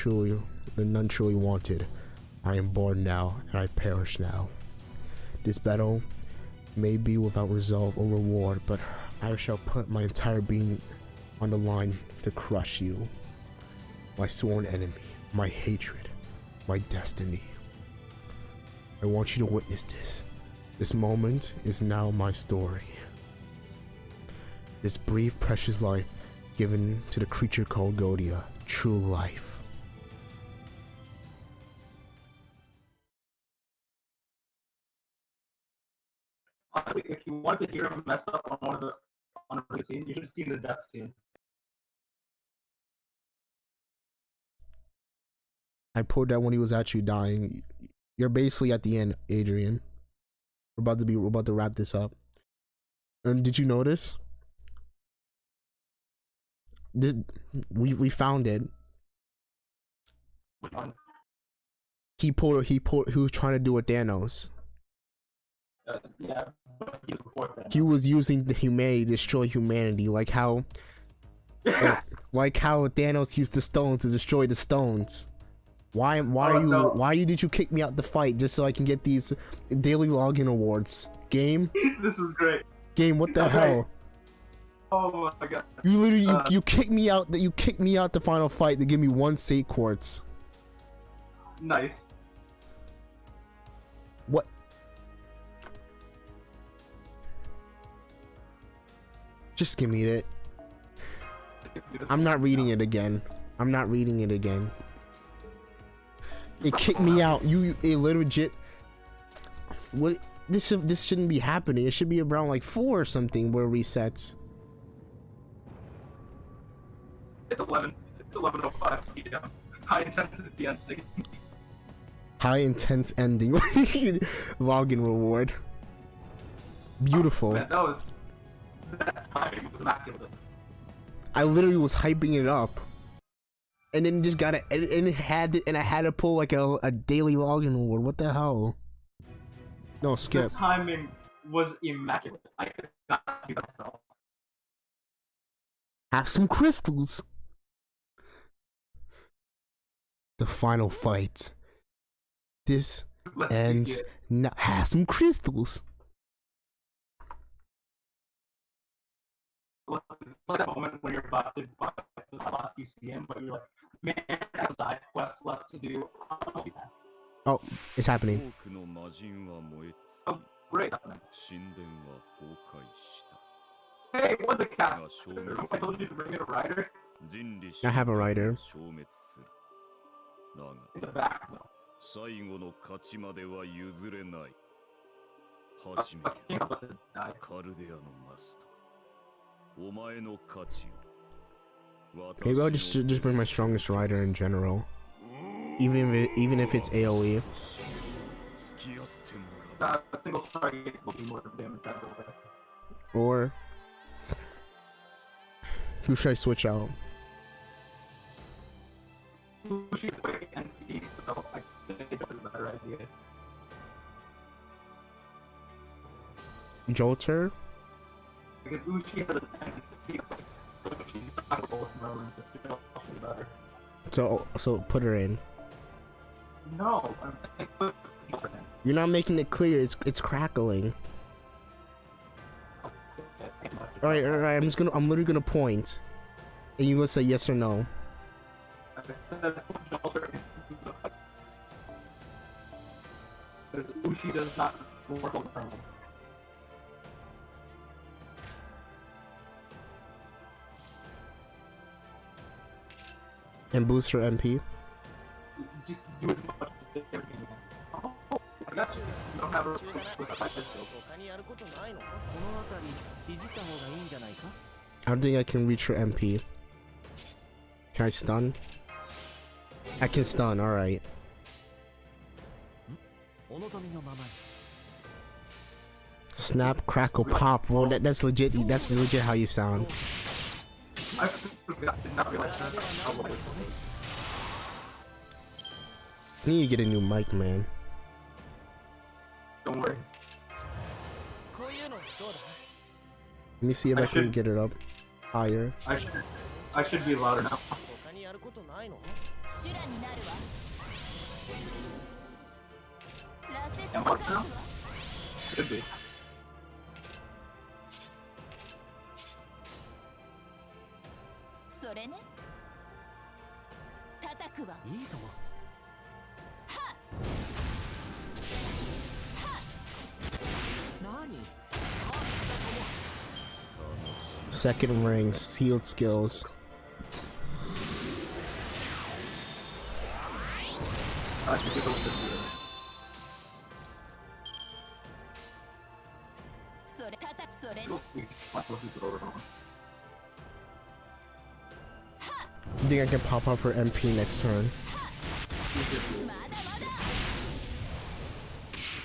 none truly wanted. I am born now, and I perish now. This battle may be without resolve or reward, but I shall put my entire being on the line to crush you. My sworn enemy, my hatred, my destiny. I want you to witness this. This moment is now my story. This brief, precious life given to the creature called Godia, true life. Honestly, if you want to hear him mess up on one of the scenes, you should have seen the death scene. I pulled that when he was actually dying. You're basically at the end, Adrian. We're about to wrap this up. And did you notice? We found it. He was trying to do a Thanos. Yeah, but he was before Thanos. He was using the humanity to destroy humanity, like how Thanos used the stone to destroy the stones. Why did you kick me out the fight just so I can get these daily login awards? Game? This is great. Game, what the hell? Oh my god. You literally you kicked me out the final fight to give me 1 Sate Quartz. Nice. What? Just give me it. I'm not reading it again. It kicked me out. It legit. What? this shouldn't be happening. It should be around like 4 or something where it resets. It's 11. It's 11:05 p.m. High intensity ending. High intense ending. Login reward. Beautiful. Man, that timing was immaculate. I literally was hyping it up, and then just got it, and I had to pull like a daily login reward. What the hell? No, skip. The timing was immaculate. I could not do myself. Have some crystals. The final fight. This Let's ends see it. now. Have some crystals. It's like that moment when you're about to buy the last you see him, but you're like, man, that's a side quest left to do. I'll do that. Oh, it's happening. 多くの魔人は燃え尽 Oh, great. き、神殿は崩壊した。 Hey, what's the cast? が消滅 I する told you to bring in a rider 人類 I have a rider. 消滅する。だが in the back, though. 最後の勝ちまでは譲れない。 But 始めよ King's about to die. カルデアのマスター。お前の価値を。 Maybe I'll just bring my strongest rider in general, even if it's AOE. 付き合ってもらう。 A single target will do more damage that way. Or who should I switch out? Uchi quick and easy, so I think it's a better idea. Jolter? Because Uchi has a tendency so she's not going to remember to better. So put her in. No, I'm saying put her in. You're not making it clear. It's crackling. All right. I'm literally gonna point, and you gonna say yes or no. I said put Jolter in. Because Uchi does not work on the problem. And boost her MP. Just do as much as everything you can. Oh, I got you. You don't have a with a fight pistol. 他にやることないの？この辺りいじった方がいいんじゃないか？ I don't think I can reach her MP. Can I stun? I can stun. All right. お望みのままに。 Snap, crackle, pop. Well, that's legit. That's legit how you sound. I forgot, did not realize that. Oh, wait. I need to get a new mic, man. Don't worry. こういうのどうだ？ Let me see if I I can should- get it up higher. I should be louder now. 他にやることないの？修羅になるわ羅刹 Am の I 数 now? は Should be. それね叩くわいいとも。 何？ Second ring, sealed skills. I should be able to do it. それ叩くそれね You'll see. I'm supposed to do it over. You think I can pop up her MP next turn? まだまだ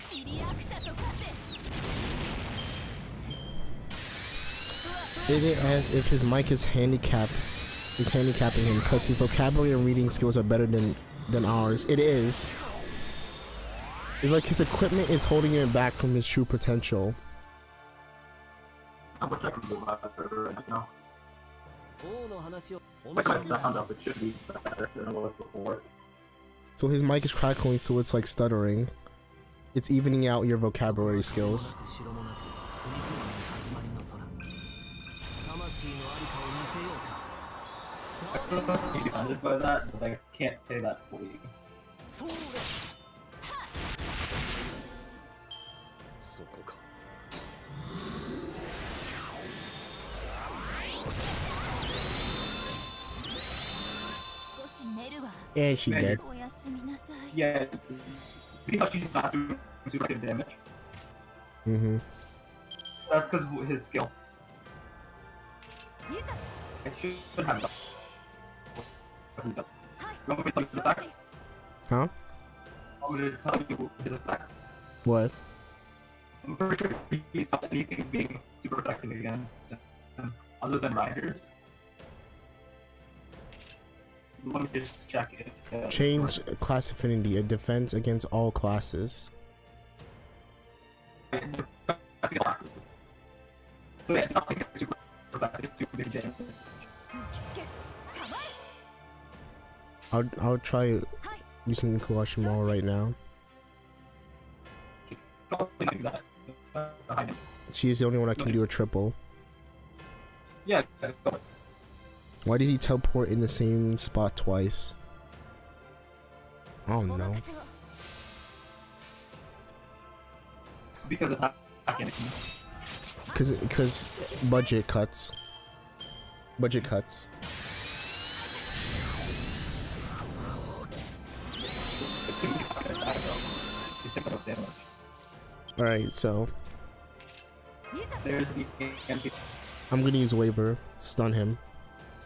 チリアクタと勝て Is it as if his mic is handicapping him because his vocabulary and reading skills are better than ours? It is. It's like his equipment is holding him back from his true potential. I wish I could do that right now. 王の話を。 Like I sound up, it should be better than it was before. So his mic is crackling, so it's like stuttering. It's evening out your vocabulary skills. 城もなく国空の始まりの空。魂のありかを見せようか。 I don't know if you can identify that, but I can't say that fully. そうだ。そこか。 少し寝るわ And she dead. おやすみなさい Yeah, see how she's not doing super good damage? Mm-hmm. That's because of his skill. いざ I should have done. What he does. はい You want me to tell you his effects? Huh? Want me to tell you his effects? What? I'm pretty sure he stopped anything being super effective against him, other than riders. Let me just check it. Change class affinity. It defends against all classes. So yeah, nothing is super effective, super big damage. 着付け構え I'll try はい using Kuwashima right now. Probably not do that. Behind him. She's the only one that can do a triple. Yeah, go. Why did he teleport in the same spot twice? I don't お know. 任せを Because of attacking. Cause budget cuts. Budget cuts. Alright, so いざ There's the MP. I'm gonna use waiver, stun him.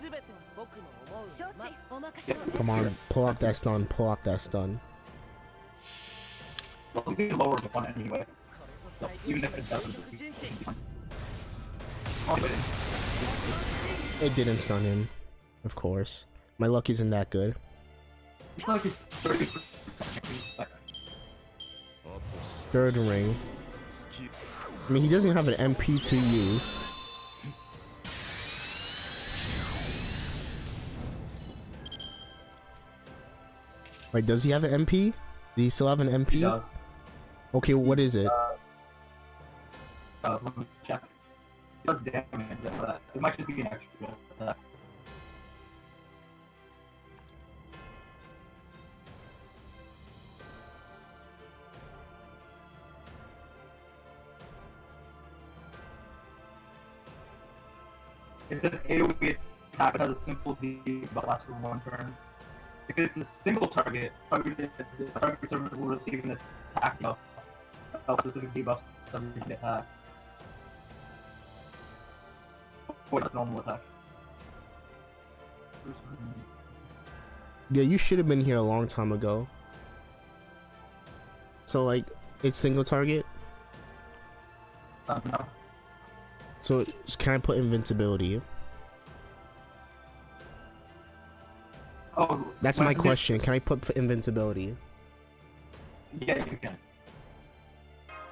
全ては僕の思う承ま知お任せを Come on, pull off that stun, pull off that stun. Well, we can lower the one anyway. これぞ Even if it doesn't. 陣地 Oh, wait. It didn't stun him, of course. My luck isn't that good. It's like it's 30%. あと少 Third ring. し尽き I mean, he doesn't have an MP to use. Wait, does he have an MP? Do he still have an MP? He does. Okay, what is it? Let me check. It does damage, but it might just be an extra. It's an AoE attack that has a simple D but lasts for 1 turn. If it's a single target, the target server will receive an attack buff. A specific debuff every attack. Or that's normal attack. Yeah, you should have been here a long time ago. So, like, it's single target? No. So, can I put invincibility? Oh, That's when my it- question. Can I put invincibility? Yeah, you can.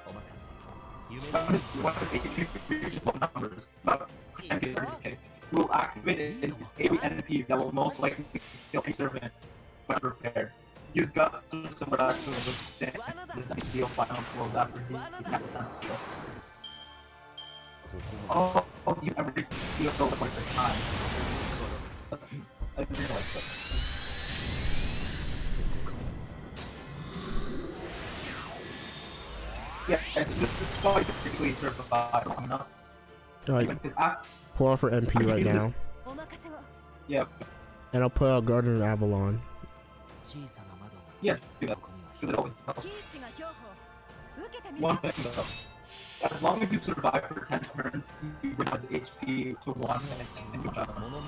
お任せ夢 But if you just low numbers, but okay, we'll activate an AoE NP that will most likely kill a servant when prepared. Use guts to somewhat to withstand the ideal final blows after he has that skill. ここ Oh, you every skill so like the time. I didn't realize that. そこか Yeah, and this is probably particularly certified long enough. Alright, Because after, pull out for MP right now. お任せを yeah, And I'll put out Garden of Avalon. 小さな窓が yeah, do こ that. こには Do that always. キイチが標本受けてみ One る thing though, as long as you survive for 10 turns, you bring his HP to 1 and you jump. 物見の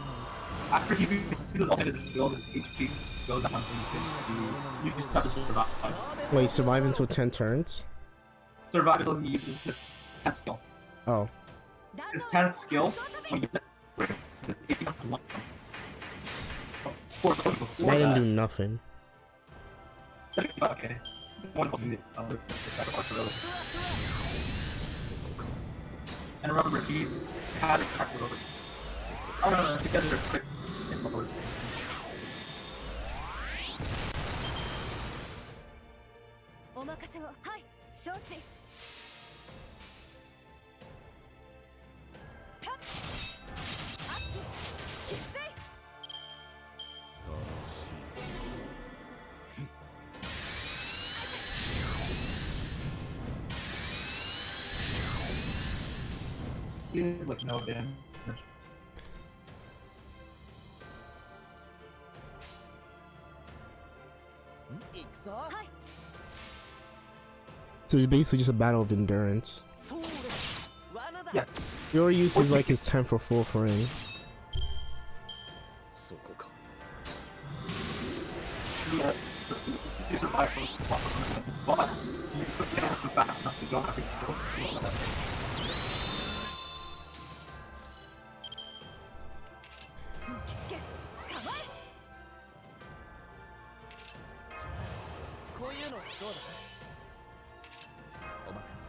After he uses all his skills, his HP goes down from 60. You just have to survive. Wait, survive until 10 turns? Survive until he uses his 10th skill. Oh. His 10th skill, when you bring his HP down to 1. Before That didn't that, do nothing. okay. One of the other sacrifice early. そこか And remember, he had a track over. Oh no, together they're quick. And お任せをはい承知タッアップ決水 he is like no damage. 行くぞ はい So it's basically just a battle of endurance. Yeah. Yori uses like his 10 for full ring. そこか Yeah. You survive those spots, but you can't have to fast enough to don't have to go. 着付け構えこういうのどうだお任せ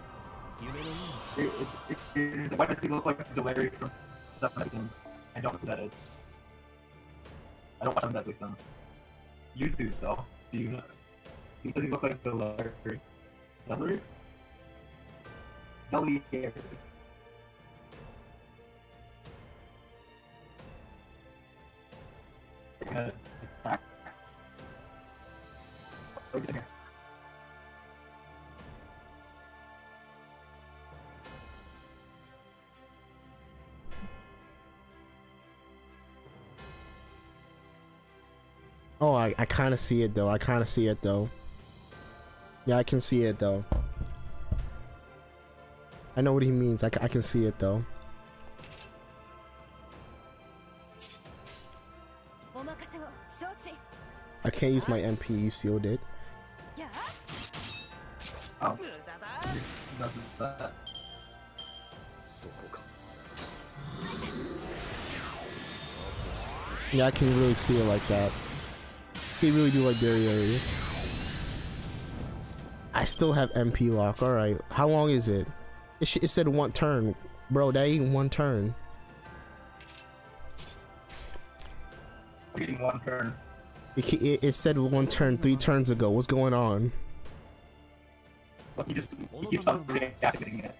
夢のように Why does he look like Delary from Stuff Magazine? I don't know who that is. I don't watch him Deadly Sons. You do, though. Do you know? He said he looks like Delary. Delary? Delary. Attack. What's in here? Oh, I kind of see it though. I kind of see it though. Yeah, I can see it though. I know what he means. I can see it though. お任せを承知 I can't use my MP. He sealed it. や Oh, 無駄だ does that. そこか Yeah, I can really see it like that. He really do like Derriere. I still have MP lock. All right. How long is it? It said one turn, bro. That ain't one turn. Reading one turn. It said one turn 3 turns ago. What's going on? But he keeps on reactivating it.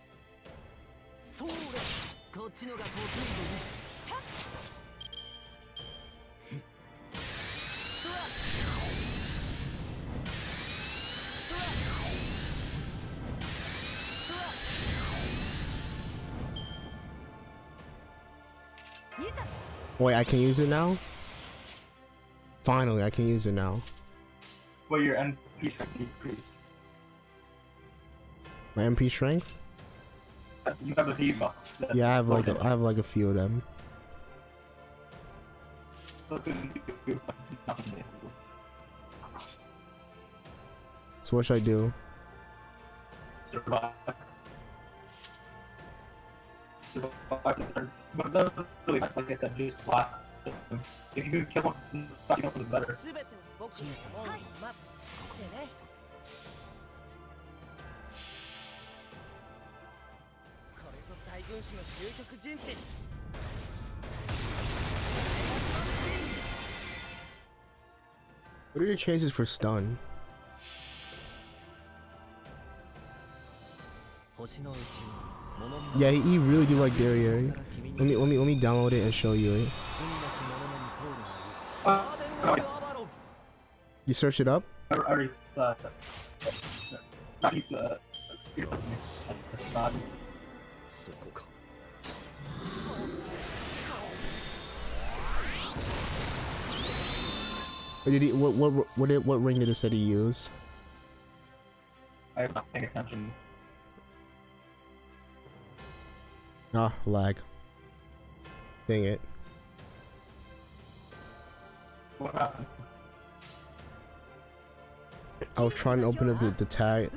そうだこっちのが得意でね いざ Wait, I can use it now? Finally, I can use it now. Well, your NP should decrease. My MP strength? You have a diva. Yeah, I have like a few of them. So what should I do? Survive. Survive the turn. But it doesn't really matter, like I said, just blast them. If you can kill one, you know, the better. 全ては僕の本に待ってねこれぞ大軍師の究極陣地 What are your chances for stun? 星のうちの物々 Yeah, he really do like Derriere. Let me download it and show you it. 罪なき者のに通るがいい You search it up? I already not used to it's not そこか Or did he, what ring did it say he use? I'm not paying attention. Ah, lag. Dang it. What happened? I was trying to open up the tab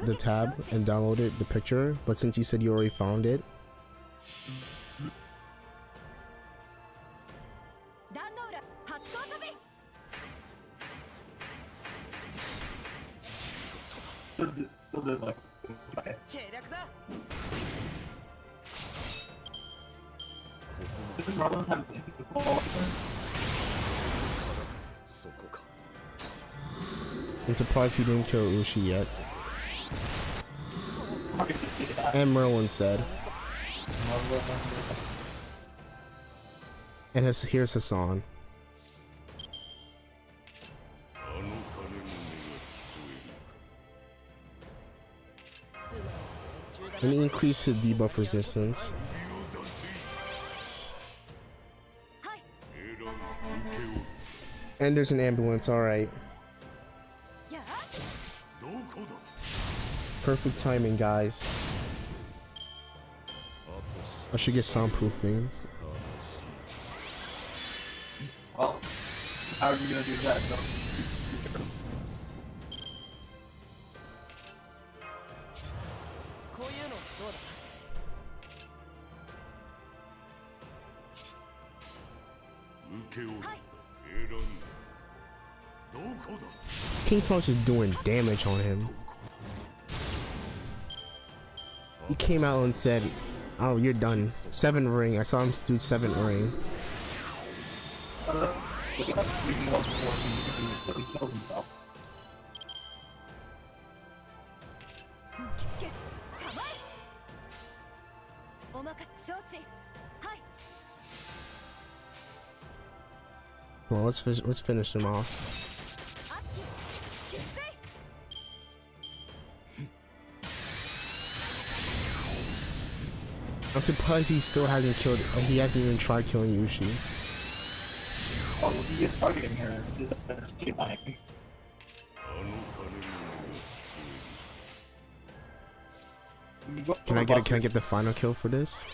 and download it, the picture, but since you said you already found it, 壇ノ浦発動飛び Still did like okay. 計略だ Didn't Roland have the ball? そこか I'm surprised he didn't kill Ushi yet. And Merlin instead. And here's Hassan. あの鐘の音が聞こえる And increase his debuff resistance. はい エラン受け負う And there's an ambulance, alright. やどこだ Perfect timing, guys. あと少 I should get soundproofing. Well, how are you gonna do that? No. こういうのどうだ 受け負った選んだどこだ King Song's just doing damage on him. He came out and said, "Oh, you're done." 7 ring. I saw him do 7 ring. He kills himself. 着付け構えお任せ承知はい Well, let's finish him off. アッキー決意 I'm surprised he still hasn't killed. He hasn't even tried killing Yushi. Oh, he is targeting her. It's just a cheat line. あの金の Can I get the final kill for this?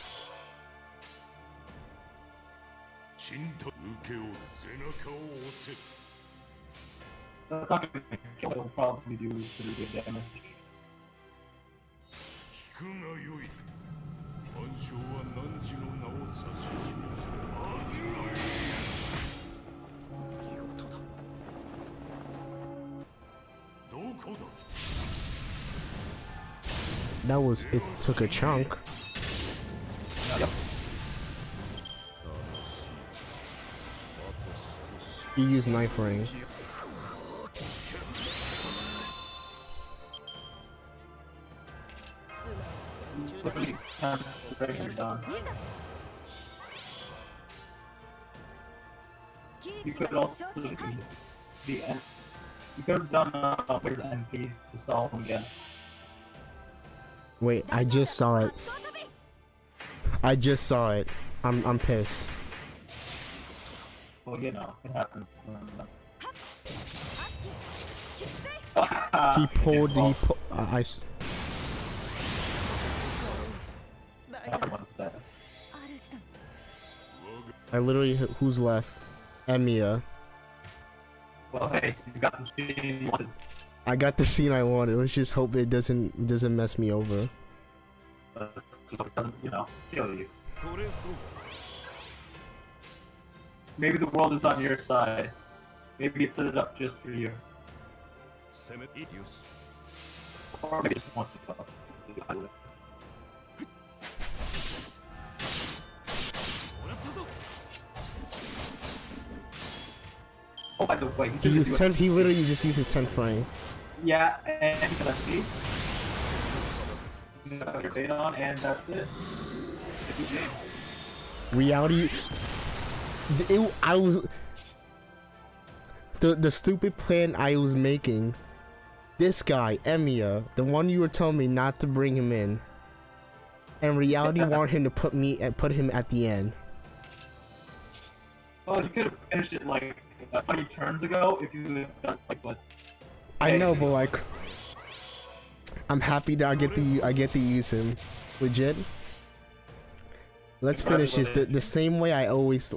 死んだ受け負う背中を押せ That's not gonna kill. It'll probably do pretty good damage. 聞くがよい暗礁は汝の名を指し示したはずがいい見事だどこだ That was. It took a chunk. He used knife ring. Literally, you're done. いざ You could also do the end. You could have done where's MP to stall him again. Wait, I just saw it. 再び I just saw it. I'm pissed. Well, you know, it happens. アッキー決意 He pulled. He pu- I s- That one's bad. 主だ I literally. Who's left? Emiya. Well, hey, you got the scene you wanted. I got the scene I wanted. Let's just hope it doesn't mess me over. So it doesn't, you know, kill you. 取れそう Maybe the world is on your side. Maybe it set it up just for you. 攻めよし Or maybe it just wants to fuck. Oh, by the way, He didn't used do 10. He literally just used his 10 frame. Yeah, and that's me. You got your bait on, and that's it. Good game. Reality. I was. The stupid plan I was making. This guy, Emiya, the one you were telling me not to bring him in. And reality wanted him to put him at the end. Oh, you could have finished it like 20 turns ago if you had done like what? I know, but like, I'm happy that I get to use him. Legit. Let's finish this the same way I always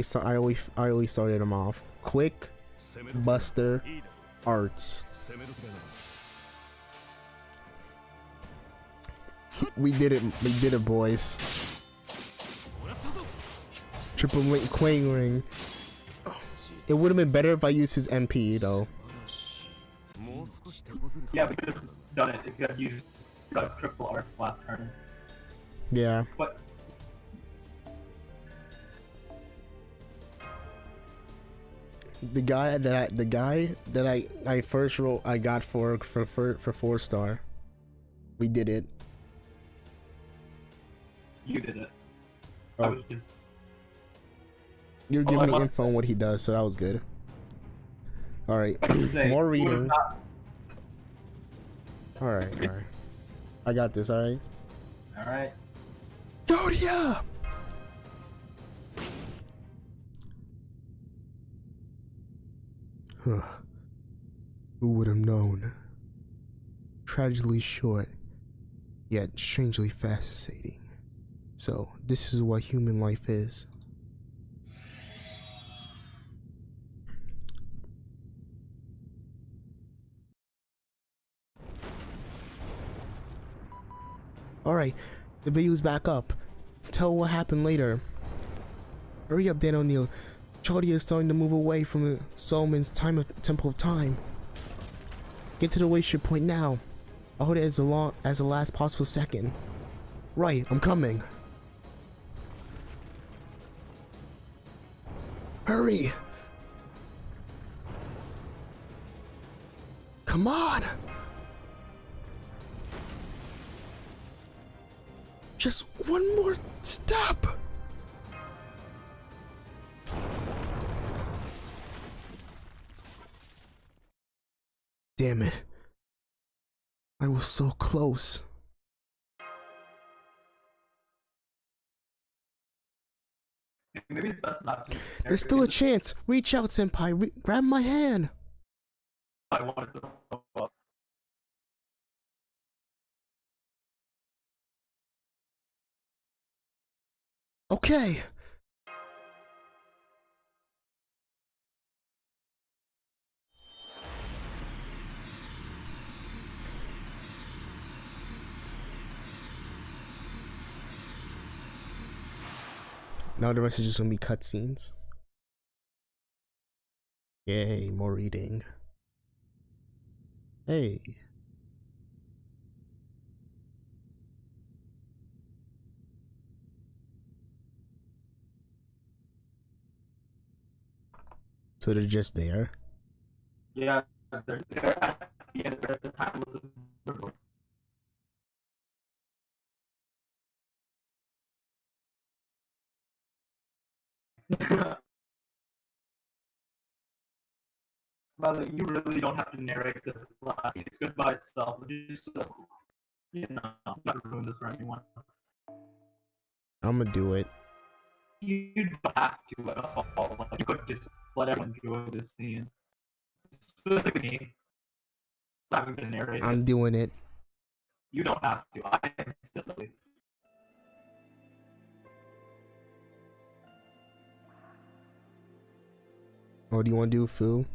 started him off. Quick, 攻める Buster, いいだ Arts. 攻める気だな We did it, boys. Triple link Quang ring. It would have been better if I used his MP though. もう少し手こずる Yeah, we could have done it if you had used triple arts last turn. Yeah. But The guy that I first roll I got for 4-star. We did it. you did it. I Oh, was just you're all I giving me want- info on what he does, so that was good. All right, I was saying, more you would've reading. not- All right. I got this. All right. All right. Yodia! Huh. Who would have known? Tragically short, yet strangely fascinating. So, this is what human life is. Alright, the video's back up. Tell what happened later. Hurry up, Dan O'Neill. Chaldea is starting to move away from the Solomon's Temple of Time. Get to the waystream point now. I'll hold it as the last possible second. Right, I'm coming. Hurry! Come on! Just one more step! Damn it. I was so close. Maybe it's best not to. There's still a chance. Reach out, Senpai. Grab my hand. I wanted to throw up. Okay. Now the rest is just gonna be cutscenes. Yay, more reading. Hey. So they're just there. Yeah, they're there at the end of the time was Well, you really don't have to narrate this last. It's good by itself. Just you know, not to ruin this for anyone. I'm gonna do it. You don't have to at all. Like, you could just let everyone enjoy this scene. Specifically me, having to narrate I'm it. doing it. You don't have to. I insistently. What do you want to do, Fu?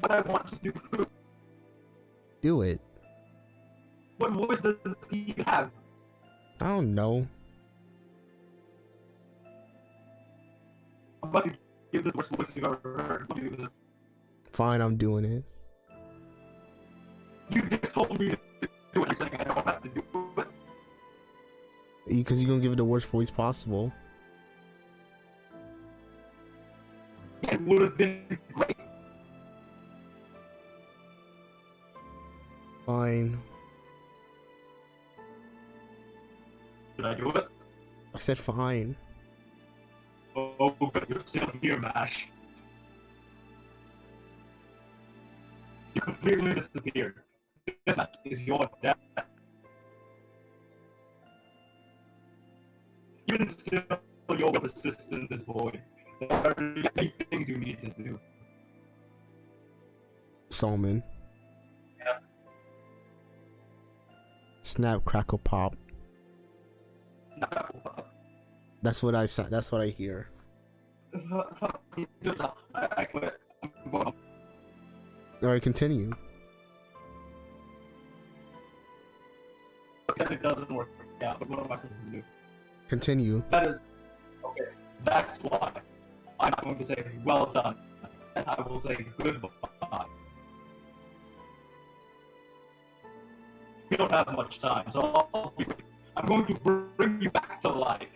But I want to do. Do it. What voice does he have? I don't know. I'm about to give this worst voice you've ever heard. I'm gonna do this. Fine, I'm doing it. You just told me to do it. You're saying I don't have to do it. Because you're gonna give it the worst voice possible. It would have been great. Fine. Did I do it? I said fine. Oh, good. You're still here, Mash. You completely disappeared. This is your death. Even still, you'll persist in this void. There are many things you need to do. Solomon. Yes. Snap, crackle, pop. Snap. That's what I said. That's what I hear. I quit. I'm going. Alright, continue. But it doesn't work out. But what am I supposed to do? Continue. That is okay. That's why I'm not going to say well done, and I will say goodbye. We don't have much time, so I'm going to bring you back to life.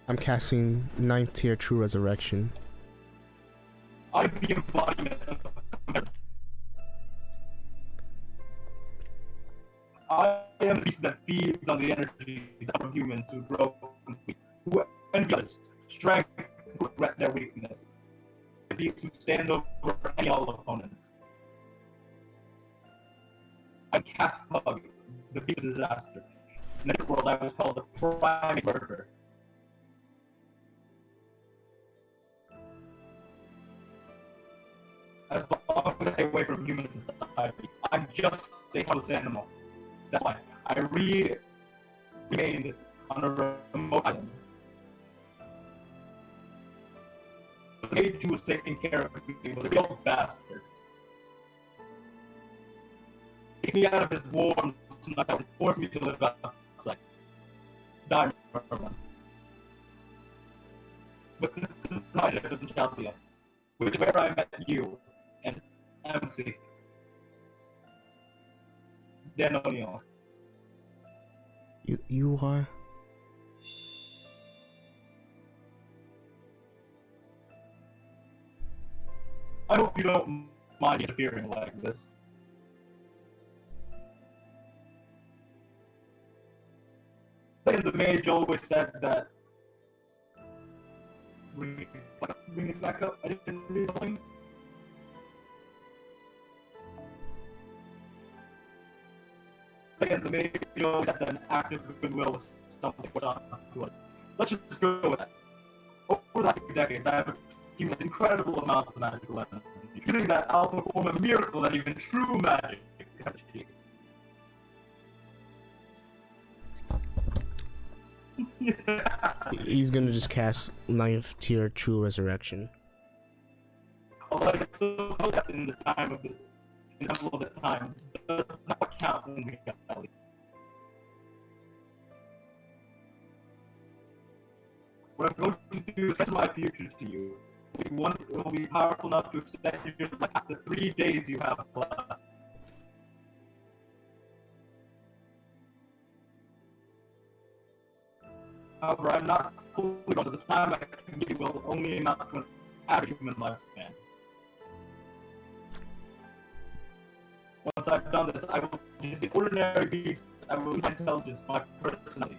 I'm casting 9th tier True Resurrection. I'm the embodiment of. I am the beast that feeds on the energy of humans to grow complete. Who envy others, strength to regret their weakness. The beast who stand over any all opponents. I'm Calf Hug, the beast of disaster. In this world, I was called the prime murderer. As long as I stay away from human society, I'm just a helpless animal. That's why I remained on a remote island. The maid who was taking care of me was a real bastard. He kicked me out of his warm snug and forced me to live outside. Died from him. But this is how I lived in Chaldea, which is where I met you and MC. Dan O'Neill. You are? I hope you don't mind interfering like this. And the mage always said that. Bring it back up. I didn't read the line. Again, the mage always said that an act of goodwill was something put on to us. Let's just go with that. Over the last few decades, I have accumulated incredible amounts of magical energy. Using that, I'll perform a miracle that even true magic can achieve. He's gonna just cast 9th tier True Resurrection. Although I suppose that in the time of the time does not count when we got Ellie. What I'm going to do is send my futures to you. It will be powerful enough to extend your life past the 3 days you have left. However, I'm not fully grown, so the time I can give you will only amount to an average human lifespan. Once I've done this, I will use the ordinary beast. I will use my intelligence, my personality.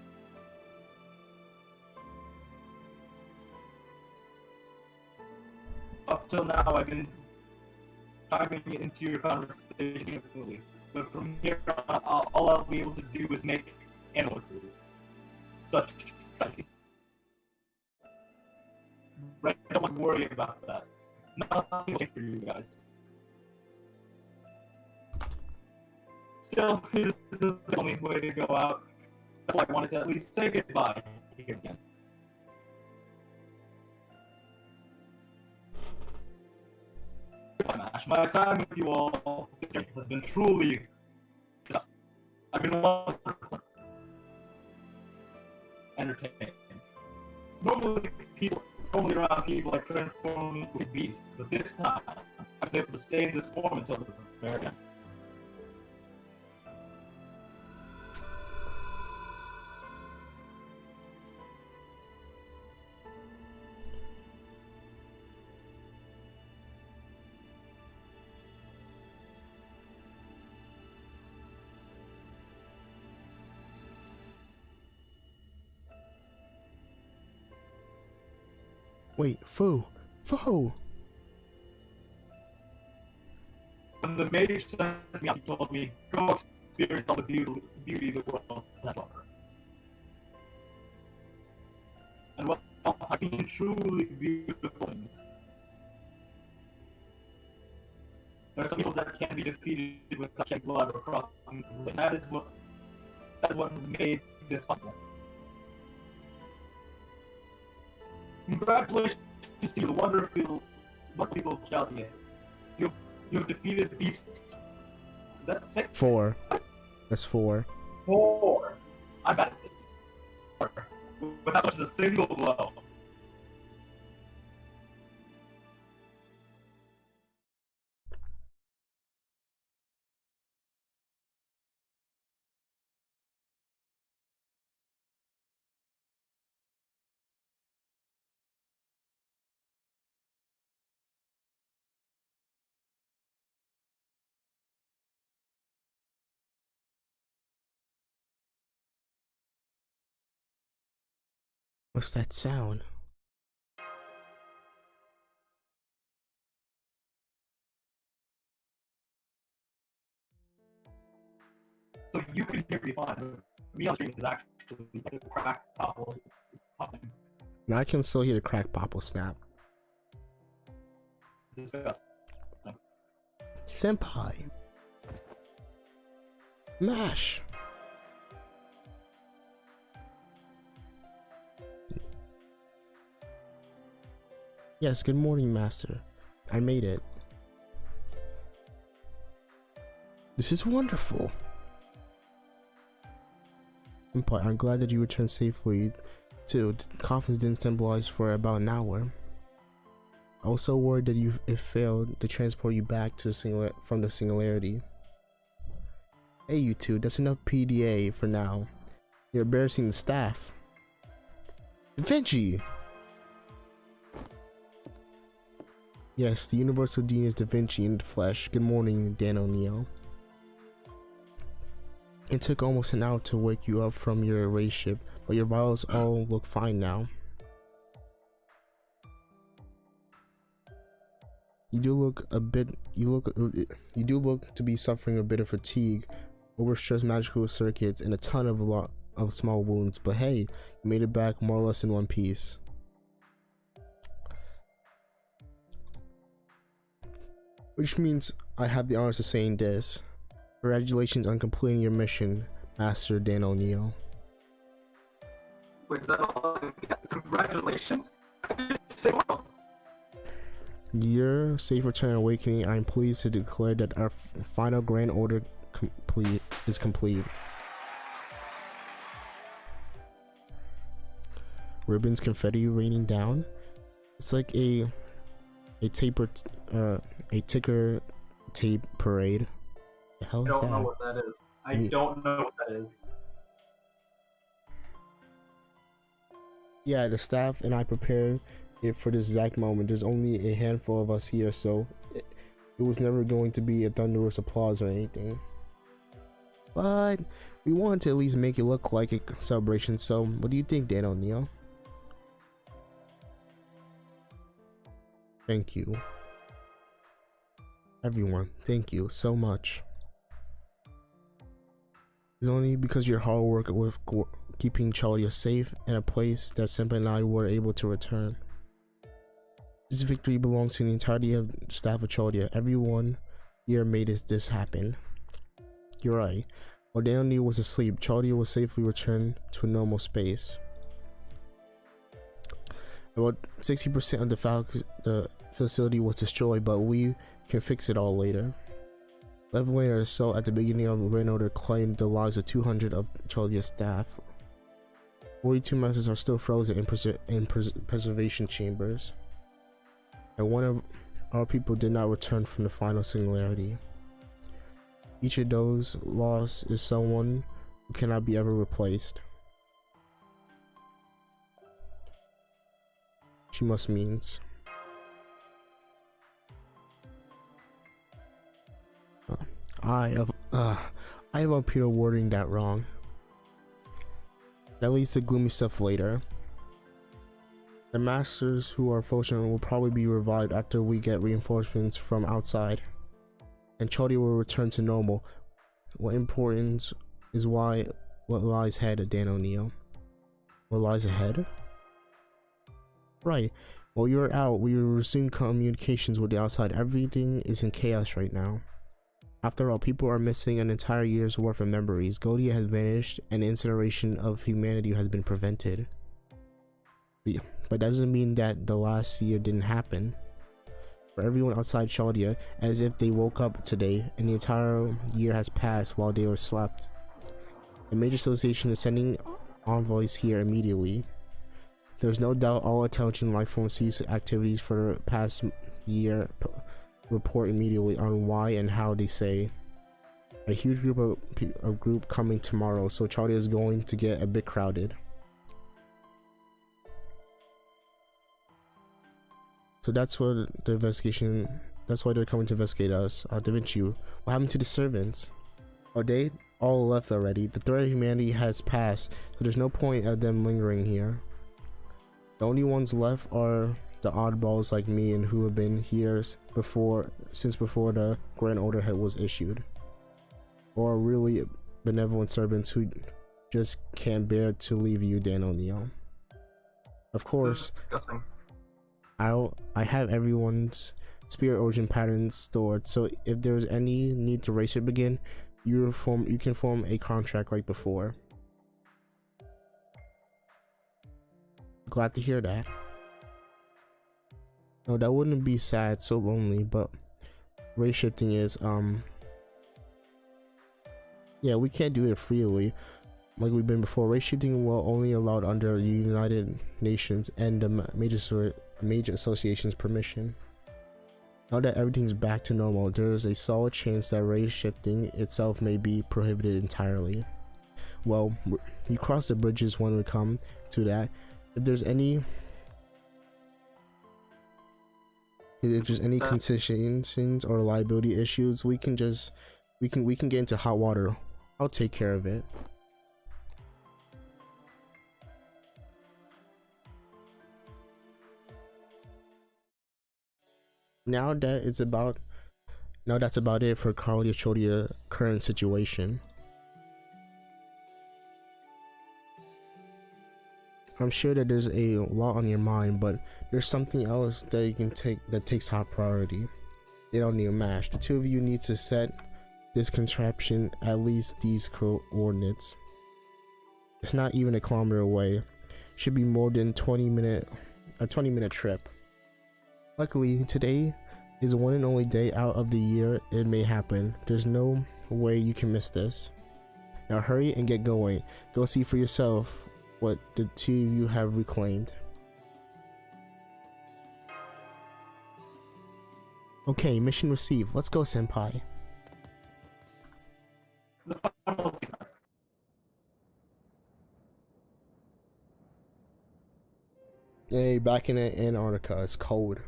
Up till now, I've been diving into your conversation, but from here on, all I'll be able to do is make analyses. Such right, don't worry about that. Nothing will change for you guys. Still, this is the only way to go out. That's why I wanted to at least say goodbye here again. My time with you all has been truly. I've been entertained. Normally around people I transform into these beasts, but this time I've been able to stay in this form until the very end. Wait, Fu! When the mage sent me out, he told me, go experience all the beauty the world has to offer. And well, I've seen truly beautiful things. There are some people that can be defeated with shedding blood or crossing, and that is what has made this possible. Congratulations to the wonderful people of Chaldea. You have defeated the beast. That's 6. 4. That's 4. 4. I got it. 4. Without such a single blow. What's that sound? So you can hear me fine. Me on stream is actually like a crack popple popping. Now I can still hear the crack popple snap. Disgusting. Senpai. Mash. Yes, good morning, Master. I made it. This is wonderful. Senpai, I'm glad that you returned safely too. The coffins didn't stabilize for about an hour. I was so worried that it failed to transport you back to from the singularity. Hey you two, that's enough PDA for now. You're embarrassing the staff. Da Vinci! Yes, the Universal Dean is Da Vinci in the flesh. Good morning, Dan O'Neill. It took almost an hour to wake you up from your erase ship, but your vitals all look fine now. You do look to be suffering a bit of fatigue, overstressed magical circuits, and a lot of small wounds, but hey, you made it back more or less in one piece. Which means I have the honors of saying this. Congratulations on completing your mission, Master Dan O'Neill. Wait, is that all? Congratulations. Say well. Your safe return awakening, I am pleased to declare that our final grand order is complete. Ribbons, confetti raining down. It's like a ticker tape parade. The hell is I don't that? know what that is. I don't know what that is. Yeah, the staff and I prepared it for this exact moment. There's only a handful of us here, so it was never going to be a thunderous applause or anything. But we wanted to at least make it look like a celebration, so what do you think, Dan O'Neill? Thank you. Everyone, thank you so much. It's only because your hard work with keeping Charlie safe in a place that Senpai and I were able to return. This victory belongs to the entirety of the staff of Charlia. Everyone here made this happen. You're right. While Daniel was asleep, Charlia was safely returned to a normal space. About 60% of the facility was destroyed, but we can fix it all later. Leveling our assault at the beginning of Grand Order claimed the lives of 200 of Charlia's staff. 42 masters are still frozen in preservation chambers, and one of our people did not return from the final singularity. Each of those lost is someone who cannot be ever replaced. She must means. I have a Peter wording that wrong. That leads to gloomy stuff later. The masters who are fortunate will probably be revived after we get reinforcements from outside, and Charlie will return to normal. What importance is what lies ahead, Dan O'Neill? What lies ahead? Right. While you're out, we will resume communications with the outside. Everything is in chaos right now. After all, people are missing an entire year's worth of memories. Godia has vanished, and the incineration of humanity has been prevented. But doesn't mean that the last year didn't happen. For everyone outside Charlia, as if they woke up today, and the entire year has passed while they were slept. The major association is sending envoys here immediately. There's no doubt all intelligent life forms cease activities for the past year. Report immediately on why and how. They say a huge group coming tomorrow, so Charlie is going to get a bit crowded. So that's what the investigation. That's why they're coming to investigate us. Da Vinci, what happened to the servants? Are they all left already? The threat of humanity has passed, so there's no point of them lingering here. The only ones left are the oddballs like me and who have been here since before the Grand Order was issued, or really benevolent servants who just can't bear to leave you, Dan O'Neill. Of course, I have everyone's spirit origin patterns stored, so if there's any need to race it again, you can form a contract like before. Glad to hear that. No, that wouldn't be sad, so lonely, but race shifting is, yeah, we can't do it freely like we've been before. Race shifting will only allowed under United Nations and the major associations permission. Now that everything's back to normal, there is a solid chance that race shifting itself may be prohibited entirely. Well, you cross the bridges when we come to that. If there's any concessions or liability issues, we can get into hot water. I'll take care of it. That's about it for Carlia Chodia current situation. I'm sure that there's a lot on your mind, but there's something else that you can take that takes top priority. They don't need a match. The two of you need to set this contraption at least these coordinates. It's not even a kilometer away. Should be more than a 20 minute trip. Luckily, today is one and only day out of the year it may happen. There's no way you can miss this. Now hurry and get going. Go see for yourself what the two of you have reclaimed. Okay, mission received. Let's go, senpai. Hey, back in Antarctica, it's cold.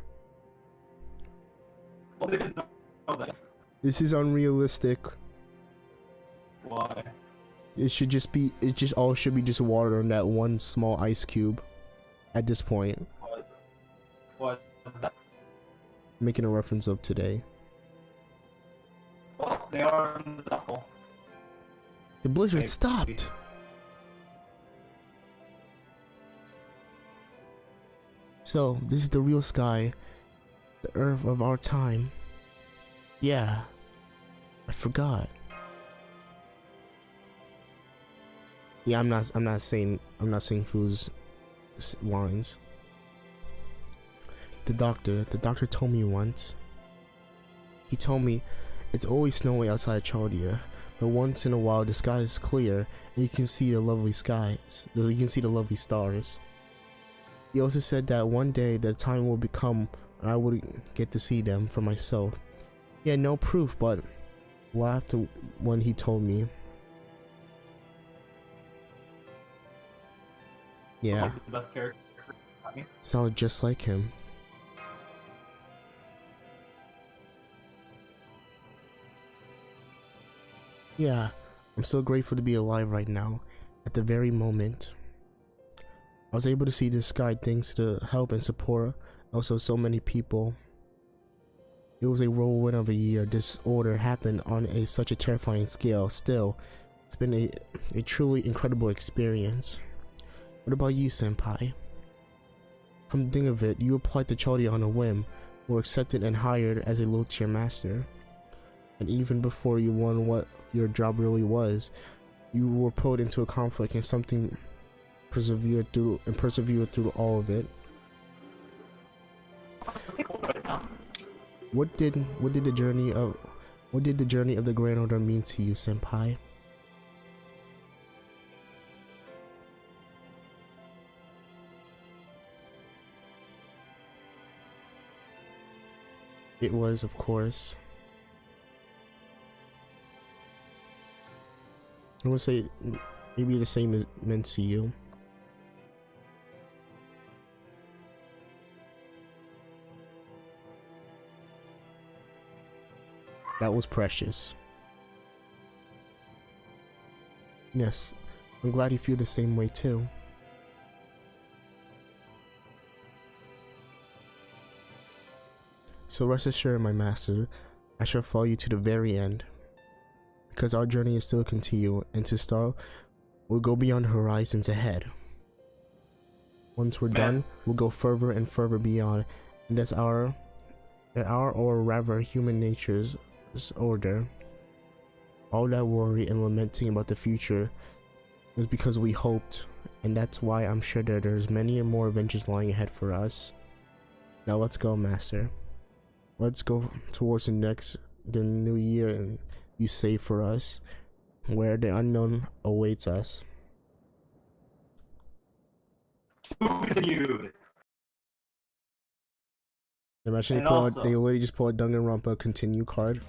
Well, they didn't know that. This is unrealistic. Why? It should all should be just water on that one small ice cube at this point. What is that? Making a reference of today. Well, they are in the temple. The blizzard Maybe. stopped. So, this is the real sky, the Earth of our time. Yeah, I forgot. Yeah, I'm not saying Fu's lines. The doctor told me once. He told me it's always snowy outside Chaldea, but once in a while the sky is clear and you can see the lovely skies. You can see the lovely stars. He also said that one day the time will become when I would get to see them for myself. He had no proof, but laughed when he told me. Yeah, Like the best character. sounded just like him. Yeah, I'm so grateful to be alive right now, at the very moment. I was able to see this sky thanks to the help and support also so many people. It was a whirlwind of a year. This order happened on such a terrifying scale. Still, it's been a truly incredible experience. What about you, senpai? Come to think of it, you applied to Chaldea on a whim, were accepted and hired as a low-tier master. And even before you won what your job really was, you were pulled into a conflict and something persevered through all of it. What did the journey of the Grand Order mean to you, senpai? It was, of course, I would say maybe the same as meant to you. That was precious. Yes, I'm glad you feel the same way too. So rest assured, my master, I shall follow you to the very end. Because our journey is still continue, and to start, we'll go beyond the horizons ahead. Once we're done, we'll go further and further beyond, and that's our or rather human nature's order. All that worry and lamenting about the future is because we hoped, and that's why I'm sure that there's many more adventures lying ahead for us. Now let's go, Master. Let's go towards the new year, and you say for us where the unknown awaits us. Continued. Imagine And they also- they already just pull a Danganronpa continue card.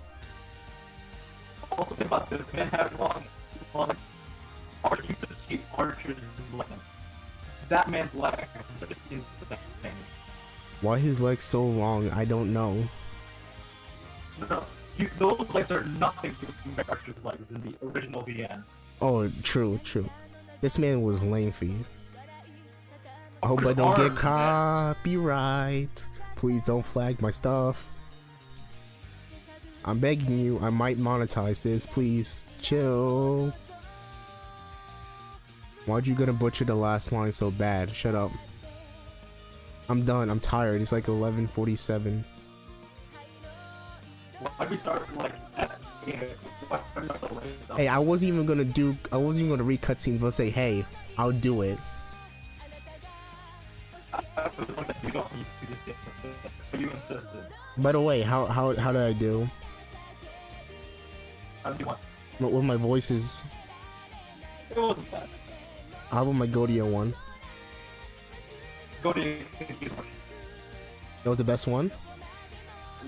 Also think about this man had long archers to see archers like that man's legs are just insane. Why his legs so long? I don't know. No, those legs are nothing to compare archers' legs in the original VN. Oh, true. This man was lengthy. I hope I don't get Arms, copyright. Please don't flag my stuff. I'm begging you, I might monetize this. Please chill. Why'd you gonna butcher the last line so bad? Shut up. I'm done. I'm tired. It's like 11:47. Why we start like at why we start so late? Hey, I wasn't even gonna read cutscenes, but say, hey, I'll do it. You don't need to just get but you insisted. By the way, how did I do? How do you want? What my voice is? It wasn't bad. How about my Godia one? Go to confuse one. That was the best one.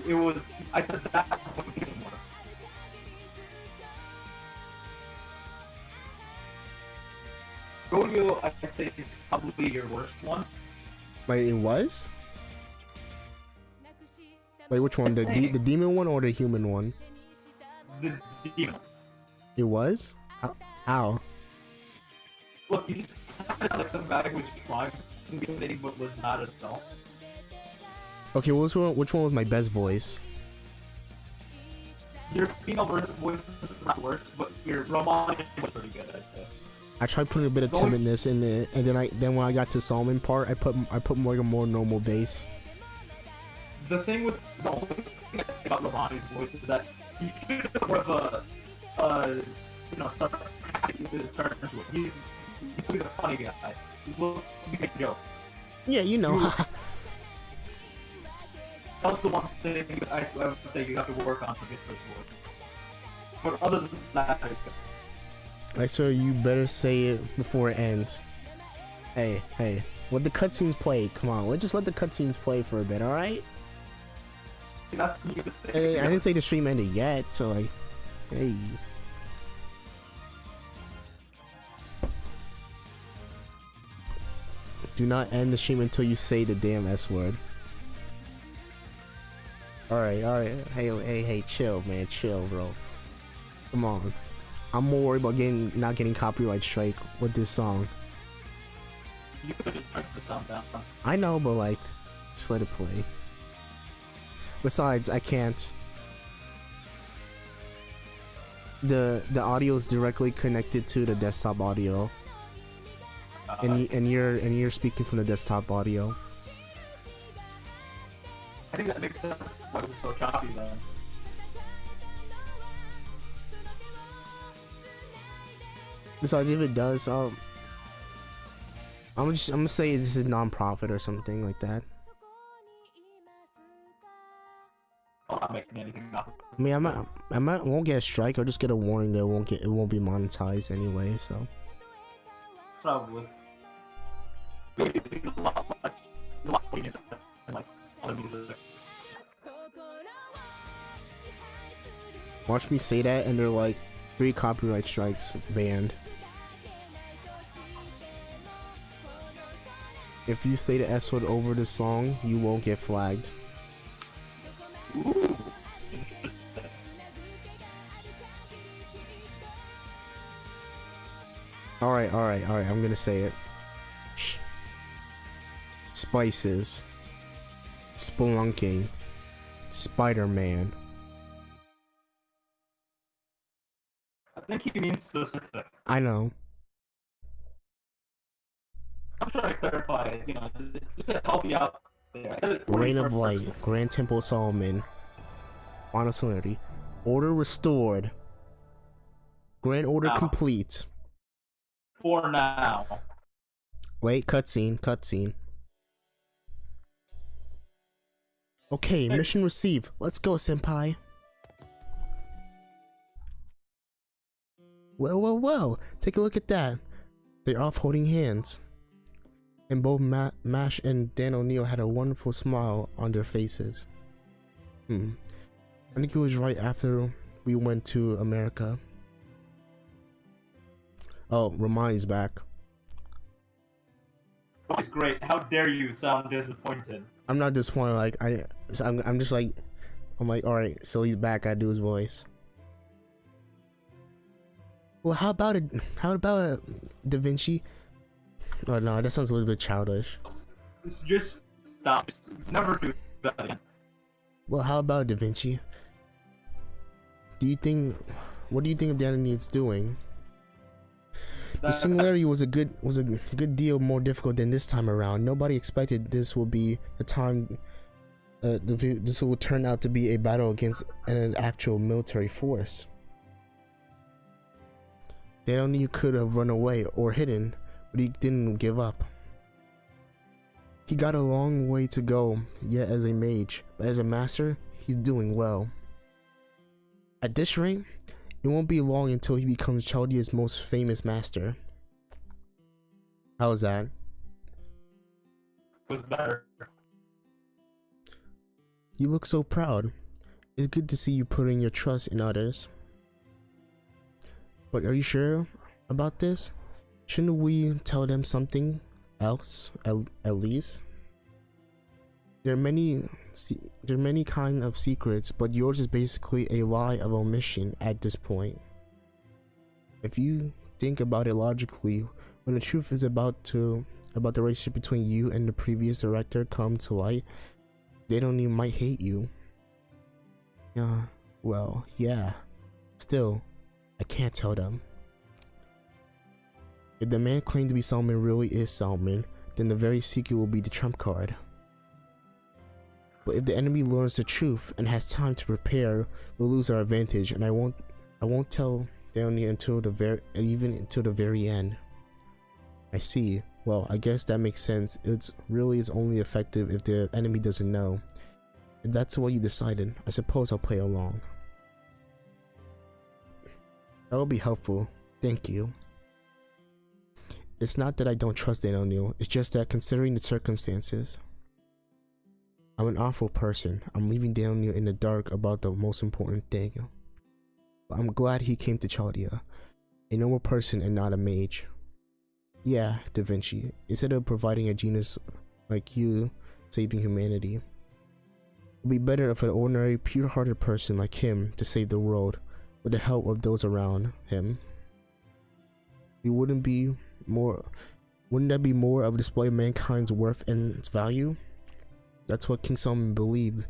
It was I said that confuse one. Rodeo, I'd say, is probably your worst one. Wait, it was? Wait, which one? The demon one or the human one? The demon. It was? How? Look, you just sound like some guy who was trying to be anything but was not at all. Okay, which one was my best voice? Your female voice is not worse, but your Romani was pretty good, I'd say. I tried putting a bit of timidness in it, and then when I got to Solomon part, I put more normal bass. The thing with the only thing I think about Romani's voice is that he should have more of sarcastic turn to it. He's really the funny guy. He's supposed to be making jokes. Yeah, you know. That's the one thing that I would say you have to work on to get this voice. But other than that, I swear you better say it before it ends. Hey, let the cutscenes play. Come on, let's just let the cutscenes play for a bit, alright? that's you to say. Hey, I didn't say the stream ended yet, so like, hey. Do not end the stream until you say the damn S word. Alright. Hey, chill, man. Chill, bro. Come on. I'm more worried about not getting copyright strike with this song. You could just turn the sound down. I know, but like, just let it play. Besides, I can't. The audio is directly connected to the desktop audio, and you're speaking from the desktop audio. I think that makes sense why it's so choppy then. Besides, if it does, I'm gonna say this is non-profit or something like that. I'm not making anything up. I mean, I won't get a strike. I'll just get a warning that it won't be monetized anyway. So Probably. Maybe a lot less. A lot more music than like other music. watch me say that, and they're like 3 copyright strikes banned. If you say the S word over the song, you won't get flagged. Ooh. Interesting. Alright, I'm gonna say it. Shh. Spices. Spelunking. Spider-Man. I think he means specific. I know. I'm trying to clarify, just to help you out there. I said it Reign of 41st Light. person. Grand Temple of Solomon. Final Solemnity. Order restored. Grand Order Now. complete. For now. Wait, cutscene. Okay, mission received. Let's go, senpai. Well. Take a look at that. They're off holding hands. And both Mash and Dan O'Neill had a wonderful smile on their faces. I think it was right after we went to America. Oh, Romani's back. That's great. How dare you sound disappointed? I'm not disappointed. Like I'm just like, I'm like, all right. So he's back. I do his voice. Well, how about it? How about Da Vinci? Oh no, that sounds a little bit childish. Just stop. Never do that again. Well, how about Da Vinci? What do you think of Danny needs doing? The singularity was a good deal more difficult than this time around. Nobody expected this will be the time. This will turn out to be a battle against an actual military force. They only you could have run away or hidden, but he didn't give up. He got a long way to go yet as a mage, but as a master, he's doing well. At this rate, it won't be long until he becomes Chaldea's most famous master. How's that? Was better. You look so proud. It's good to see you putting your trust in others. But are you sure about this? Shouldn't we tell them something else at least? There are many kind of secrets, but yours is basically a lie of omission at this point. If you think about it logically, when the truth is about the relationship between you and the previous director come to light, they don't even might hate you. Well, yeah. Still, I can't tell them. If the man claimed to be Salman really is Salman, then the very secret will be the trump card. But if the enemy learns the truth and has time to prepare, we'll lose our advantage, and I won't tell Danny until the very end. I see. Well, I guess that makes sense. It's only effective if the enemy doesn't know. If that's what you decided, I suppose I'll play along. That will be helpful. Thank you. It's not that I don't trust Dan O'Neill, it's just that considering the circumstances, I'm an awful person. I'm leaving Dan O'Neill in the dark about the most important thing. But I'm glad he came to Chaldea, a normal person and not a mage. Yeah, Da Vinci, instead of providing a genius like you saving humanity, it'd be better if an ordinary, pure-hearted person like him to save the world with the help of those around him. Wouldn't that be more of a display of mankind's worth and its value? That's what King Solomon believed,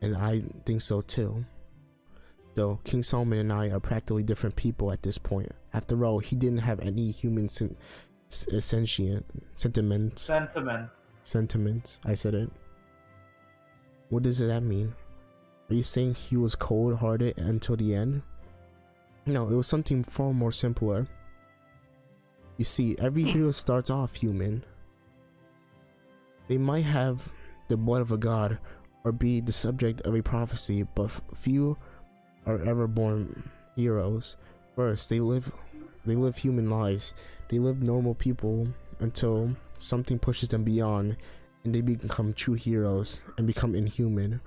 and I think so too. Though King Solomon and I are practically different people at this point. After all, he didn't have any human sentiments. I said it. What does that mean? Are you saying he was cold-hearted until the end? No, it was something far more simpler. You see, every hero starts off human. They might have the blood of a god or be the subject of a prophecy, but few are ever born heroes. First, they live human lives. They live normal people until something pushes them beyond and they become true heroes and become inhuman.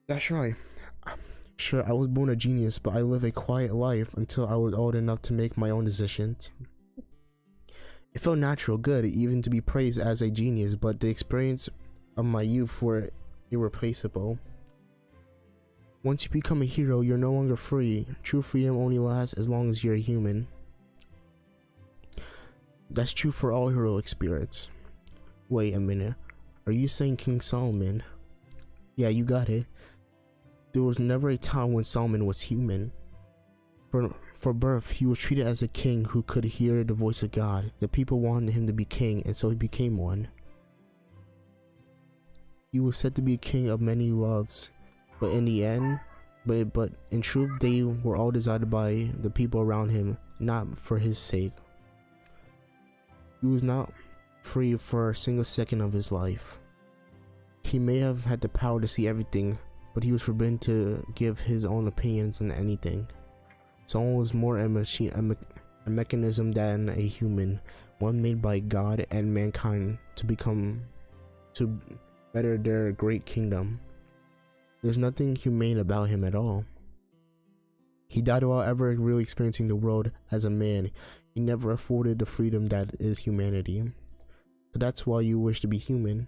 That's right. Sure, I was born a genius, but I lived a quiet life until I was old enough to make my own decisions. It felt natural, good, even to be praised as a genius, but the experience of my youth were irreplaceable. Once you become a hero, you're no longer free. True freedom only lasts as long as you're a human. That's true for all heroic spirits. Wait a minute. Are you saying King Solomon? Yeah, you got it. There was never a time when Solomon was human. For birth, he was treated as a king who could hear the voice of God. The people wanted him to be king, and so he became one. He was said to be king of many loves, but in the end, but in truth, they were all decided by the people around him, not for his sake. He was not free for a single second of his life. He may have had the power to see everything, but he was forbidden to give his own opinions on anything. Someone was more a machine, a mechanism than a human, one made by God and mankind to better their great kingdom. There's nothing humane about him at all. He died while ever really experiencing the world as a man. He never afforded the freedom that is humanity. But that's why you wish to be human.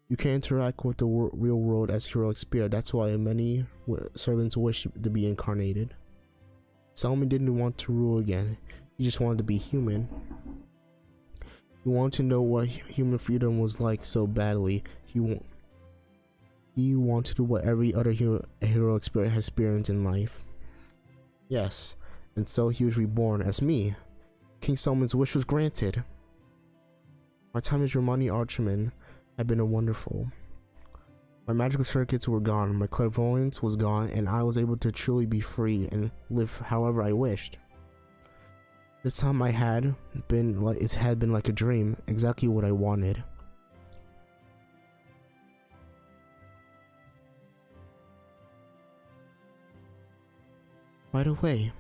You can't interact with the real world as heroic spirit. That's why many servants wish to be incarnated. Solomon didn't want to rule again. He just wanted to be human. He wanted to know what human freedom was like so badly. He wanted what every other heroic spirit has experienced in life. Yes, and so he was reborn as me. King Solomon's wish was granted. My time as Romani Archman had been wonderful. My magical circuits were gone, my clairvoyance was gone, and I was able to truly be free and live however I wished. This time it had been like a dream, exactly what I wanted. By the way,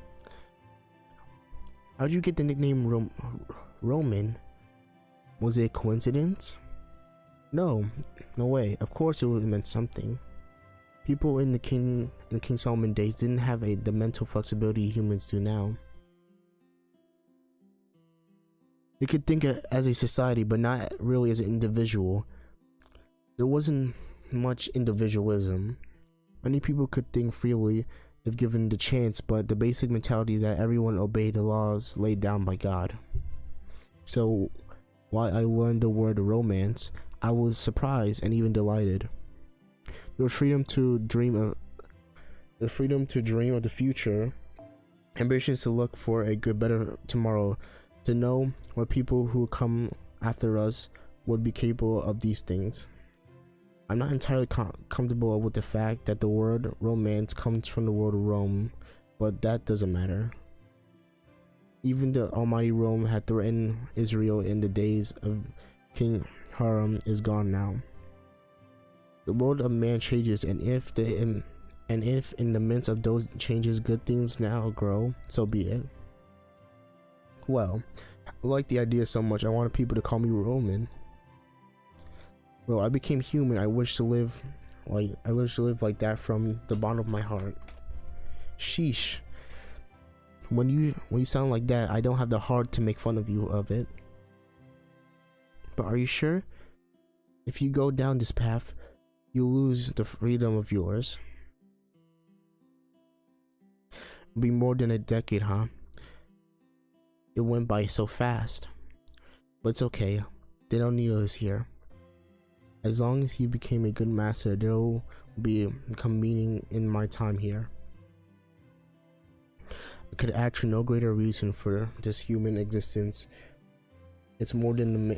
how'd you get the nickname Roman? Was it a coincidence? No way. Of course it meant something. People in King Solomon days didn't have the mental flexibility humans do now. They could think as a society, but not really as an individual. There wasn't much individualism. Many people could think freely if given the chance, but the basic mentality that everyone obeyed the laws laid down by God. So, while I learned the word romance, I was surprised and even delighted. There was freedom to dream of the future, ambitions to look for a better tomorrow, to know what people who come after us would be capable of these things. I'm not entirely comfortable with the fact that the word romance comes from the word Rome, but that doesn't matter. Even the almighty Rome had threatened Israel in the days of King Hiram is gone now. The world of man changes, and if in the midst of those changes good things now grow, so be it. Well, I like the idea so much I wanted people to call me Roman. Well, I became human. I wish to live like that from the bottom of my heart. Sheesh. When you sound like that, I don't have the heart to make fun of you of it. But are you sure? If you go down this path, you'll lose the freedom of yours. It'll be more than a decade, huh? It went by so fast. But it's okay. They don't need us here. As long as he became a good master, there will become meaning in my time here. I could ask for no greater reason for this human existence. It's more than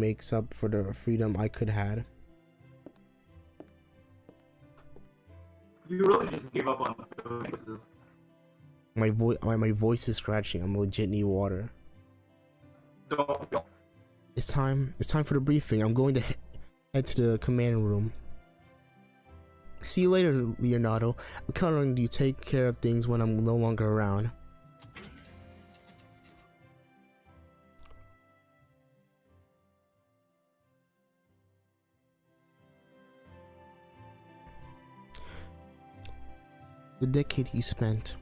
makes up for the freedom I could had. You really just gave up on voices. My voice is scratching. I'm legit need water. Don't. It's time for the briefing. I'm going to head to the command room. See you later, Leonardo. I'm counting on you to take care of things when I'm no longer around. The decade you spent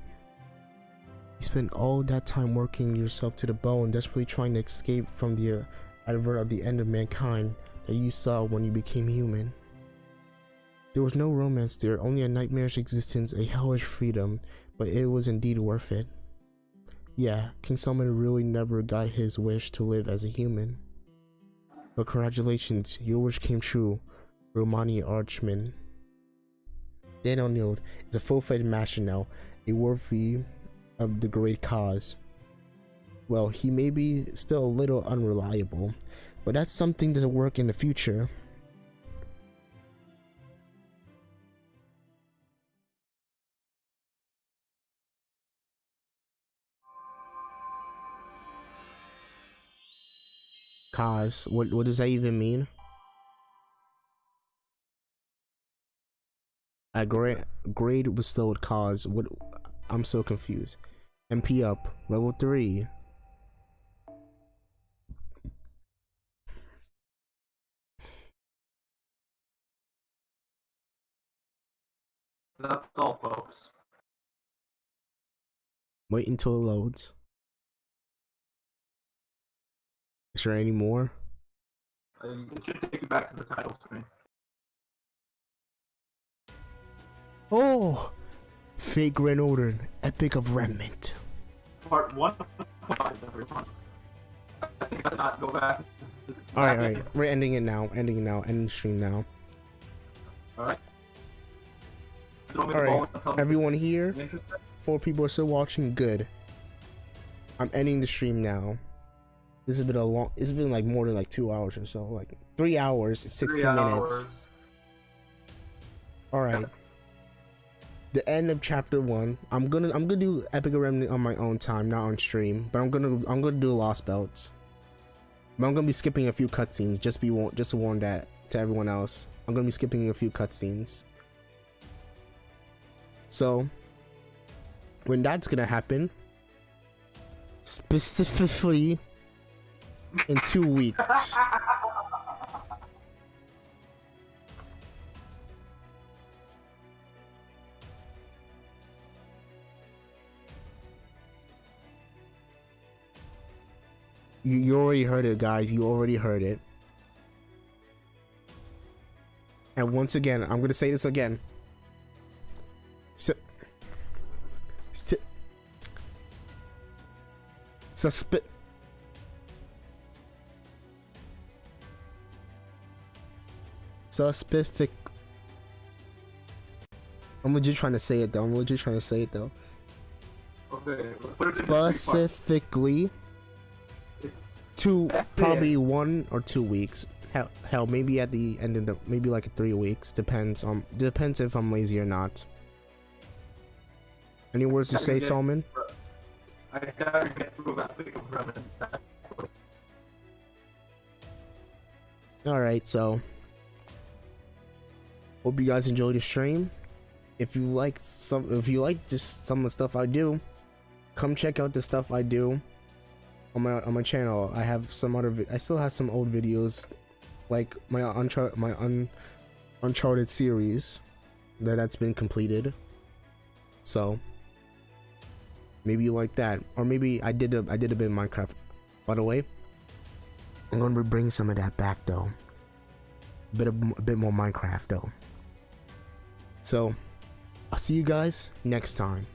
all that time working yourself to the bone, desperately trying to escape from the advert of the end of mankind that you saw when you became human. There was no romance there, only a nightmarish existence, a hellish freedom, but it was indeed worth it. Yeah, King Solomon really never got his wish to live as a human. But congratulations, your wish came true, Romani Archman. Daniel Node is a full-fledged master now, a worthy of the great cause. Well, he may be still a little unreliable, but that's something to work in the future. Cause, what does that even mean? A grade bestowed cause. What? I'm so confused. MP up. Level 3. That's all, folks. Wait until it loads. Is there any more? It should take you back to the title screen. Oh! Fate Grand Order, Epic of Remnant. Part 1 of 5, everyone. I think I not go back. Alright. We're ending it now. Ending the stream now. Alright. Alright. Everyone here, 4 people are still watching. Good. I'm ending the stream now. This has been it's been like more than like 2 hours or so. Like 3 hours, 16 minutes. Alright. The end of chapter 1. I'm gonna do Epic of Remnant on my own time, not on stream. But I'm gonna do Lost Belts. But I'm gonna be skipping a few cutscenes. Just to warn that to everyone else. I'm gonna be skipping a few cutscenes. So when that's gonna happen, specifically in 2 weeks. You already heard it, guys. You already heard it. And once again, I'm gonna say this again. Suspicific. I'm legit trying to say it though. Okay. Specifically to probably 1 or 2 weeks. Hell, maybe at the end of maybe like 3 weeks. Depends if I'm lazy or not. Any words to say, Salman? I gotta get through that big of Remnant. Alright, so hope you guys enjoyed the stream. If you like some of the stuff I do, come check out the stuff I do on my channel. I have some I still have some old videos, like my Uncharted series that's been completed. So maybe you like that, or maybe I did a bit of Minecraft. By the way, I'm gonna bring some of that back though. A bit more Minecraft though. So I'll see you guys next time.